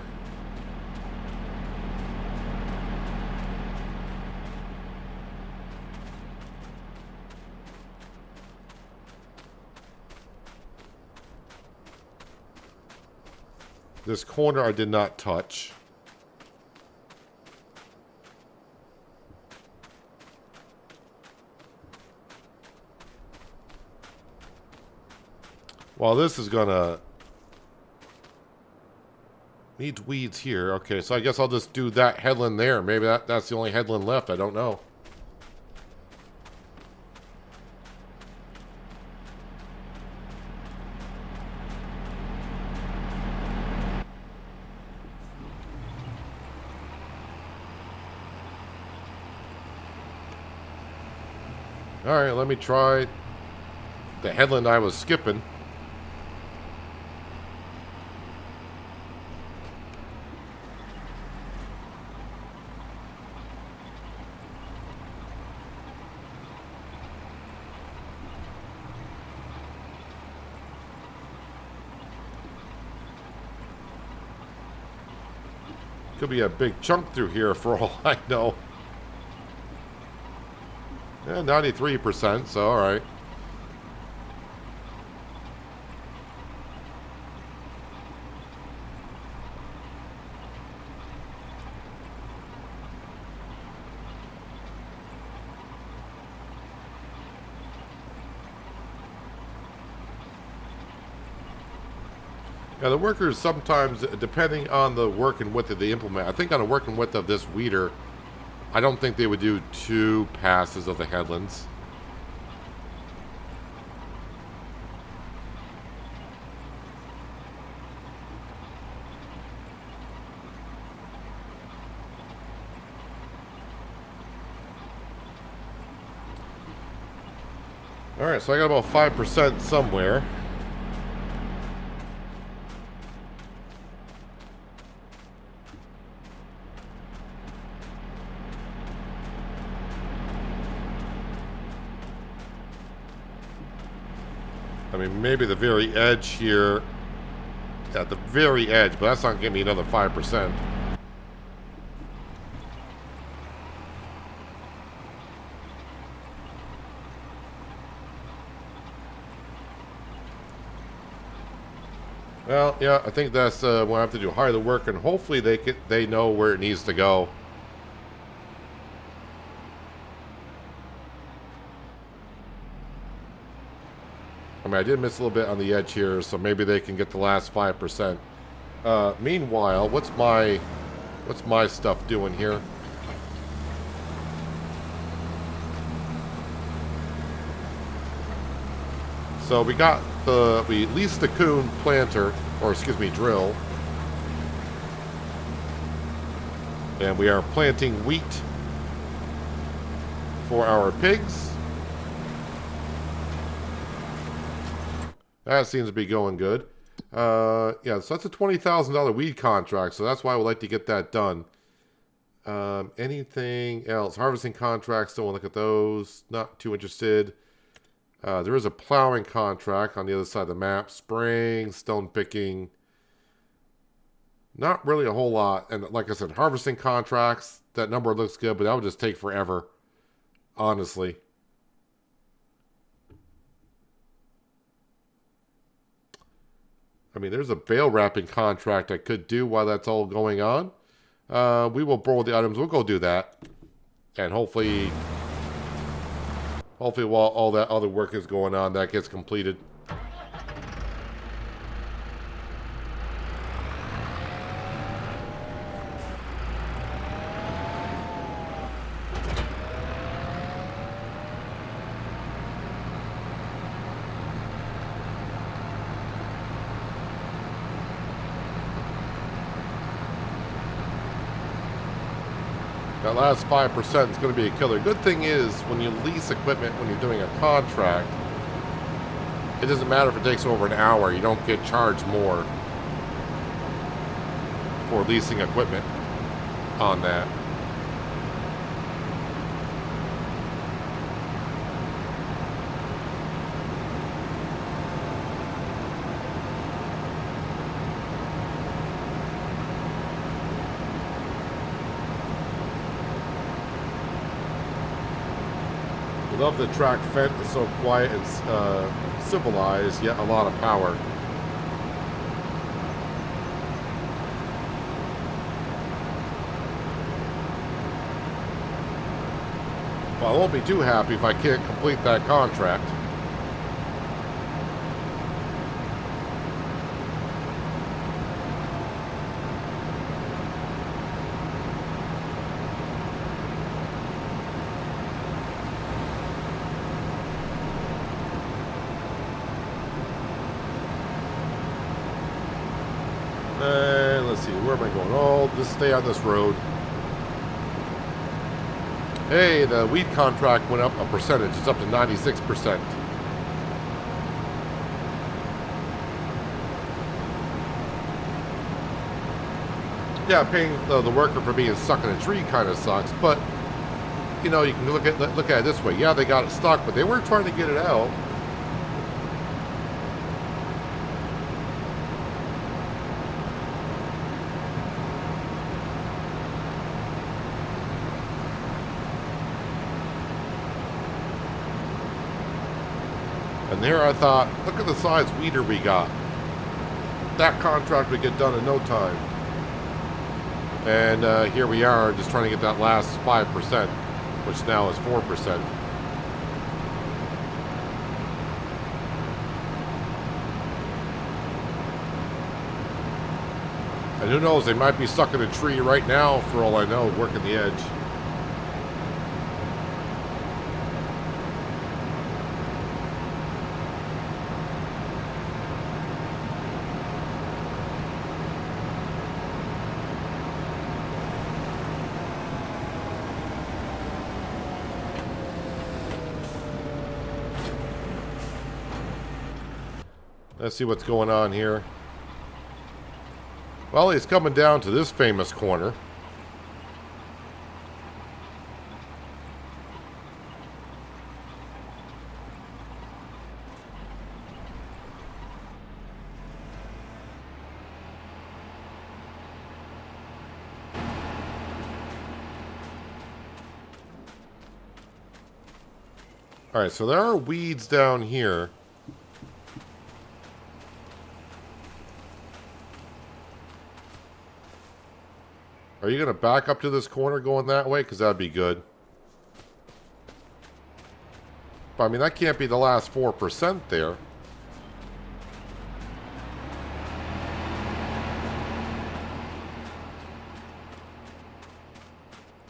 This corner I did not touch. Well, this is gonna need weeds here. Okay, so I guess I'll just do that headland there. Maybe that's the only headland left. I don't know. Alright, let me try the headland I was skipping. Could be a big chunk through here for all I know. Yeah, 93%, so alright. Yeah, the workers sometimes, depending on the working width that they implement, I think on a working width of this weeder, I don't think they would do 2 passes of the headlands. Alright, so I got about 5% somewhere. I mean, maybe the very edge here, at the very edge, but that's not going to give me another 5%. Well, yeah, I think that's what I have to do. Hire the worker, and hopefully they know where it needs to go. I mean, I did miss a little bit on the edge here, so maybe they can get the last 5%. Meanwhile, what's my stuff doing here? So we leased the coon planter, or excuse me, drill. And we are planting wheat. for our pigs. That seems to be going good. Yeah, so that's a $20,000 weed contract, so that's why I would like to get that done. Anything else? Harvesting contracts, don't want to look at those. Not too interested. There is a plowing contract on the other side of the map. Spraying, stone picking. Not really a whole lot. And like I said, harvesting contracts, that number looks good, but that would just take forever. Honestly. I mean, there's a bale wrapping contract I could do while that's all going on. We will borrow the items. We'll go do that. And hopefully while all that other work is going on, that gets completed. That last 5% is going to be a killer. Good thing is, when you lease equipment, when you're doing a contract, it doesn't matter if it takes over an hour. You don't get charged more for leasing equipment on that. I love the track fence. It's so quiet and civilized, yet a lot of power. Well, I won't be too happy if I can't complete that contract. Let's see, where am I going? Oh, just stay on this road. Hey, the wheat contract went up a percentage. It's up to 96%. Yeah, paying the worker for being stuck in a tree kind of sucks, but you know, you can look at it this way. Yeah, they got it stuck, but they weren't trying to get it out. And there I thought, look at the size weeder we got. That contract would get done in no time. And here we are, just trying to get that last 5%, which now is 4%. And who knows, they might be stuck in a tree right now, for all I know, working the edge. Let's see what's going on here. Well, he's coming down to this famous corner. All right, so there are weeds down here. Are you going to back up to this corner going that way? Because that'd be good. But, I mean, that can't be the last 4% there.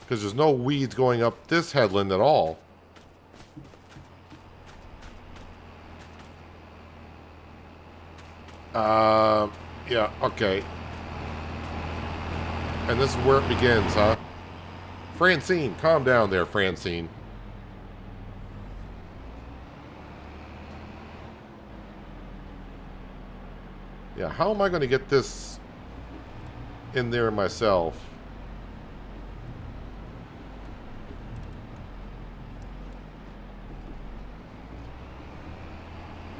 Because there's no weeds going up this headland at all. Yeah, okay. And this is where it begins, huh? Francine, calm down there, Francine. Yeah, how am I going to get this in there myself?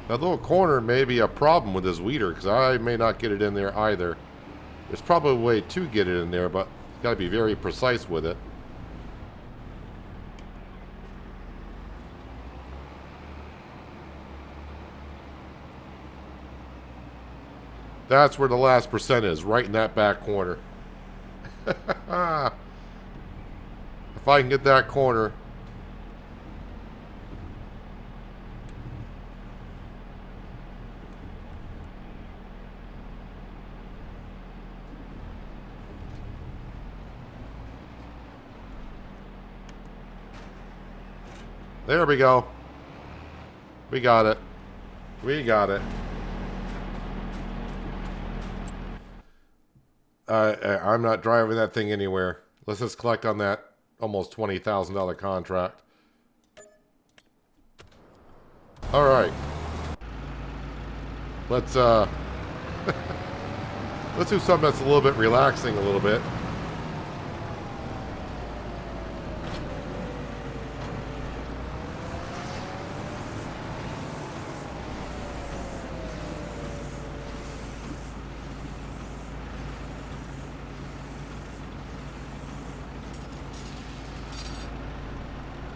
That little corner may be a problem with this weeder, because I may not get it in there either. There's probably a way to get it in there, but you got to be very precise with it. That's where the last percent is, right in that back corner. If I can get that corner. There we go. We got it. We got it. I'm not driving that thing anywhere. Let's just collect on that almost $20,000 contract. All right. Let's let's do something that's a little bit relaxing a little bit.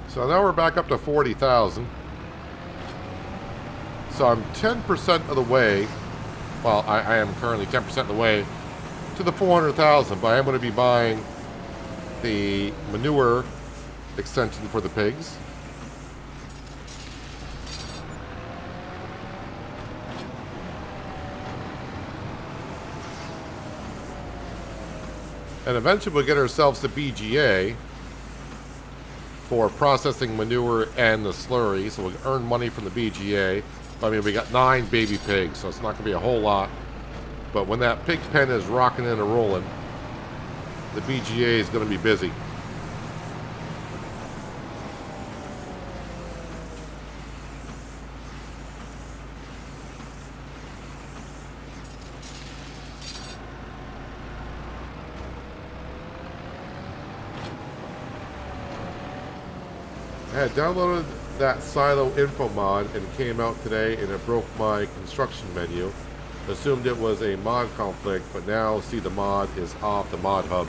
So now we're back up to 40,000. So I'm 10% of the way. Well, I am currently 10% of the way to the 400,000, but I am going to be buying the manure extension for the pigs. And eventually we'll get ourselves to BGA for processing manure and the slurry, so we'll earn money from the BGA. I mean, we got 9 baby pigs, so it's not going to be a whole lot. But when that pig pen is rocking and rolling, the BGA is going to be busy. I had downloaded that silo info mod and it came out today and it broke my construction menu. Assumed it was a mod conflict, but now see the mod is off the mod hub.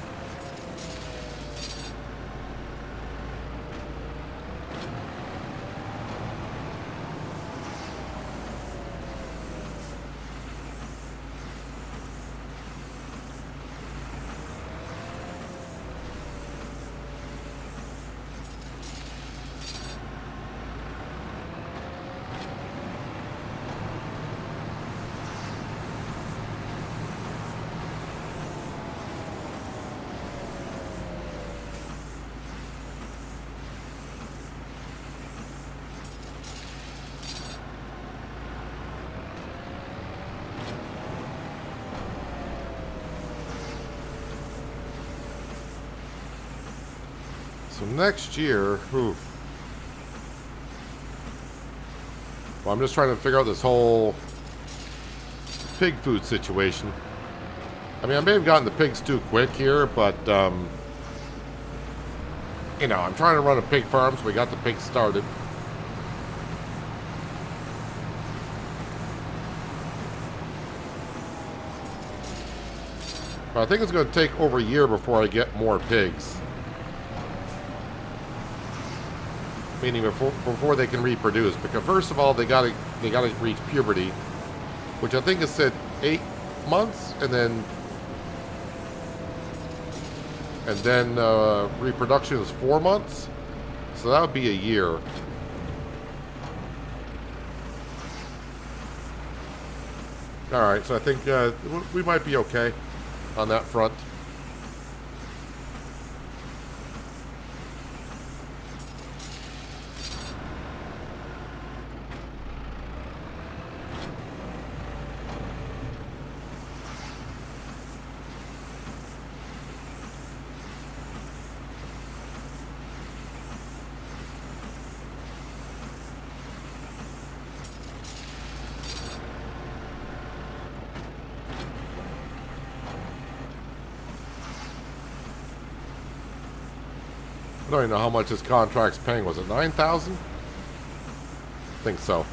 So next year, oof. Well, I'm just trying to figure out this whole pig food situation. I mean, I may have gotten the pigs too quick here, but, you know, I'm trying to run a pig farm, so we got the pigs started. But I think it's going to take over a year before I get more pigs. Meaning before they can reproduce, because first of all they gotta reach puberty, which I think is said 8 months, and then reproduction is 4 months, so that would be a year. All right, so I think we might be okay on that front. I don't even know how much this contract's paying. Was it 9,000? I think so.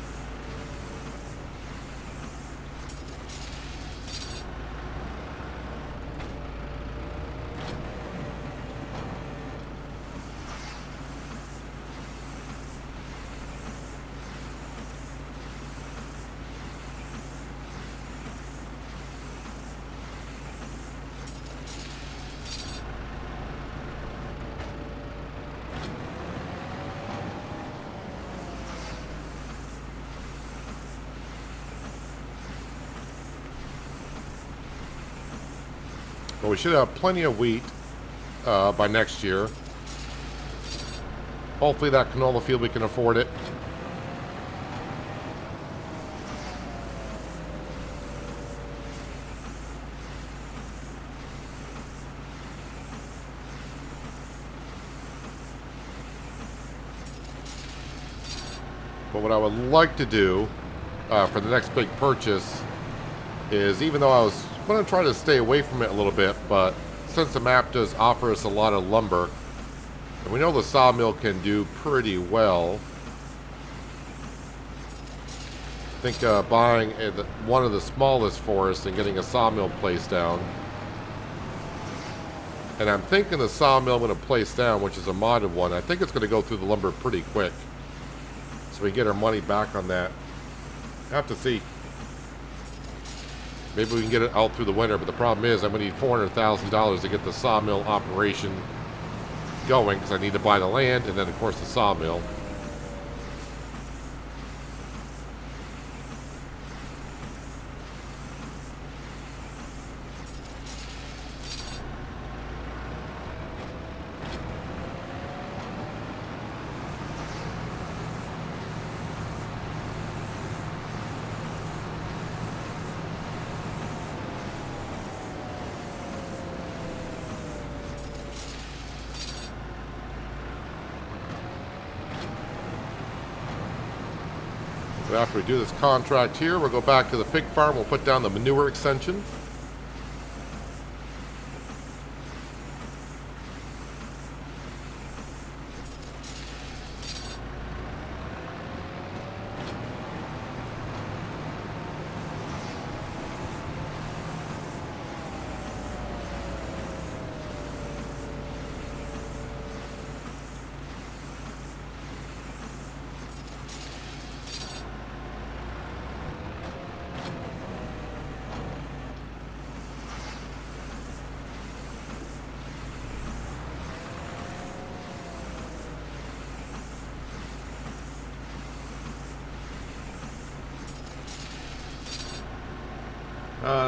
But we should have plenty of wheat by next year. Hopefully that canola field, we can afford it. But what I would like to do for the next big purchase is, even though I was going to try to stay away from it a little bit, but since the map does offer us a lot of lumber, and we know the sawmill can do pretty well, I think buying one of the smallest forests and getting a sawmill placed down. And I'm thinking the sawmill I'm going to place down, which is a modded one, I think it's going to go through the lumber pretty quick. So we get our money back on that. Have to see. Maybe we can get it out through the winter, but the problem is I'm going to need $400,000 to get the sawmill operation going, because I need to buy the land and then, of course, the sawmill. But after we do this contract here, we'll go back to the pig farm. We'll put down the manure extension.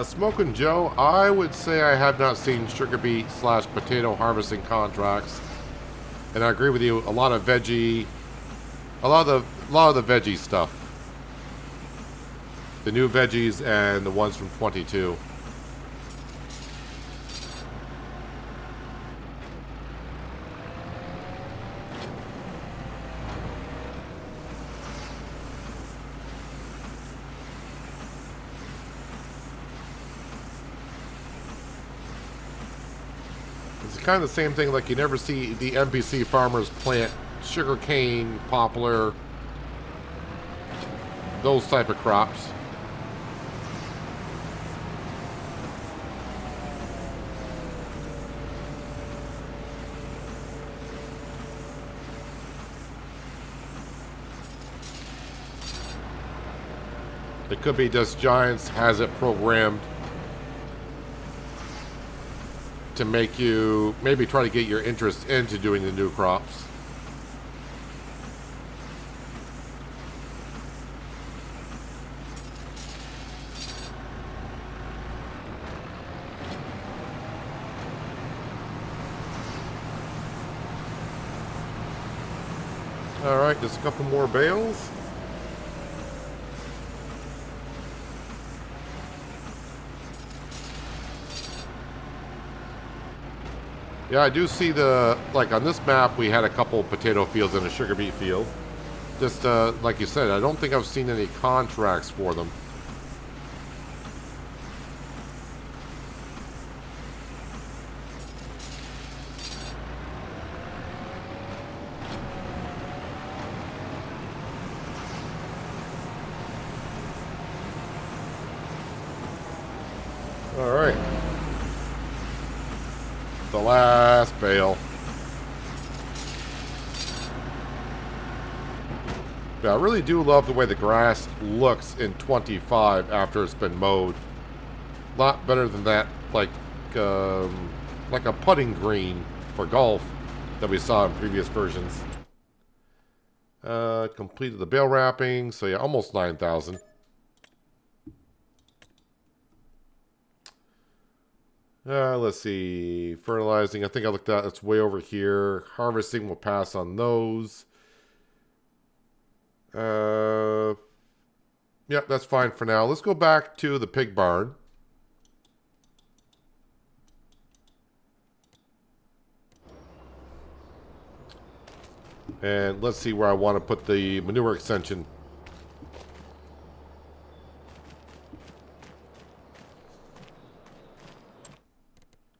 Smoking Joe, I would say I have not seen sugar beet / potato harvesting contracts, and I agree with you. A lot of the veggie stuff, the new veggies and the ones from 22. Kind of the same thing, like you never see the NPC farmers plant sugarcane, poplar, those type of crops. It could be just Giants has it programmed to make you maybe try to get your interest into doing the new crops. All right, just a couple more bales. Yeah, I do see like on this map, we had a couple potato fields and a sugar beet field. Just like you said, I don't think I've seen any contracts for them. All right. The last bale. Yeah, I really do love the way the grass looks in 25 after it's been mowed. A lot better than that, like a putting green for golf that we saw in previous versions. Completed the bale wrapping, so yeah, almost 9,000. Let's see. Fertilizing, I think I looked at it's way over here. Harvesting, will pass on those. Yeah, that's fine for now. Let's go back to the pig barn. And let's see where I want to put the manure extension.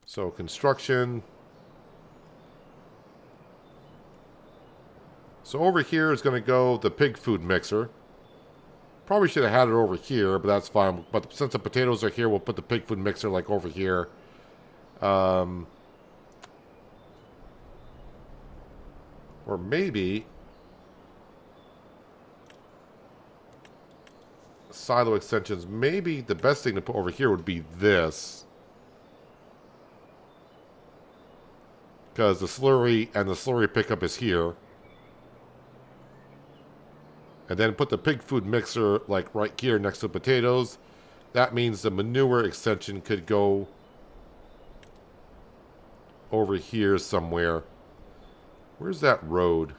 So construction. So over here is going to go the pig food mixer. Probably should have had it over here, but that's fine. But since the potatoes are here, we'll put the pig food mixer like over here. Or maybe silo extensions. Maybe the best thing to put over here would be this. Because the slurry and the slurry pickup is here. And then put the pig food mixer like right here next to the potatoes. That means the manure extension could go over here somewhere. Where's that road?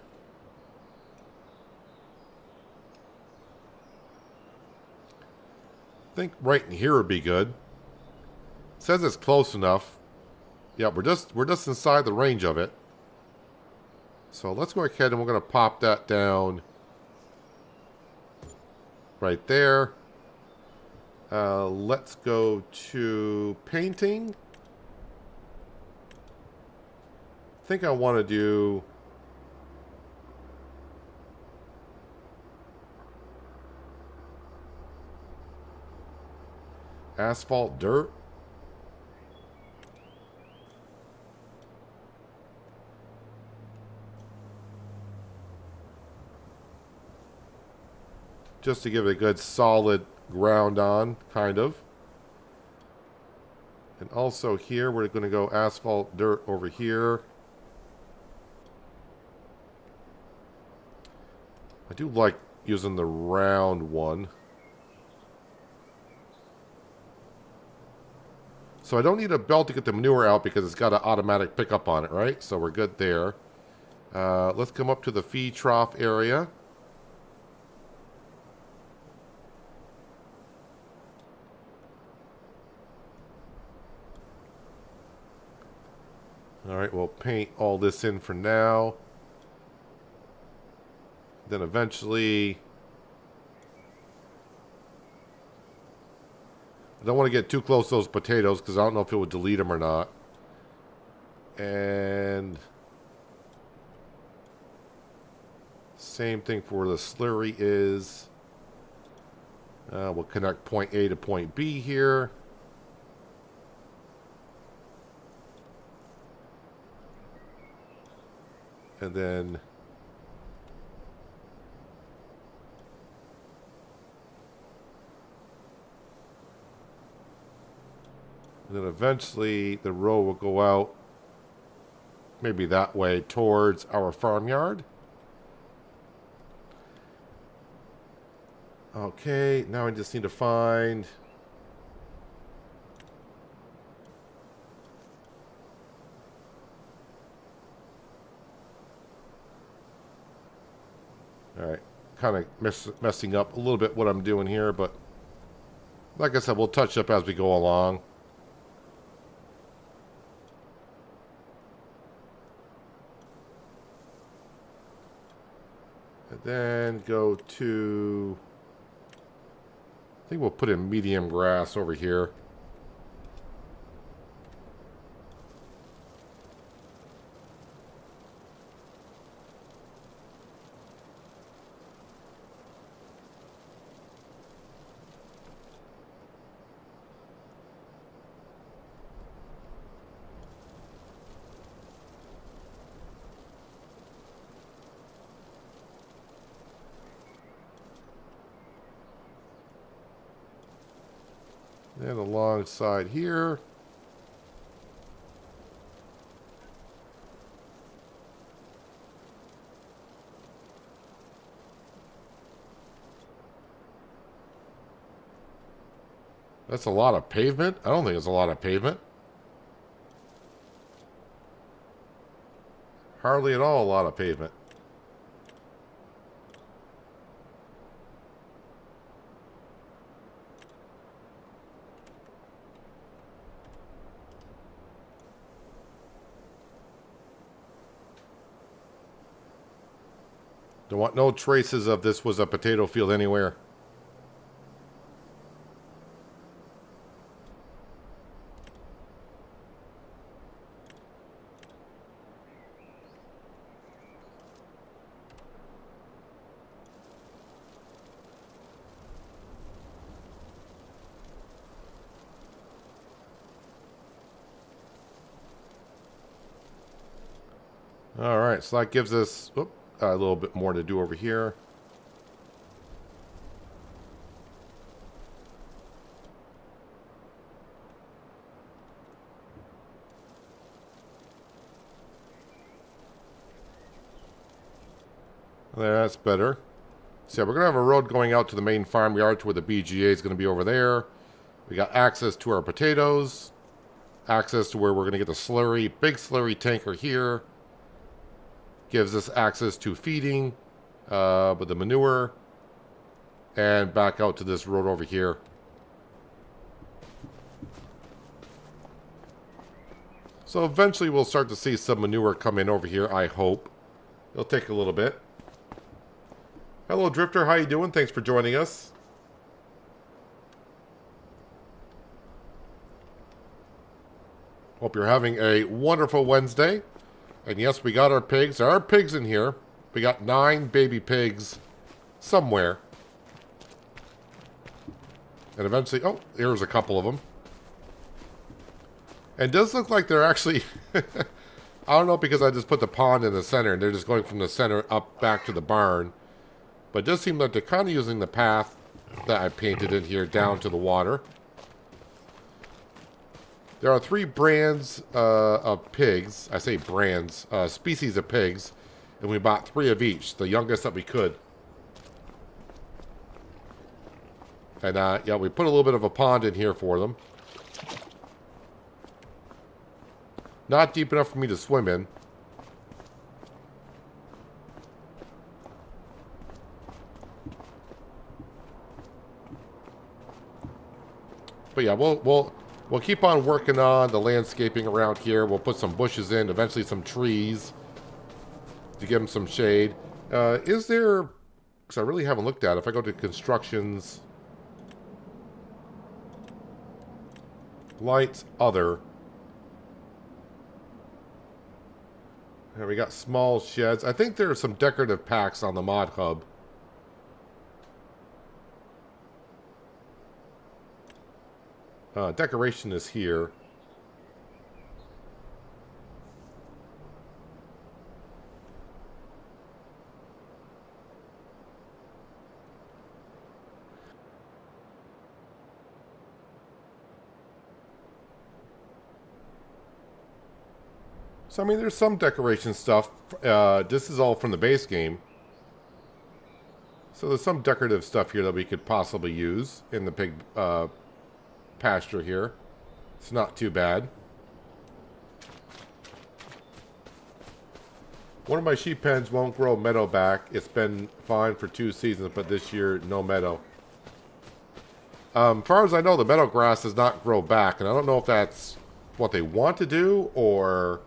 I think right in here would be good. It says it's close enough. Yeah, we're just inside the range of it. So let's go ahead and we're going to pop that down right there. Let's go to painting. I think I want to do asphalt dirt. Just to give it a good solid ground on, kind of. And also here, we're going to go asphalt dirt over here. I do like using the round one. So I don't need a belt to get the manure out because it's got an automatic pickup on it, right? So we're good there. Let's come up to the feed trough area. All right, we'll paint all this in for now. Then eventually, I don't want to get too close to those potatoes because I don't know if it would delete them or not. And same thing for where the slurry is. We'll connect point A to point B here. And then eventually the row will go out maybe that way towards our farmyard. Okay, now I just need to find Alright, kind of messing up a little bit what I'm doing here, but like I said, we'll touch up as we go along. And then go to, I think we'll put in medium grass over here. And alongside here. That's a lot of pavement? I don't think it's a lot of pavement. Hardly at all a lot of pavement. Don't want no traces of this was a potato field anywhere. All right, so that gives us a little bit more to do over here. There, that's better. So yeah, we're going to have a road going out to the main farmyard to where the BGA is going to be over there. We got access to our potatoes. Access to where we're going to get the slurry. Big slurry tanker here. Gives us access to feeding with the manure. And back out to this road over here. So eventually we'll start to see some manure come in over here, I hope. It'll take a little bit. Hello, Drifter. How you doing? Thanks for joining us. Hope you're having a wonderful Wednesday. And yes, we got our pigs. There are pigs in here. We got 9 baby pigs somewhere. And eventually... Oh, here's a couple of them. And it does look like they're actually... I don't know, because I just put the pond in the center. And they're just going from the center up back to the barn. But it does seem like they're kind of using the path that I painted in here down to the water. There are 3 brands of pigs. I say brands, species of pigs. And we bought 3 of each, the youngest that we could. And yeah, we put a little bit of a pond in here for them. Not deep enough for me to swim in. But yeah, we'll keep on working on the landscaping around here. We'll put some bushes in, eventually some trees to give them some shade. Is there... Because I really haven't looked at it. If I go to constructions... Lights, other... And we got small sheds. I think there are some decorative packs on the mod hub. Decoration is here. So, I mean, there's some decoration stuff. This is all from the base game. So there's some decorative stuff here that we could possibly use in the pig pasture here. It's not too bad. One of my sheep pens won't grow meadow back. It's been fine for 2 seasons, but this year, no meadow. As far as I know, the meadow grass does not grow back, and I don't know if that's what they want to do, or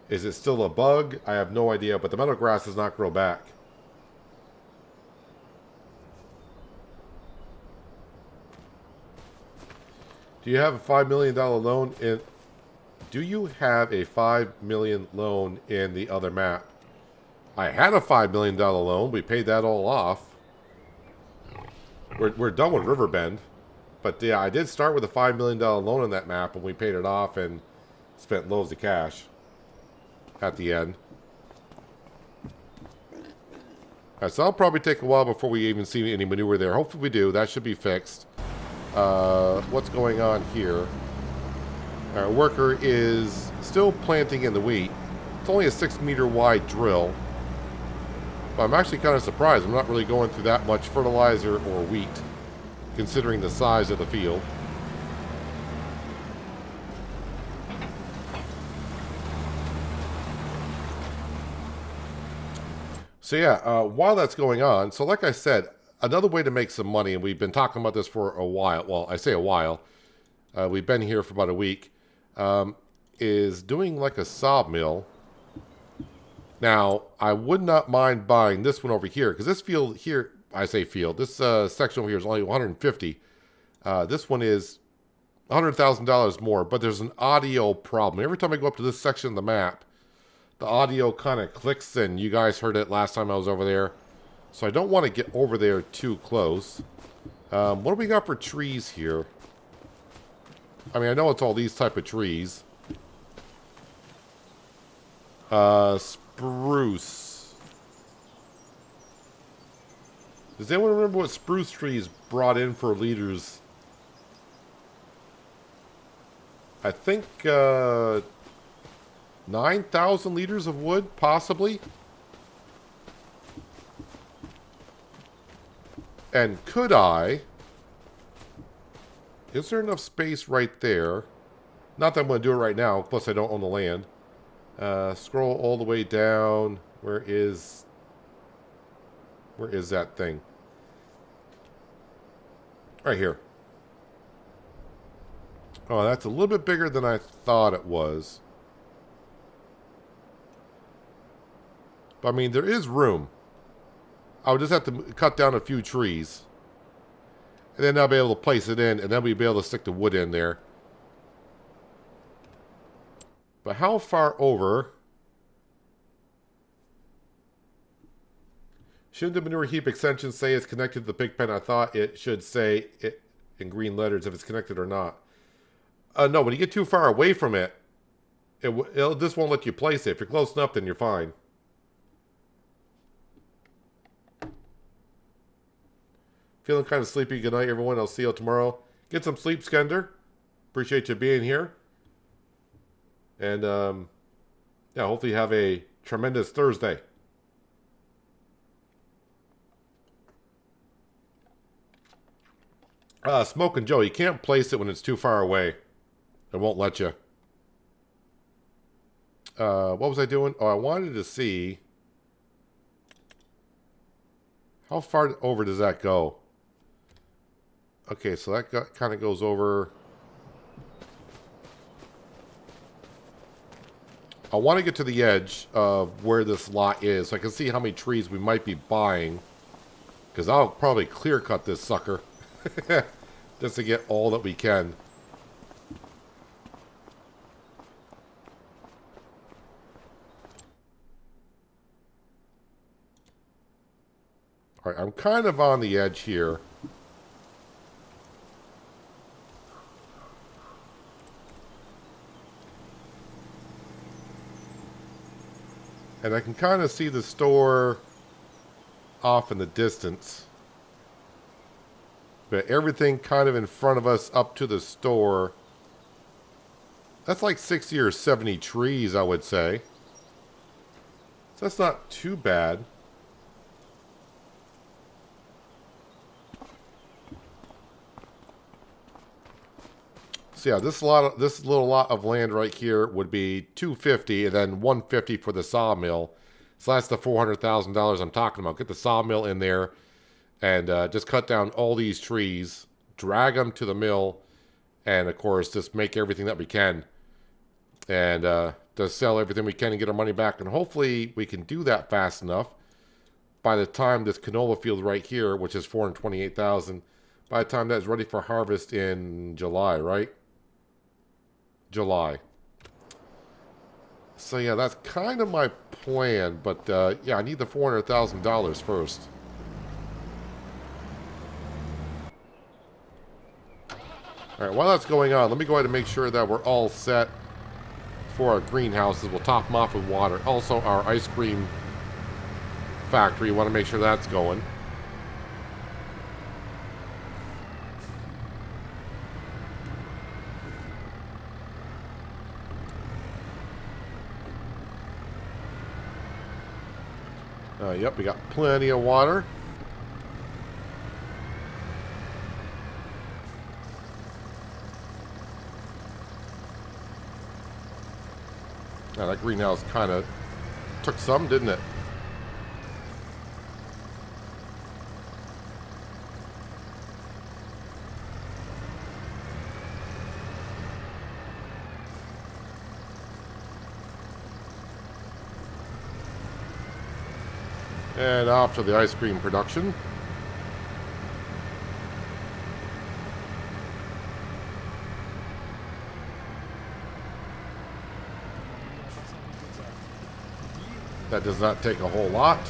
is it still a bug? I have no idea, but the meadow grass does not grow back. Do you have a $5 million loan in... Do you have a $5 million loan in the other map? I had a $5 million loan. We paid that all off. We're done with Riverbend. But yeah, I did start with a $5 million loan on that map, and we paid it off and spent loads of cash at the end. Alright, so that'll probably take a while before we even see any manure there. Hopefully we do. That should be fixed. What's going on here? Our worker is still planting in the wheat. It's only a 6-meter wide drill. But I'm actually kind of surprised. I'm not really going through that much fertilizer or wheat, considering the size of the field. So yeah, while that's going on, so like I said, another way to make some money, and we've been talking about this for a while. Well, I say a while. We've been here for about a week. Is doing like a sawmill. Now, I would not mind buying this one over here, because this field here, I say field, this section over here is only 150. This one is $100,000 more, but there's an audio problem. Every time I go up to this section of the map, the audio kind of clicks, and you guys heard it last time I was over there. So I don't want to get over there too close. What do we got for trees here? I mean, I know it's all these type of trees. Spruce. Does anyone remember what spruce trees brought in for liters? I think 9,000 liters of wood, possibly. And could I... Is there enough space right there? Not that I'm going to do it right now, plus I don't own the land. Scroll all the way down. Where is that thing? Right here. Oh, that's a little bit bigger than I thought it was. But I mean, there is room. I would just have to cut down a few trees. And then I'll be able to place it in, and then we'll be able to stick the wood in there. But how far over? Shouldn't the manure heap extension say it's connected to the pig pen? I thought it should say it in green letters if it's connected or not. No, when you get too far away from it, this won't let you place it. If you're close enough, then you're fine. Feeling kind of sleepy. Good night, everyone. I'll see you tomorrow. Get some sleep, Skender. Appreciate you being here. And, yeah, hopefully you have a tremendous Thursday. Smoking Joe, you can't place it when it's too far away. It won't let you. What was I doing? Oh, I wanted to see... How far over does that go? Okay, so that kind of goes over... I want to get to the edge of where this lot is so I can see how many trees we might be buying. Because I'll probably clear cut this sucker. Just to get all that we can. Alright, I'm kind of on the edge here. And I can kind of see the store off in the distance. But everything kind of in front of us up to the store. That's like 60 or 70 trees, I would say. So that's not too bad. So yeah, this little lot of land right here would be $250 and then $150 for the sawmill. So that's the $400,000 I'm talking about. Get the sawmill in there and just cut down all these trees, drag them to the mill, and of course just make everything that we can, and just sell everything we can and get our money back. And hopefully we can do that fast enough by the time this canola field right here, which is $428,000, by the time that's ready for harvest in July, right? July. So yeah, that's kind of my plan, but yeah, I need the $400,000 first. Alright, while that's going on, let me go ahead and make sure that we're all set for our greenhouses. We'll top them off with water. Also, our ice cream factory, want to make sure that's going. Yep, we got plenty of water. Now, that greenhouse kind of took some, didn't it? And off to the ice cream production. That does not take a whole lot.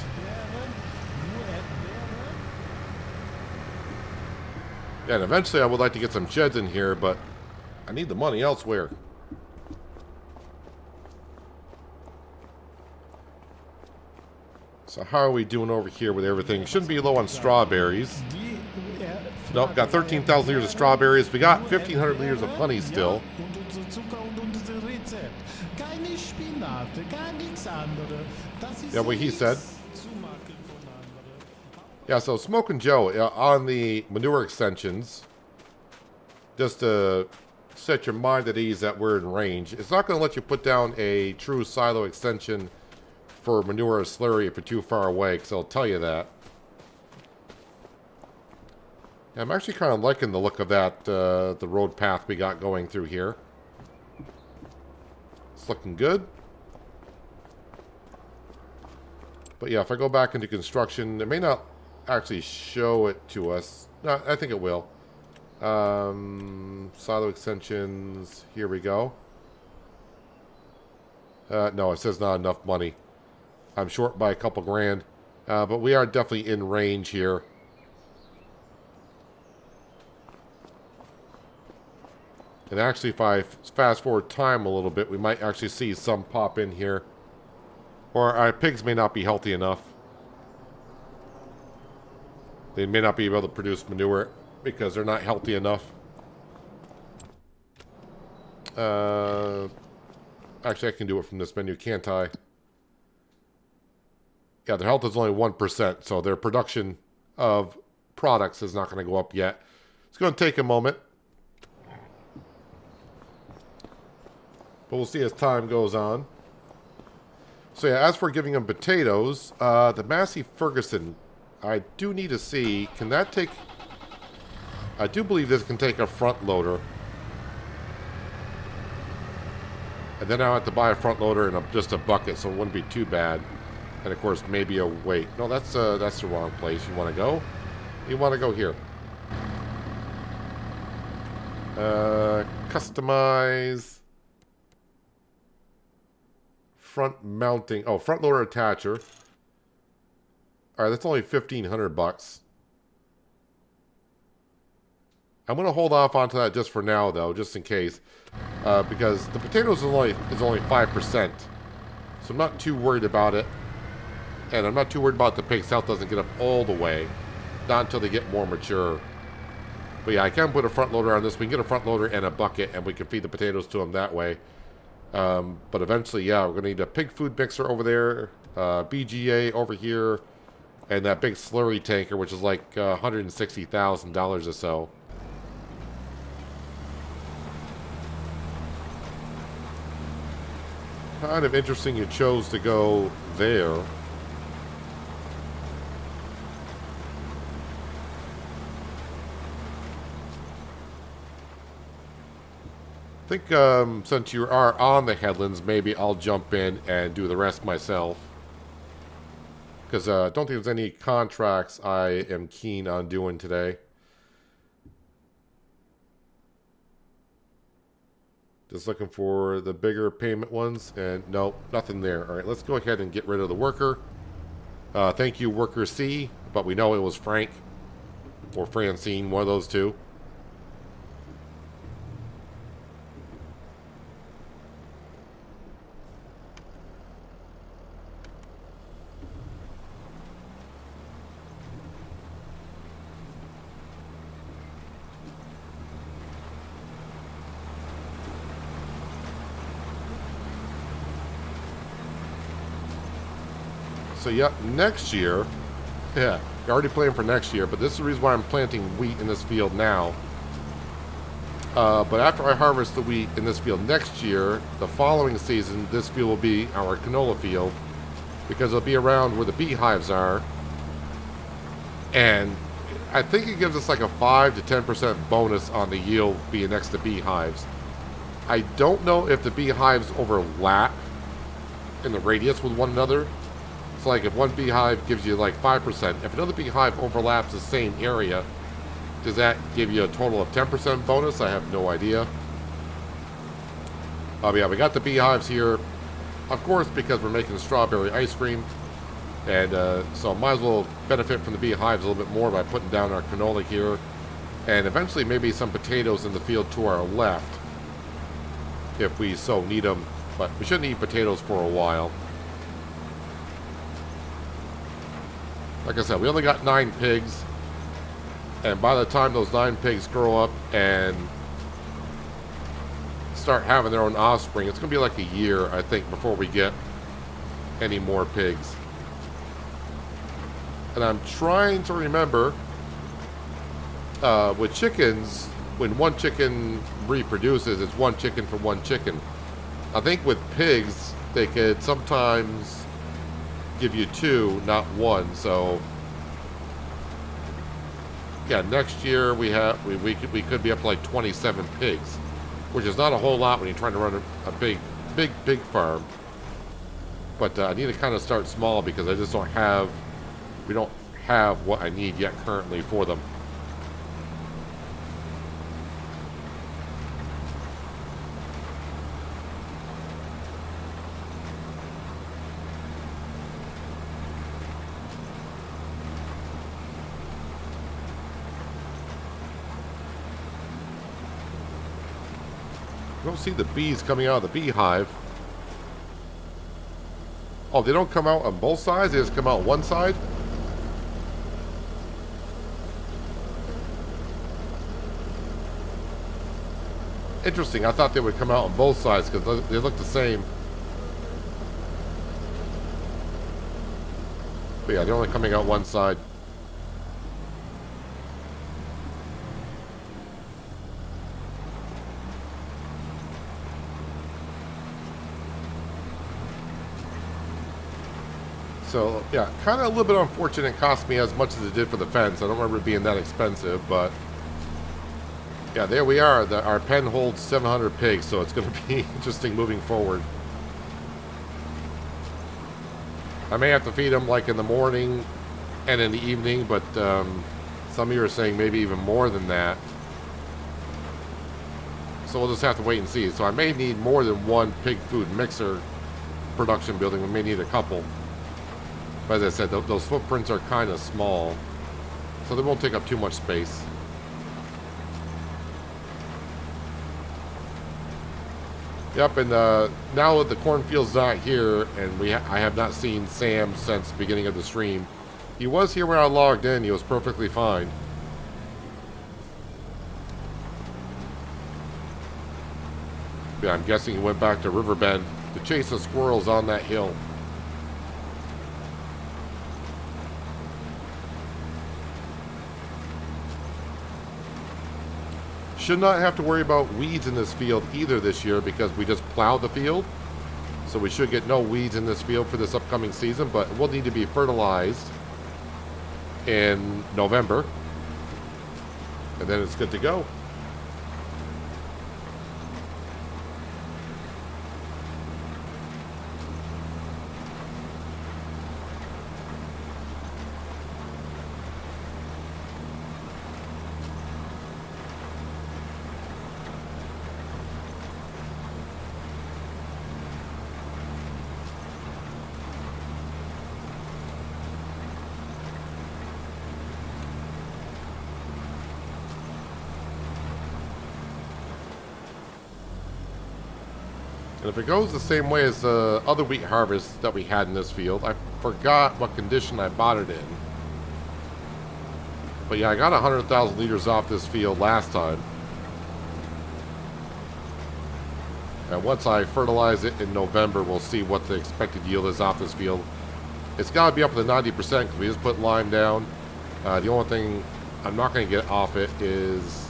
Yeah, and eventually I would like to get some sheds in here, but I need the money elsewhere. So how are we doing over here with everything? Shouldn't be low on strawberries. Nope, got 13,000 liters of strawberries. We got 1,500 liters of honey still. Yeah, what he said. Yeah, so Smoking Joe, on the manure extensions, just to set your mind at ease that we're in range, it's not going to let you put down a true silo extension for manure or slurry if you're too far away, because it'll tell you that. Yeah, I'm actually kind of liking the look of that, the road path we got going through here. It's looking good. But yeah, if I go back into construction, it may not actually show it to us. No, I think it will. Silo extensions, here we go. No, it says not enough money. I'm short by a couple grand. But we are definitely in range here. And actually, if I fast forward time a little bit, we might actually see some pop in here. Or our pigs may not be healthy enough. They may not be able to produce manure because they're not healthy enough. Actually, I can do it from this menu, can't I? Yeah, their health is only 1%, so their production of products is not going to go up yet. It's going to take a moment. But we'll see as time goes on. So yeah, as for giving them potatoes, the Massey Ferguson, I do need to see, can that take... I do believe this can take a front loader. And then I'll have to buy a front loader and just a bucket, so it wouldn't be too bad. And of course, maybe a weight. No, that's the wrong place. You want to go? You want to go here. Customize. Front mounting. Oh, front loader attacher. All right, that's only 1,500 bucks. I'm going to hold off onto that just for now, though, just in case. Because the potatoes is only 5%. So I'm not too worried about it. And I'm not too worried about the pig's health doesn't get up all the way. Not until they get more mature. But yeah, I can put a front loader on this. We can get a front loader and a bucket, and we can feed the potatoes to them that way. But eventually, yeah, we're going to need a pig food mixer over there. BGA over here. And that big slurry tanker, which is like $160,000 or so. Kind of interesting you chose to go there. I think since you are on the headlands, maybe I'll jump in and do the rest myself. Because I don't think there's any contracts I am keen on doing today. Just looking for the bigger payment ones, and nope, nothing there. All right, let's go ahead and get rid of the worker. Thank you, worker C, but we know it was Frank or Francine, one of those two. So, yep, next year, yeah, you're already planning for next year, but this is the reason why I'm planting wheat in this field now. But after I harvest the wheat in this field next year, the following season, this field will be our canola field, because it'll be around where the beehives are. And I think it gives us like a 5 to 10% bonus on the yield being next to beehives. I don't know if the beehives overlap in the radius with one another. So like if one beehive gives you like 5%, if another beehive overlaps the same area, does that give you a total of 10% bonus? I have no idea. Yeah, we got the beehives here, of course, because we're making strawberry ice cream. And so might as well benefit from the beehives a little bit more by putting down our canola here. And eventually maybe some potatoes in the field to our left, if we so need them. But we shouldn't eat potatoes for a while. Like I said, we only got 9 pigs. And by the time those 9 pigs grow up and start having their own offspring, it's going to be like a year, I think, before we get any more pigs. And I'm trying to remember, with chickens, when one chicken reproduces, it's one chicken for one chicken. I think with pigs, they could sometimes give you 2, not 1. So yeah, next year we could be up to like 27 pigs, which is not a whole lot when you're trying to run a big farm. But I need to kind of start small because I just don't have, we don't have what I need yet currently for them. I don't see the bees coming out of the beehive. Oh, they don't come out on both sides? They just come out one side? Interesting. I thought they would come out on both sides because they look the same. But yeah, they're only coming out one side. So, yeah, kind of a little bit unfortunate. It cost me as much as it did for the fence. I don't remember it being that expensive, but yeah, there we are. Our pen holds 700 pigs, so it's going to be interesting moving forward. I may have to feed them like in the morning and in the evening, but some of you are saying maybe even more than that. So we'll just have to wait and see. So I may need more than one pig food mixer production building. We may need a couple. But as I said, those footprints are kind of small, so they won't take up too much space. Yep, and now that the cornfield's not here, and I have not seen Sam since the beginning of the stream. He was here when I logged in. He was perfectly fine. Yeah, I'm guessing he went back to Riverbend to chase the squirrels on that hill. Should not have to worry about weeds in this field either this year because we just plowed the field. So we should get no weeds in this field for this upcoming season, but it will need to be fertilized in November. And then it's good to go. And if it goes the same way as the other wheat harvest that we had in this field, I forgot what condition I bought it in. But yeah, I got 100,000 liters off this field last time. And once I fertilize it in November, we'll see what the expected yield is off this field. It's got to be up to the 90% because we just put lime down. The only thing I'm not going to get off it is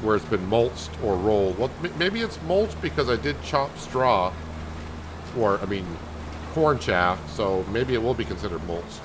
where it's been mulched or rolled. Well, maybe it's mulched because I did chop straw, or I mean corn chaff, so maybe it will be considered mulched.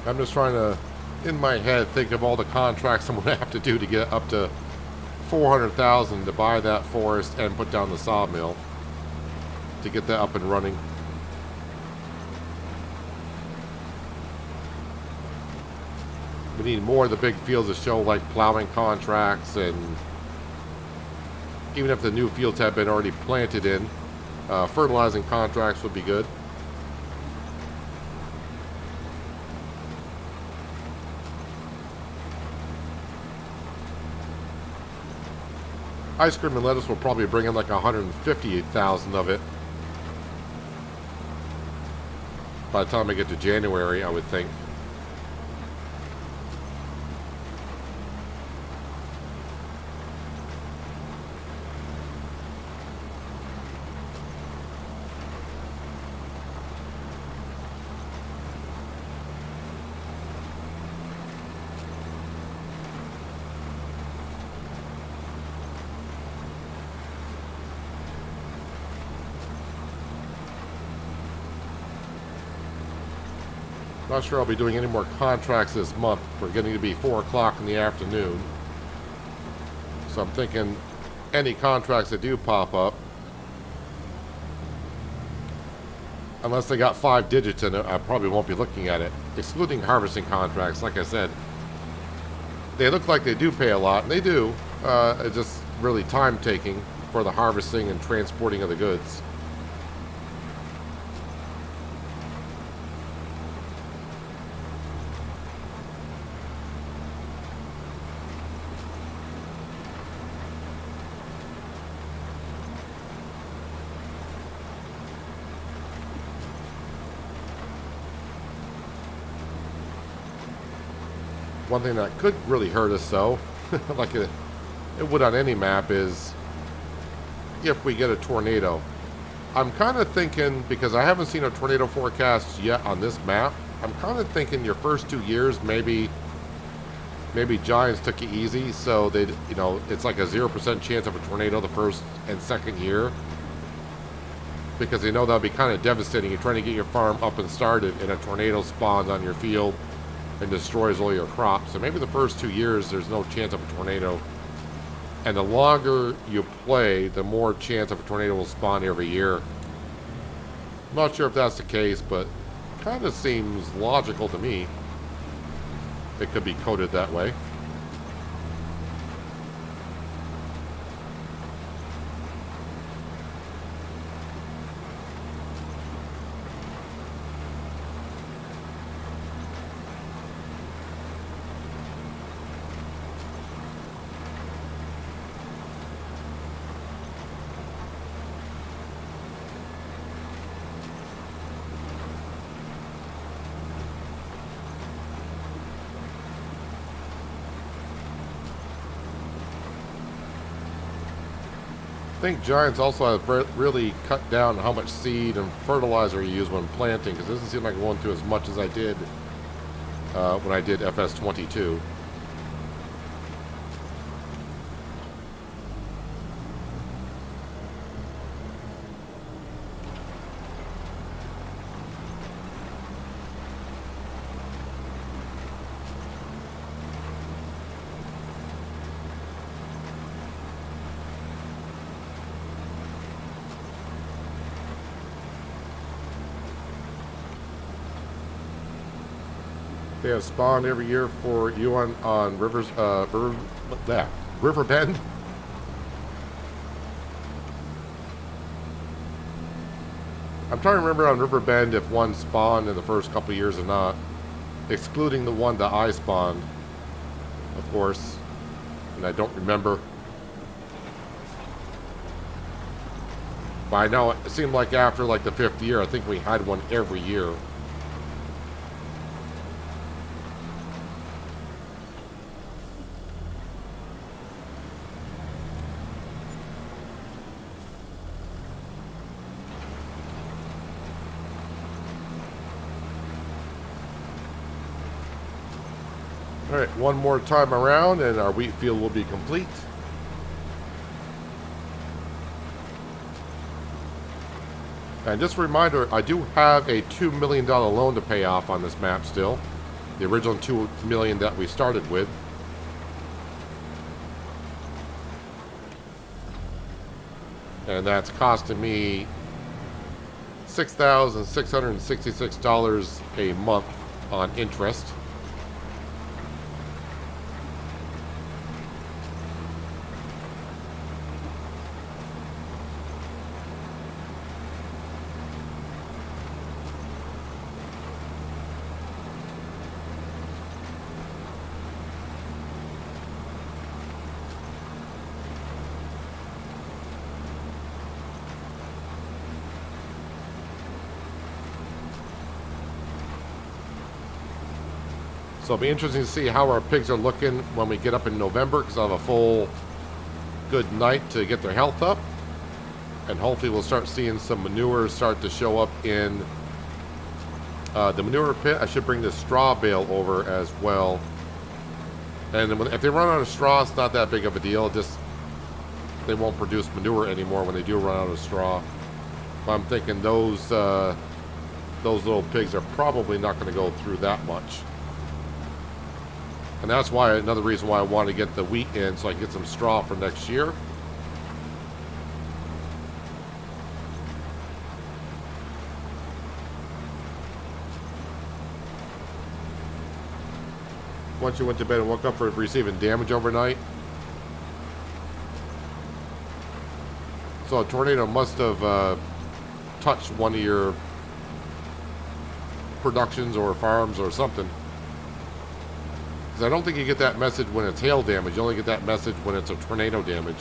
I'm just trying to, in my head, think of all the contracts I'm going to have to do to get up to 400,000 to buy that forest and put down the sawmill to get that up and running. We need more of the big fields to show, like plowing contracts, and even if the new fields have been already planted in, fertilizing contracts would be good. Ice cream and lettuce will probably bring in like 158,000 of it by the time I get to January, I would think. Not sure I'll be doing any more contracts this month. We're getting to be 4 o'clock in the afternoon. So I'm thinking any contracts that do pop up, unless they got 5 digits in it, I probably won't be looking at it. Excluding harvesting contracts, like I said, they look like they do pay a lot, and they do. It's just really time taking for the harvesting and transporting of the goods. One thing that could really hurt us, though, like it would on any map, is if we get a tornado. I'm kind of thinking, because I haven't seen a tornado forecast yet on this map, I'm kind of thinking your first 2 years, maybe Giants took it easy, so they, you know, it's like a 0% chance of a tornado the first and second year, because they know that'll be kind of devastating. You're trying to get your farm up and started, and a tornado spawns on your field and destroys all your crops. So maybe the first 2 years there's no chance of a tornado, and the longer you play, the more chance of a tornado will spawn every year. I'm not sure if that's the case, but kind of seems logical to me. It could be coded that way. I think Giants also have really cut down how much seed and fertilizer you use when planting, because it doesn't seem like going through as much as I did when I did FS22. They have spawn every year for you on rivers, River Bend. I'm trying to remember on River Bend if one spawned in the first couple of years or not. Excluding the one that I spawned, of course. And I don't remember. But I know it seemed like after like the 5th year, I think we had one every year. Alright, one more time around and our wheat field will be complete. And just a reminder, I do have a $2 million loan to pay off on this map still. The original $2 million that we started with. And that's costing me $6,666 a month on interest. So it'll be interesting to see how our pigs are looking when we get up in November, because I'll have a full good night to get their health up. And hopefully we'll start seeing some manure start to show up in the manure pit. I should bring the straw bale over as well. And if they run out of straw, it's not that big of a deal. Just they won't produce manure anymore when they do run out of straw. But I'm thinking those little pigs are probably not going to go through that much. And that's why another reason why I want to get the wheat in, so I can get some straw for next year. Once you went to bed and woke up for receiving damage overnight. So a tornado must have touched one of your productions or farms or something. Because I don't think you get that message when it's hail damage. You only get that message when it's a tornado damage.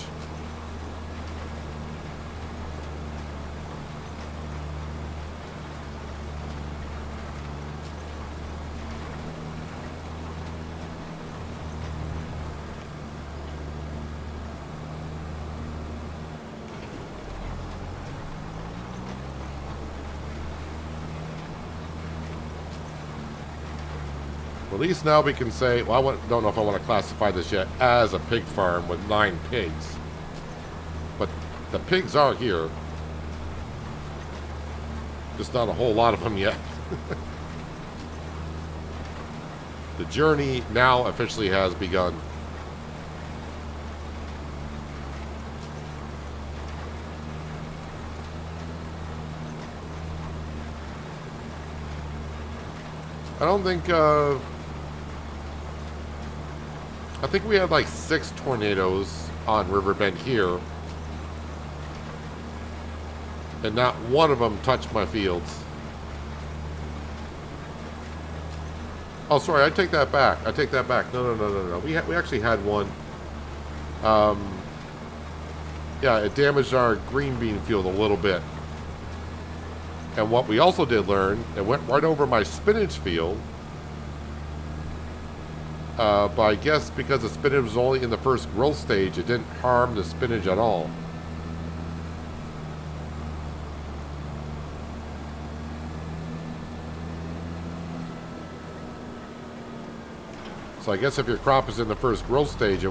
At least now we can say, well, don't know if I want to classify this yet as a pig farm with 9 pigs. But the pigs are here. Just not a whole lot of them yet. The journey now officially has begun. I don't think, I think we had like 6 tornadoes on Riverbend here. And not one of them touched my fields. Oh, sorry, I take that back. I take that back. No. We actually had one. Yeah, it damaged our green bean field a little bit. And what we also did learn, it went right over my spinach field. But I guess because the spinach was only in the first growth stage, it didn't harm the spinach at all. So I guess if your crop is in the first growth stage,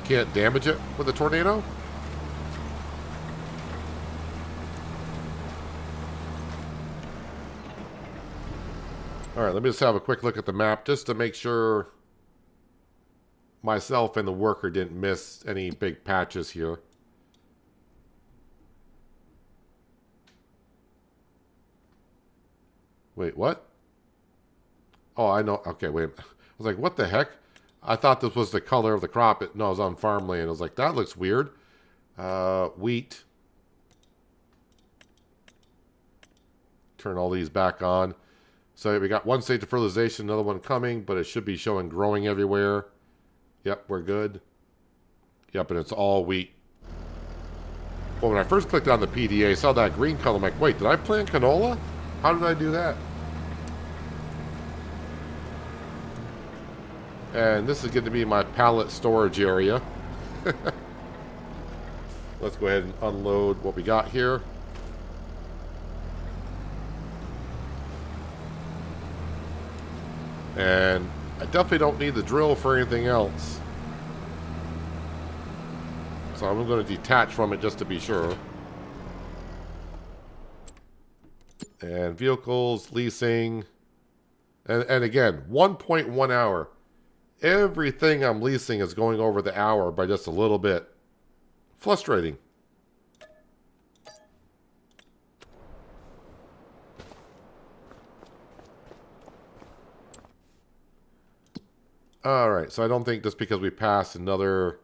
can't damage it with a tornado? Alright, let me just have a quick look at the map just to make sure myself and the worker didn't miss any big patches here. Wait, what? Oh, I know. Okay, wait. I was like, what the heck? I thought this was the color of the crop. No, it was on farmland. I was like, that looks weird. Wheat. Turn all these back on. So we got one stage of fertilization, another one coming, but it should be showing growing everywhere. Yep, we're good. Yep, and it's all wheat. Well, when I first clicked on the PDA, I saw that green color. I'm like, wait, did I plant canola? How did I do that? And this is going to be my pallet storage area. Let's go ahead and unload what we got here. And I definitely don't need the drill for anything else. So I'm going to detach from it just to be sure. And vehicles, leasing. And again, 1.1 hour. Everything I'm leasing is going over the hour by just a little bit. Frustrating. Alright, so I don't think just because we passed another...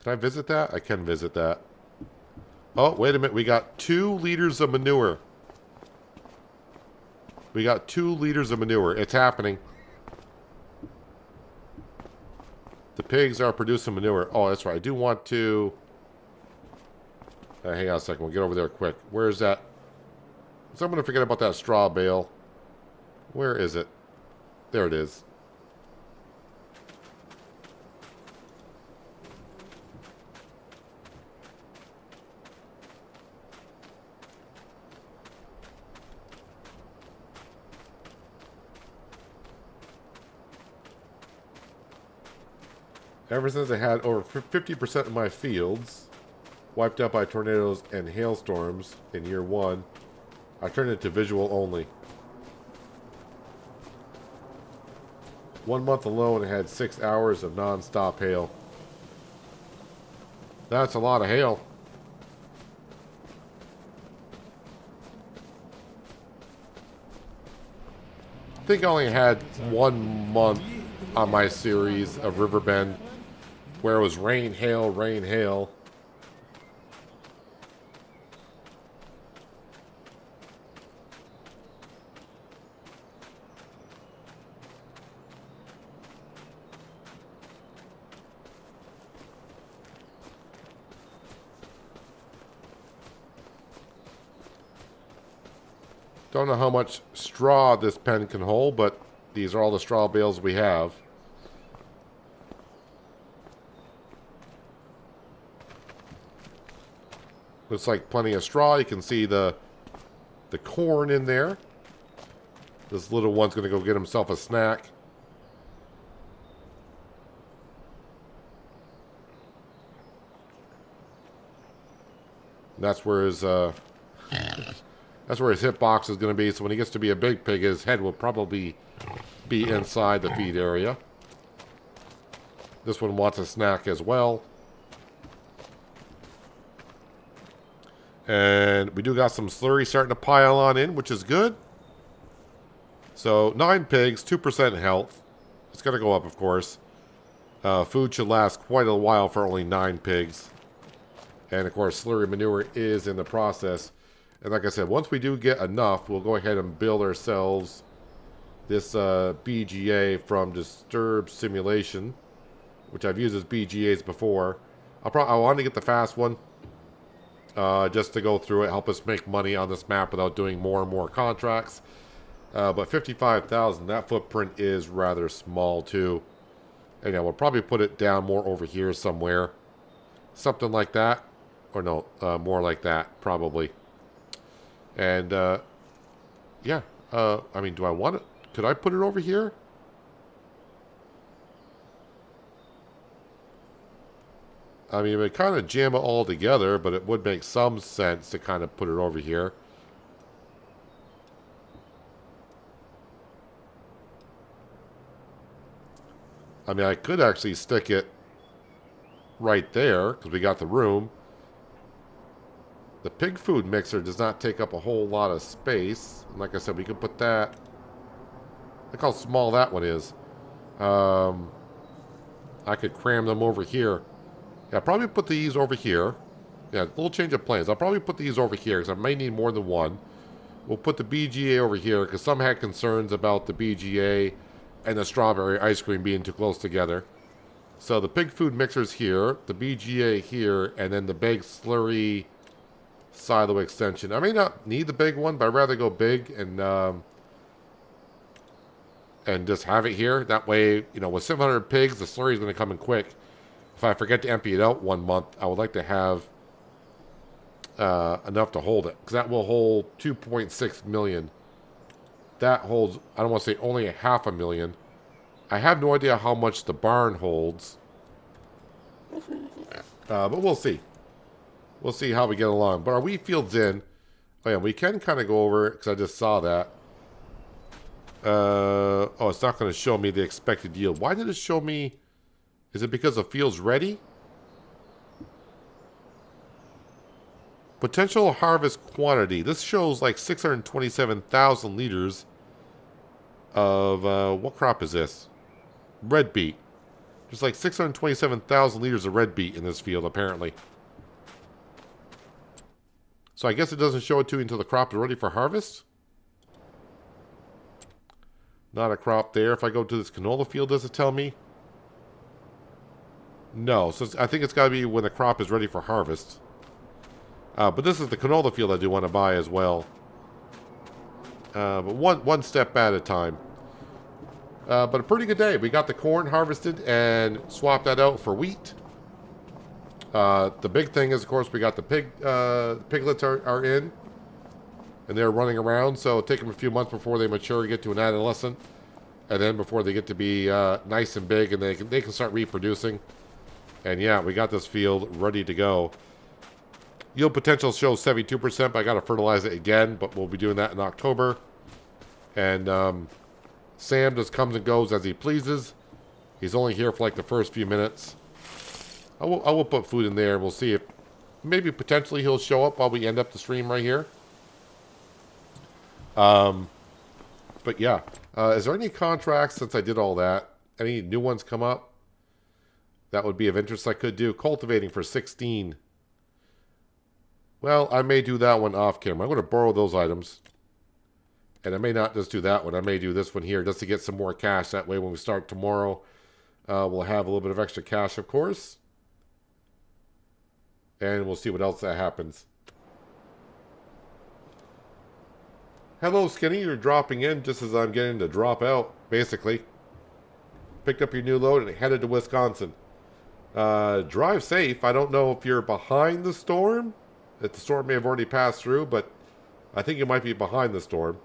Can I visit that? I can visit that. Oh, wait a minute. We got 2 liters of manure. We got 2 liters of manure. It's happening. The pigs are producing manure. Oh, that's right. I do want to... hang on a second. We'll get over there quick. Where is that? So I'm going to forget about that straw bale. Where is it? There it is. Ever since I had over 50% of my fields wiped out by tornadoes and hailstorms in year 1, I turned it to visual only. 1 month alone, I had 6 hours of non-stop hail. That's a lot of hail. I think I only had 1 month on my series of Riverbend where it was rain, hail, rain, hail. Don't know how much straw this pen can hold, but these are all the straw bales we have. Looks like plenty of straw. You can see the corn in there. This little one's going to go get himself a snack. And that's where his hitbox is going to be. So when he gets to be a big pig, his head will probably be inside the feed area. This one wants a snack as well. And we do got some slurry starting to pile on in, which is good. So 9 pigs, 2% health. It's going to go up, of course. Food should last quite a while for only 9 pigs. And, of course, slurry manure is in the process. And like I said, once we do get enough, we'll go ahead and build ourselves this BGA from Disturbed Simulation, which I've used as BGAs before. I want to get the fast one. Just to go through it, help us make money on this map without doing more and more contracts. But 55,000, that footprint is rather small too. And yeah, we'll probably put it down more over here somewhere. Something like that. Or no, more like that, probably. And, yeah. I mean, do I want it? Could I put it over here? I mean, it would kind of jam it all together, but it would make some sense to kind of put it over here. I mean, I could actually stick it right there, because we got the room. The pig food mixer does not take up a whole lot of space. And like I said, we could put that... Look how small that one is. I could cram them over here. Yeah, I'll probably put these over here. Yeah, a little change of plans. I'll probably put these over here because I may need more than one. We'll put the BGA over here because some had concerns about the BGA and the strawberry ice cream being too close together. So the pig food mixer's here, the BGA here, and then the big slurry silo extension. I may not need the big one, but I'd rather go big and just have it here. That way, you know, with 700 pigs, the slurry is going to come in quick. If I forget to empty it out one month, I would like to have enough to hold it, because that will hold 2.6 million. That holds, I don't want to say only a 500,000. I have no idea how much the barn holds, but we'll see. We'll see how we get along. But our wheat field's in. Oh yeah, we can kind of go over it because I just saw that. Oh, it's not going to show me the expected yield. Why did it show me? Is it because the field's ready? Potential harvest quantity. This shows like 627,000 liters of, what crop is this? Red beet. There's like 627,000 liters of red beet in this field, apparently. So I guess it doesn't show it to you until the crop is ready for harvest. Not a crop there. If I go to this canola field, does it tell me? No. So I think it's got to be when the crop is ready for harvest. But this is the canola field I do want to buy as well. But one step at a time. But a pretty good day. We got the corn harvested and swapped that out for wheat. The big thing is, of course, we got the piglets are in. And they're running around. So it'll take them a few months before they mature and get to an adolescent. And then before they get to be nice and big and they can start reproducing. And yeah, we got this field ready to go. Yield potential shows 72%, but I got to fertilize it again. But we'll be doing that in October. And Sam just comes and goes as he pleases. He's only here for like the first few minutes. I will put food in there. We'll see if maybe potentially he'll show up while we end up the stream right here. But yeah. Is there any contracts since I did all that? Any new ones come up? That would be of interest I could do. Cultivating for 16. Well, I may do that one off camera. I'm going to borrow those items. And I may not just do that one. I may do this one here just to get some more cash. That way when we start tomorrow, we'll have a little bit of extra cash, of course. And we'll see what else that happens. Hello, Skinny. You're dropping in just as I'm getting to drop out, basically. Picked up your new load and headed to Wisconsin. Drive safe. I don't know if you're behind the storm. If the storm may have already passed through, but I think you might be behind the storm.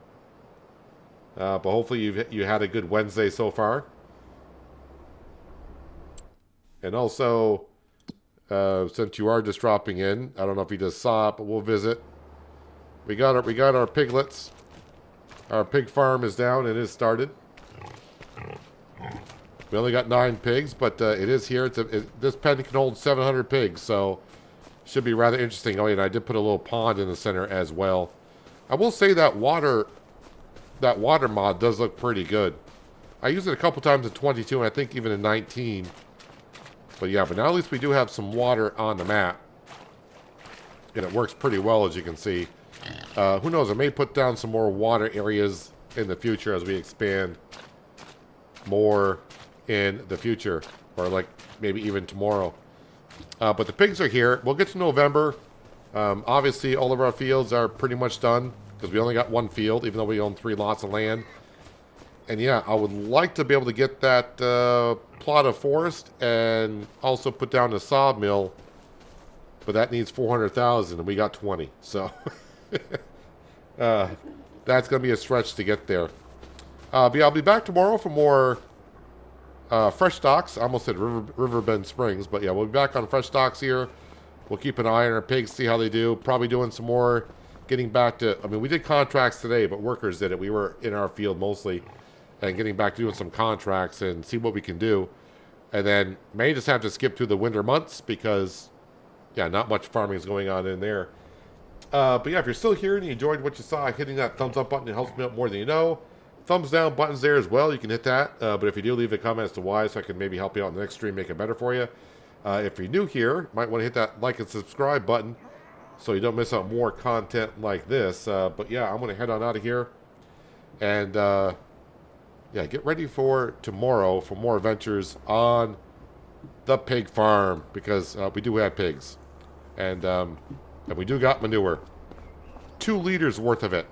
But hopefully you had a good Wednesday so far. And also, since you are just dropping in, I don't know if you just saw it, but we'll visit. We got our piglets. Our pig farm is down. It is started. We only got 9 pigs, but it is here. This pen can hold 700 pigs, so should be rather interesting. Oh, and I did put a little pond in the center as well. I will say that water mod does look pretty good. I used it a couple times in 22, and I think even in 19. But yeah, but now at least we do have some water on the map. And it works pretty well, as you can see. Who knows, I may put down some more water areas in the future as we expand more in the future. Or like maybe even tomorrow. But the pigs are here. We'll get to November. Obviously, all of our fields are pretty much done. Because we only got 1 field, even though we own 3 lots of land. And yeah, I would like to be able to get that plot of forest and also put down a sawmill. But that needs 400,000 and we got 20. So that's going to be a stretch to get there. But yeah, I'll be back tomorrow for more Frechdachs. I almost said Riverbend Springs. But yeah, we'll be back on Frechdachs here. We'll keep an eye on our pigs, see how they do. Probably doing some more getting back to... I mean, we did contracts today, but workers did it. We were in our field mostly. And getting back to doing some contracts and see what we can do. And then may just have to skip through the winter months because, yeah, not much farming is going on in there. But yeah, if you're still here and you enjoyed what you saw, hitting that thumbs up button, it helps me out more than you know. Thumbs down button's there as well. You can hit that. But if you do, leave a comment as to why, so I can maybe help you out in the next stream, make it better for you. If you're new here, might want to hit that like and subscribe button so you don't miss out more content like this. But yeah, I'm going to head on out of here. And yeah, get ready for tomorrow for more adventures on the pig farm, because we do have pigs. And we do got manure. 2 liters worth of it.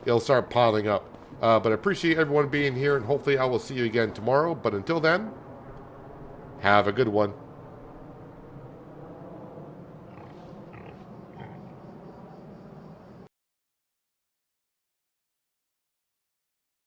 It'll start piling up. But I appreciate everyone being here, and hopefully I will see you again tomorrow. But until then, have a good one.